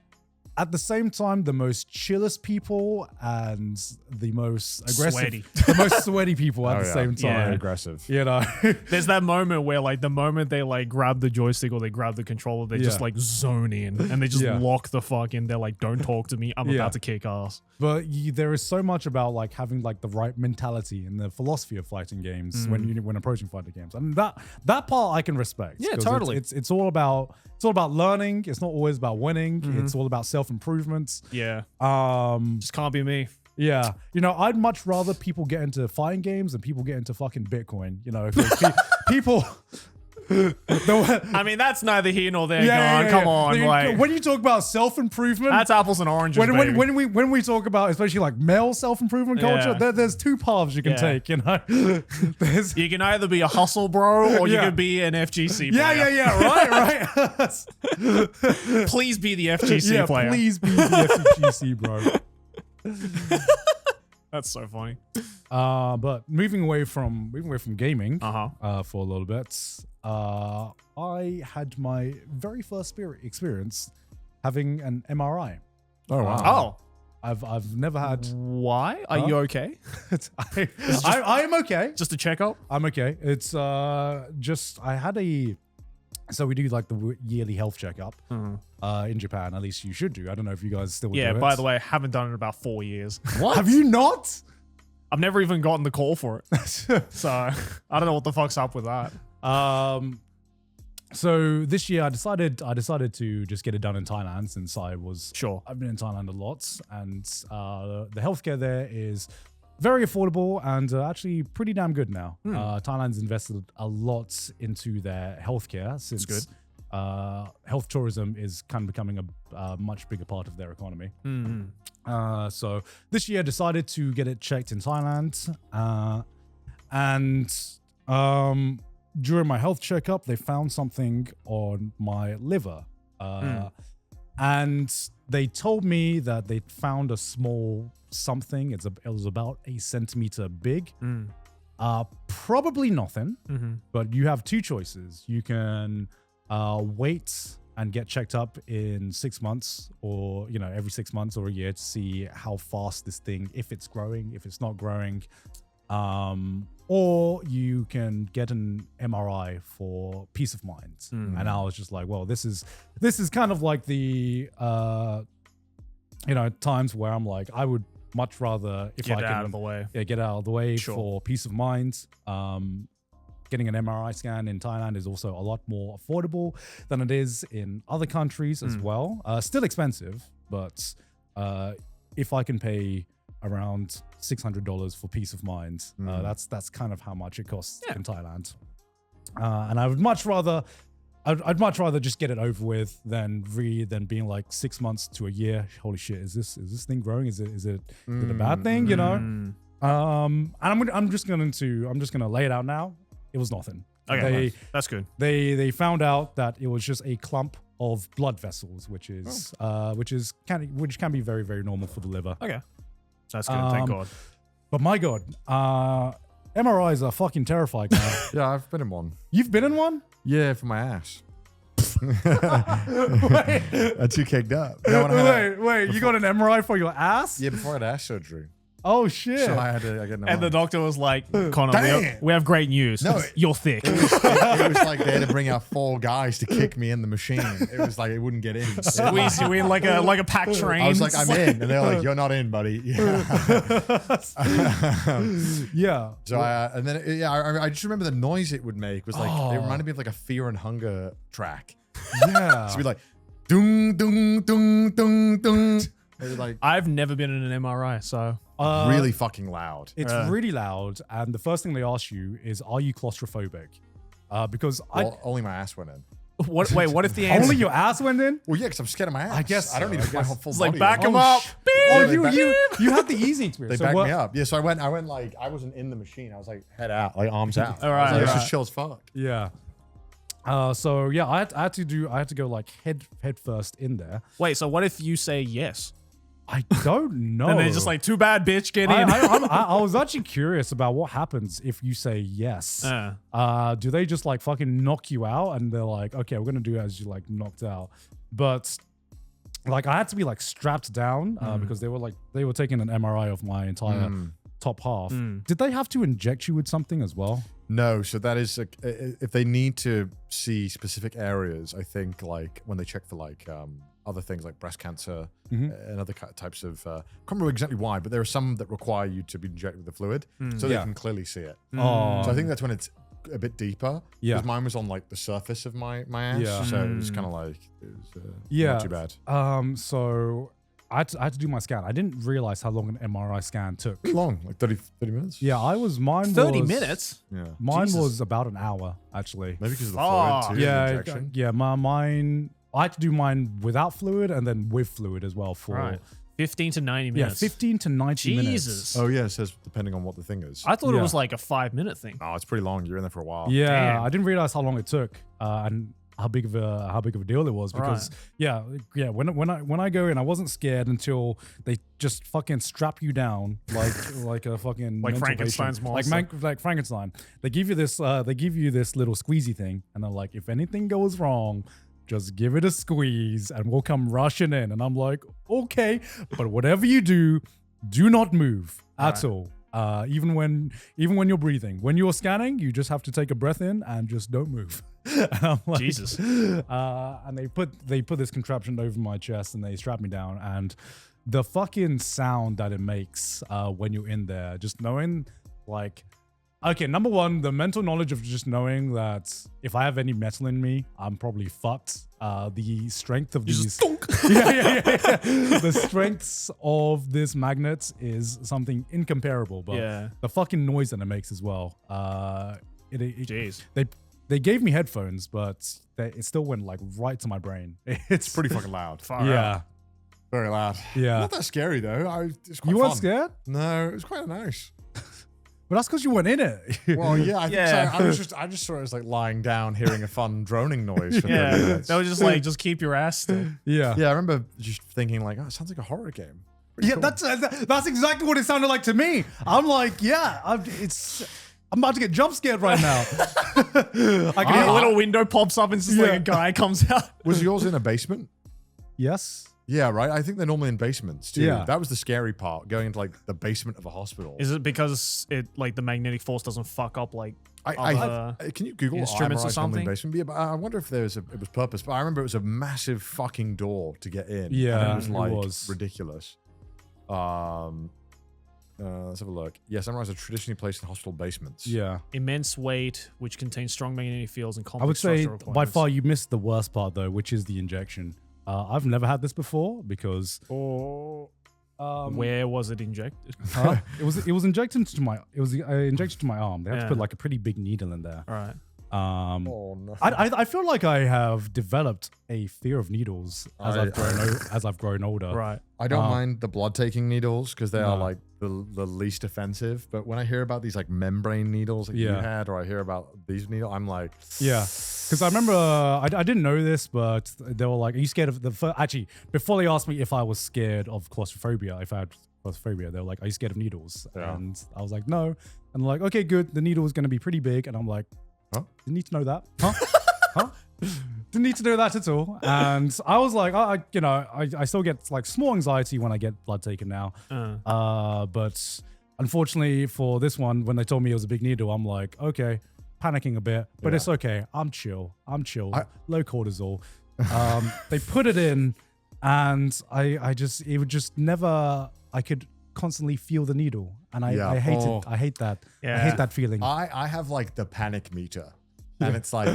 at the same time the most chillest people and the most aggressive, the most sweaty people at the same time. Very aggressive. You know, there's that moment where like the moment they like grab the joystick or they grab the controller, they just like zone in and they just lock the fuck in. They're like, don't talk to me. I'm about to kick ass. But there is so much about like having like the right mentality and the philosophy of fighting games when approaching fighting games. And that part I can respect. Yeah, totally. It's all about learning. It's not always about winning. It's all about self-improvements. Yeah. Just can't be me. Yeah. You know, I'd much rather people get into fighting games than people get into fucking Bitcoin. You know, if people... I mean, that's neither here nor there. Come on. Like, when you talk about self-improvement, that's apples and oranges. When we talk about especially like male self-improvement culture, there's 2 paths you can take. You know, you can either be a hustle bro or you can be an FGC player. Right. Please be the FGC player. Please be the FGC bro. That's so funny. But moving away from gaming for a little bit, I had my very first experience having an MRI. Oh wow! I've never had. Why? Are you okay? I am okay. Just a checkup. I'm okay. It's just I had a. So we do like the yearly health checkup in Japan. At least you should do. I don't know if you guys still do it. By the way, I haven't done it in about 4 years. What? Have you not? I've never even gotten the call for it. So I don't know what the fuck's up with that. So this year I decided to just get it done in Thailand since I've been in Thailand a lot, and the healthcare there is very affordable and actually pretty damn good now. Thailand's invested a lot into their healthcare since good. Health tourism is kind of becoming a much bigger part of their economy. So this year I decided to get it checked in Thailand. And during my health checkup, they found something on my liver. And they told me that they found a small something. It was about 1 centimeter big. Probably nothing, but you have two choices. You can wait and get checked up in 6 months, or every 6 months or a year, to see how fast this thing, if it's growing, if it's not growing. Or you can get an MRI for peace of mind. And I was just like, well, this is kind of like the times where I'm like, I would much rather, if I can, get out of the way. Yeah, get out of the way Sure. for peace of mind. Getting an MRI scan in Thailand is also a lot more affordable than it is in other countries as well. Still expensive, but if I can pay around $600 for peace of mind, that's kind of how much it costs in Thailand. And I would much rather, I'd much rather just get it over with than being like 6 months to a year. Holy shit, is this thing growing? Is it a bad thing? And I'm just gonna lay it out now. It was nothing. Okay, that's good. They found out that it was just a clump of blood vessels, which can be very, very normal for the liver. Okay, that's good. Thank God. But my God, MRIs are fucking terrifying now. Yeah, I've been in one. You've been in one? Yeah, for my ass. Wait, I'm too caked up. wait, you got an MRI for your ass? Yeah, before I had ass surgery. Oh shit! So I had to get an And the MRI. doctor was like, Connor, Damn. we have great news. No, You're thick. It was like they had to bring out 4 guys to kick me in the machine. It was like it wouldn't get in. Squeeze you in like a packed train. I was like, I'm in, and they're like, you're not in, buddy. Yeah. So I just remember the noise it would make was like it reminded me of like a Fear and Hunger track. Yeah. So it'd be like, dung dung dung dung dung. It was like I've never been in an MRI, so really fucking loud. It's really loud, and the first thing they ask you is, "Are you claustrophobic?" Because Only my ass went in. what? Wait, what if the answer? only your ass went in. Well, yeah, because I'm scared of my ass. I guess I don't so, need to I put my guess. whole full It's body. like back in. him up. Oh, Yeah, you had the easy They experience. So backed what- me up. Yeah, so I went like I wasn't in the machine. I was like head out, like arms out. All I was right, like, this all is right. chill as fuck. Yeah. So yeah, I had to go like head first in there. Wait, so what if you say yes? I don't know. And they're just like, too bad, bitch, get in. I was actually curious about what happens if you say yes. Do they just like fucking knock you out and they're like, okay, we're gonna do it as you like knocked out? But like I had to be like strapped down because they were taking an MRI of my entire top half. Did they have to inject you with something as well? No, so that is if they need to see specific areas. I think like when they check for like other things like breast cancer and other types of. I can't remember exactly why, but there are some that require you to be injected with the fluid, so they can clearly see it. Oh, So I think that's when it's a bit deeper. Yeah. Because mine was on like the surface of my ass, Yeah. so it was kind of like it was Yeah. not too bad. So I had to do my scan. I didn't realize how long an MRI scan took. Pretty long, like 30 minutes. Yeah, mine 30 was, minutes? Yeah. Mine Jesus. was about an hour actually. Maybe because of the Fuck. fluid too. the Yeah, injection. yeah. Mine. I had to do mine without fluid and then with fluid as well for Right. 15 to 90 yeah, minutes. 15 to 90 minutes. Jesus. Oh yeah, it says depending on what the thing is. I thought it Yeah. was like a 5-minute thing. Oh, it's pretty long. You're in there for a while. Yeah, Damn. I didn't realize how long it took and how big of a deal it was because when I go in, I wasn't scared until they just fucking strap you down like a fucking Like mental Frankenstein's patient. monster. like Frankenstein. They give you this little squeezy thing, and they're like, if anything goes wrong, just give it a squeeze and we'll come rushing in. And I'm like, okay, but whatever you do not move at all. Even when you're breathing, when you're scanning, you just have to take a breath in and just don't move. And I'm like, Jesus. And they put this contraption over my chest and they strap me down, and the fucking sound that it makes when you're in there, just knowing like Okay, number one, the mental knowledge of just knowing that if I have any metal in me, I'm probably fucked. The strength of these, yeah. The strengths of this magnet is something incomparable. But the fucking noise that it makes as well. Jeez. They gave me headphones, but it still went like right to my brain. It's pretty fucking loud. Yeah. Very loud. Yeah. Not that scary though. It's quite You weren't fun. scared? No, it was quite nice. But that's because you weren't in it. Well, yeah, I think so. I just saw it as like lying down, hearing a fun droning noise for 30 minutes. That was just like, just keep your ass still. Yeah. Yeah, I remember just thinking like, oh, it sounds like a horror game. Pretty Yeah, cool. that's exactly what it sounded like to me. I'm like, yeah, I'm about to get jump scared right now. I can A little window pops up and it's just like a guy comes out. Was yours in a basement? Yes. Yeah, right. I think they're normally in basements too. Yeah. That was the scary part, going into like the basement of a hospital. Is it because it like the magnetic force doesn't fuck up like Can you Google instruments or IMRIs normally in something? basement? Yeah, but I wonder if it was purpose. But I remember it was a massive fucking door to get in. Yeah, and it was like it was. ridiculous. Let's have a look. Yes, MRIs are traditionally placed in hospital basements. Yeah. immense weight, which contains strong magnetic fields and complex I would say structural by requirements. far you missed the worst part though, which is the injection. I've never had this before because Where was it injected? huh? it was injected into my injected to my arm. They had to put like a pretty big needle in there. All right. Oh no. I feel like I have developed a fear of needles as I've grown older. Right. I don't mind the blood taking needles because they are No. like the least offensive. But when I hear about these like membrane needles that you had, or I hear about these needles, I'm like, Yeah, because I remember I didn't know this, but they were like, "Are you scared of the?" Actually, before they asked me if I was scared of claustrophobia, if I had claustrophobia, they were like, "Are you scared of needles?" Yeah. And I was like, "No." And they're like, "Okay, good. The needle is going to be pretty big." And I'm like, Huh? Didn't need to know that. Huh? Huh? Didn't need to know that at all. And I was like, I still get like small anxiety when I get blood taken now. But unfortunately for this one, when they told me it was a big needle, I'm like, okay, panicking a bit, but it's okay. I'm chill. Low cortisol. They put it in and it would just never, I could constantly feel the needle. And I hate it. I hate that. Yeah. I hate that feeling. I have like the panic meter, and it's like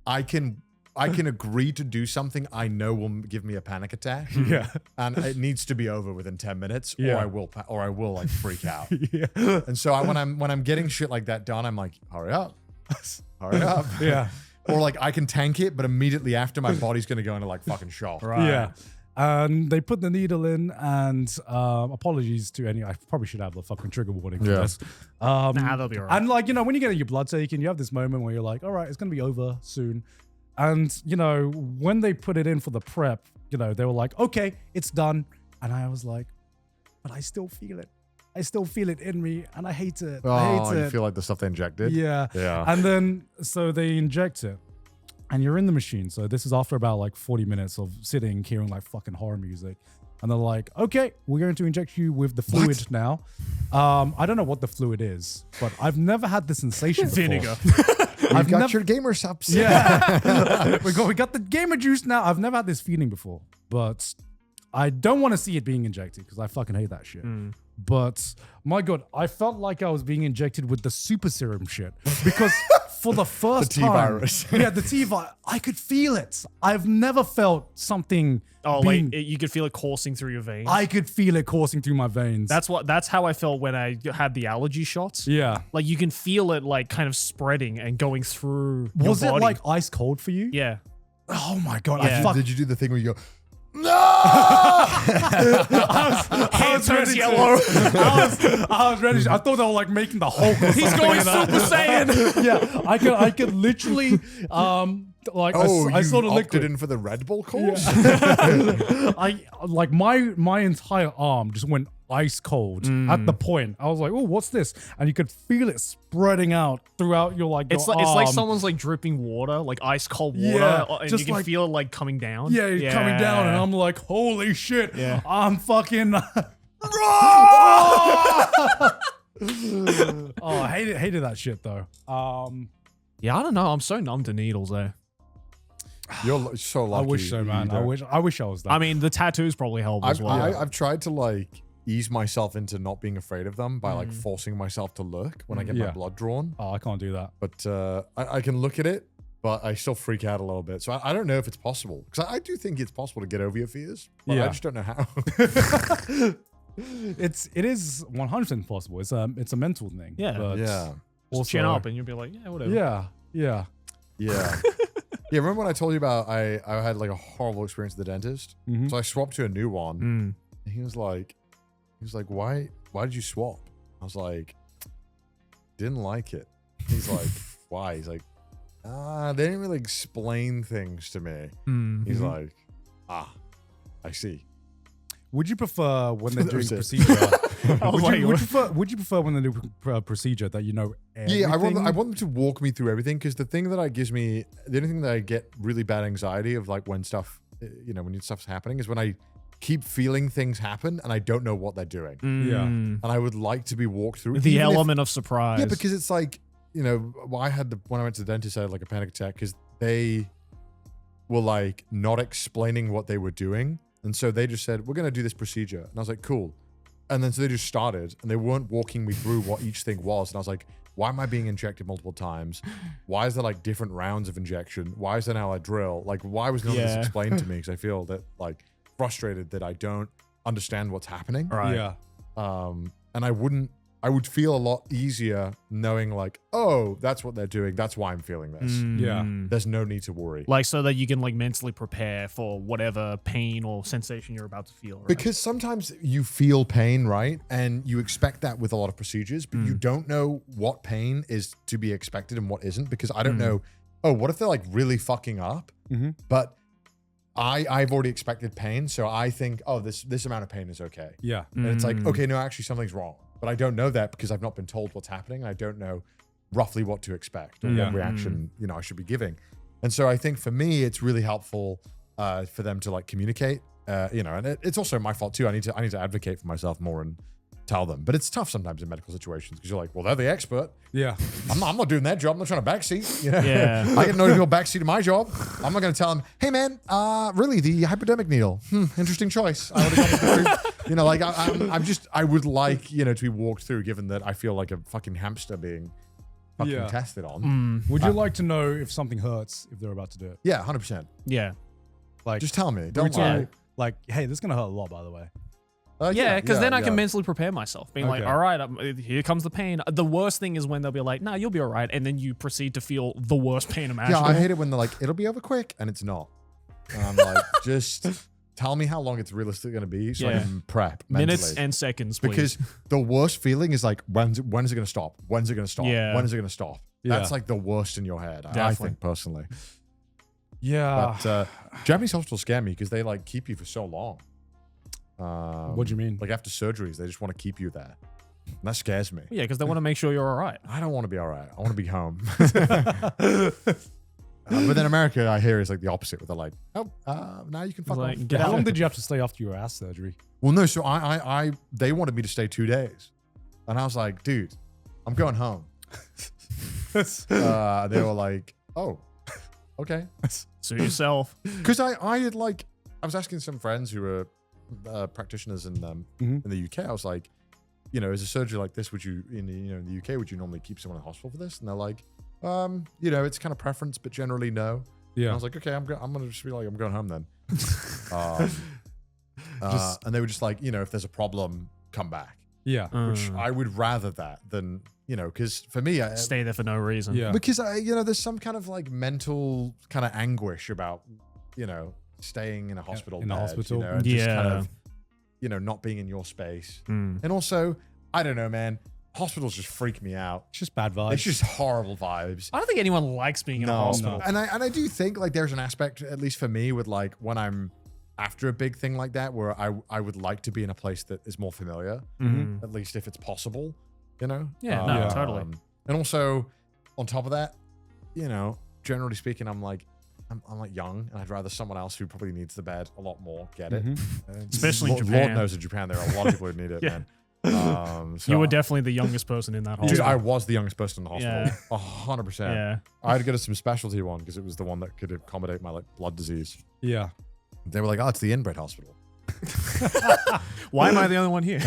I can agree to do something I know will give me a panic attack. Yeah. And it needs to be over within 10 minutes, Yeah. or I will like freak out. Yeah. And so when I'm getting shit like that done, I'm like, hurry up. Yeah. Or like I can tank it, but immediately after my body's gonna go into like fucking shock. Right. Yeah. And they put the needle in, and apologies to any. I probably should have the fucking trigger warning for this. Nah, they'll be all right. And like, when you get your blood taken, you have this moment where you're like, all right, it's gonna be over soon. And when they put it in for the prep, they were like, okay, it's done. And I was like, but I still feel it. I still feel it in me, and I hate it. I hate You it. feel like the stuff they injected? Yeah. Yeah. And then, so they inject it, and you're in the machine. So this is after about like 40 minutes of sitting, hearing like fucking horror music. And they're like, okay, we're going to inject you with the fluid now. I don't know what the fluid is, but I've never had the sensation before. Vinegar. I've got your gamer subs. Yeah. we got the gamer juice now. I've never had this feeling before, but I don't want to see it being injected because I fucking hate that shit. But my God, I felt like I was being injected with the super serum shit because for the first time, T-virus. yeah, the T-virus, I could feel it. I've never felt something. You could feel it coursing through your veins. I could feel it coursing through my veins. That's how I felt when I had the allergy shots. yeah. Like you can feel it like kind of spreading and going through your Was it body. like ice cold for you? Yeah. Oh my God, Yeah. Did you do the thing where you go, no? I was turns ready yellow. I was ready. I thought they were like making the Hulk. Or He's something, going you know? Super Saiyan. Yeah, I could literally, like, I sort of opted liquid. in for the Red Bull course? I like my entire arm just went ice cold at the point. I was like, oh, what's this? And you could feel it spreading out throughout your like. It's your like arm. someone's like dripping water, like ice cold water, Yeah, and just you can like- feel it like coming down. Yeah, you're coming down, and I'm like, holy shit! Yeah. I'm fucking. Oh, I hated that shit though. Yeah, I don't know. I'm so numb to needles, eh? You're so I lucky. wish so, man. you don't. I wish I was that. I mean, the tattoos probably help as well. I've tried to like ease myself into not being afraid of them by like forcing myself to look when I get my blood drawn. Oh, I can't do that. But I can look at it, but I still freak out a little bit. So I don't know if it's possible, because I do think it's possible to get over your fears, but I just don't know how. It is 100% possible. It's a mental thing. Yeah. But Yeah. Just chin up and you'll be like, yeah, whatever. Yeah. Yeah. Yeah, remember when I told you about I had like a horrible experience at the dentist? So I swapped to a new one. And he was like, why did you swap? I was like, didn't like it. He's like, why? He's like, they didn't really explain things to me. He's like, I see. Would you prefer when they're doing procedure? Would you prefer when they do procedure that you know everything? Yeah, I want them to walk me through everything, because the thing that the only thing that I get really bad anxiety of, like when stuff, when stuff's happening, is when I keep feeling things happen and I don't know what they're doing. Yeah. And I would like to be walked through The element of surprise. Yeah, because it's like, when I went to the dentist, I had like a panic attack because they were like not explaining what they were doing. And so they just said, we're going to do this procedure. And I was like, cool. And then so they just started, and they weren't walking me through what each thing was. And I was like, why am I being injected multiple times? Why is there like different rounds of injection? Why is there now a drill? Like, why was none of this explained to me? Because I feel that like frustrated that I don't understand what's happening. Right. Yeah. And I would feel a lot easier knowing like, oh, that's what they're doing. That's why I'm feeling this. Yeah. There's no need to worry. Like, so that you can like mentally prepare for whatever pain or sensation you're about to feel. Right? Because sometimes you feel pain, right? And you expect that with a lot of procedures, but you don't know what pain is to be expected and what isn't, because I don't know, what if they're like really fucking up? But I've already expected pain, so I think, this amount of pain is okay. Yeah. And it's like, okay, no, actually something's wrong. But I don't know that because I've not been told what's happening. I don't know roughly what to expect or what reaction, I should be giving. And so I think for me, it's really helpful for them to like communicate, and it's also my fault too. I need to advocate for myself more and tell them. But it's tough sometimes in medical situations because you're like, well, they're the expert. Yeah. I'm not doing their job. I'm not trying to backseat. Yeah. I get no real backseat to my job. I'm not going to tell them, hey man, really the hypodermic needle. Interesting choice. I would have gone through. I would like, to be walked through, given that I feel like a fucking hamster being fucking tested on. Would you like to know if something hurts if they're about to do it? Yeah, 100%. Yeah. Like, Just tell me. Don't lie. like, hey, this is gonna hurt a lot, by the way. Because then I can mentally prepare myself, being like, Okay. all right, here comes the pain. The worst thing is when they'll be like, nah, you'll be all right. And then you proceed to feel the worst pain imaginable. Yeah, I hate it when they're like, it'll be over quick, and it's not. And I'm like, just tell me how long it's realistically going to be so I can prep mentally. Minutes and seconds, please. Because the worst feeling is like, when is it going to stop? When's it going to stop? Yeah. When is it going to stop? Yeah. That's like the worst in your head, I Definitely. think, personally. Yeah. But Japanese hospitals scare me because they like keep you for so long. What do you mean? Like after surgeries, they just want to keep you there. And that scares me. Yeah, because they want to make sure you're all right. I don't want to be all right. I want to be home. But then America, I hear, is like the opposite, where they're like, now you can fuck Like, off. get How out. long did you have to stay after your ass surgery? Well, no, so they wanted me to stay 2 days. And I was like, dude, I'm going home. They were like, oh, okay. Sue yourself. Because I was asking some friends who were practitioners in the UK. I was like, as a surgery like this, would you in the UK, would you normally keep someone in hospital for this? And they're like, it's kind of preference, but generally no. Yeah. And I was like, okay, I'm gonna just be like, I'm going home then. And they were just like, if there's a problem, come back. Yeah. Which I would rather that than, because for me, Stay there for no reason. Yeah. because there's some kind of like mental kind of anguish about, staying in a hospital In a bed, hospital. and just kind Yeah. of, not being in your space. And also, I don't know, man, hospitals just freak me out. It's just bad vibes. It's just horrible vibes. I don't think anyone likes being in a hospital. And I do think like there's an aspect, at least for me, with like when I'm after a big thing like that, where I would like to be in a place that is more familiar, at least if it's possible, Yeah, no, totally. And also, on top of that, generally speaking, I'm like young, and I'd rather someone else who probably needs the bed a lot more get it. Especially in Lord Japan. knows in Japan there are a lot of people who need it, Yeah. man. So You were definitely the youngest person in that Dude, hospital. I was the youngest person in the hospital. Yeah. 100%. Yeah. I had to go to some specialty one because it was the one that could accommodate my like blood disease. Yeah. They were like, oh, it's the inbred hospital. Why am I the only one here?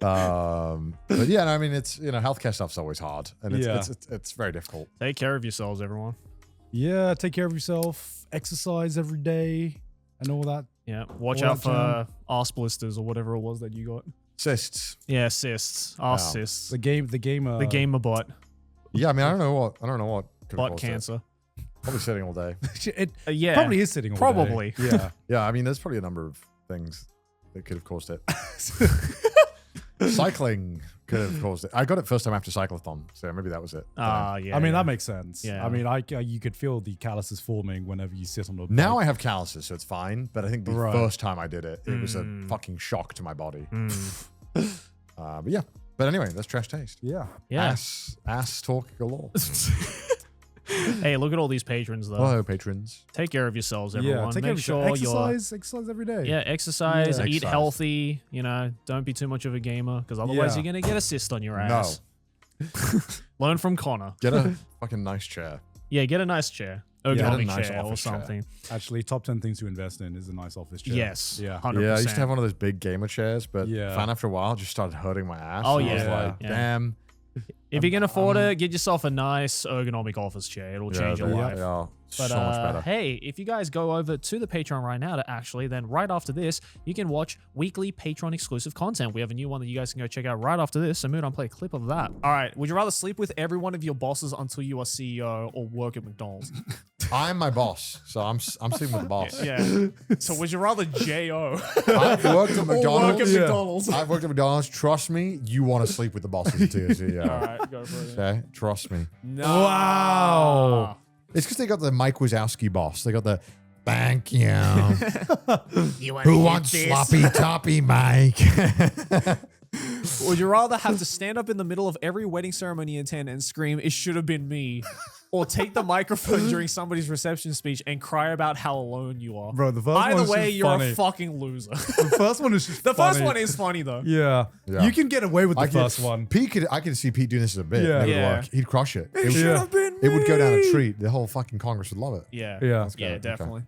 But yeah, no, I mean, it's, healthcare stuff's always hard, and it's very difficult. Take care of yourselves, everyone. Yeah, take care of yourself. Exercise every day and all that. Yeah, watch All out that jam. for arse blisters or whatever it was that you got. Cysts. Yeah, cysts, arse Wow. cysts, The gamer. the gamer butt, Yeah, I mean, I don't know what could have butt caused it. cancer. Probably sitting all day. It Yeah, probably is sitting all Probably. day. Yeah. Yeah, I mean, there's probably a number of things that could have caused it. Cycling could have caused it. I got it first time after cyclathon, so maybe that was it. yeah. I mean, yeah. that makes sense. Yeah. I mean, you could feel the calluses forming whenever you sit on the Now bike. I have calluses, so it's fine. But I think the Right. first time I did it, it was a fucking shock to my body. But yeah. But anyway, that's trash taste. Yeah. Yeah. Ass talk galore. Hey, look at all these patrons though. Hello, patrons. Take care of yourselves, everyone. Yeah. Take Make sure exercise every day. you're exercise, Yeah. eat Exercise. healthy. Don't be too much of a gamer because otherwise Yeah. you're gonna get a cyst on your ass. Learn from Connor. Get a fucking nice chair. Yeah, get a nice chair, Get a ergonomic nice chair or office chair. something. Actually, top 10 things to invest in is a nice office chair. Yes. Yeah. 100%. Yeah, I used to have one of those big gamer chairs, but Yeah. fan after a while it just started hurting my ass. Oh, and I was yeah. like, Yeah. damn. If you can afford it, get yourself a nice ergonomic office chair. It'll change your they life. are But so much better. hey, if you guys go over to the Patreon right now then right after this, you can watch weekly Patreon exclusive content. We have a new one that you guys can go check out right after this. So Mudan, play a clip of that. All right. Would you rather sleep with every one of your bosses until you are CEO or work at McDonald's? I'm my boss, so I'm sleeping with the boss. Yeah. So would you rather J.O. I've worked at or work McDonald's. at McDonald's? I've worked at McDonald's. Trust me, you want to sleep with the bosses until you're CEO. All right, go for it. Okay, trust me. No. Wow. It's because they got the Mike Wazowski boss. They got the thank you. You Who wants sloppy toppy, Mike? Would you rather have to stand up in the middle of every wedding ceremony in 10 and scream, "It should have been me," or take the microphone during somebody's reception speech and cry about how alone you are? Bro, the first Either one's way, just you're funny. a fucking loser. The first one is just The first funny. one is funny though. Yeah. Yeah. You can get away with the first one. I could see Pete doing this as a bit. Yeah. It would Yeah. work. He'd crush it. It It, should Yeah. have been it would go down a me. treat. The whole fucking Congress would love it. Yeah. Yeah. Yeah, Okay. definitely.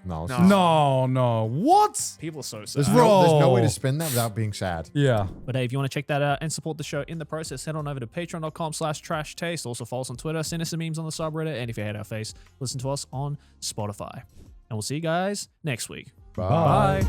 No, it's No. No. What? People are so There's sad. no way Bro. to spin that without being sad. Yeah. But hey, if you want to check that out and support the show in the process, head on over to patreon.com/trashtaste. Also follow us on Twitter, send us some memes on the subreddit, and if you hate our face, listen to us on Spotify. And we'll see you guys next week. Bye. Bye.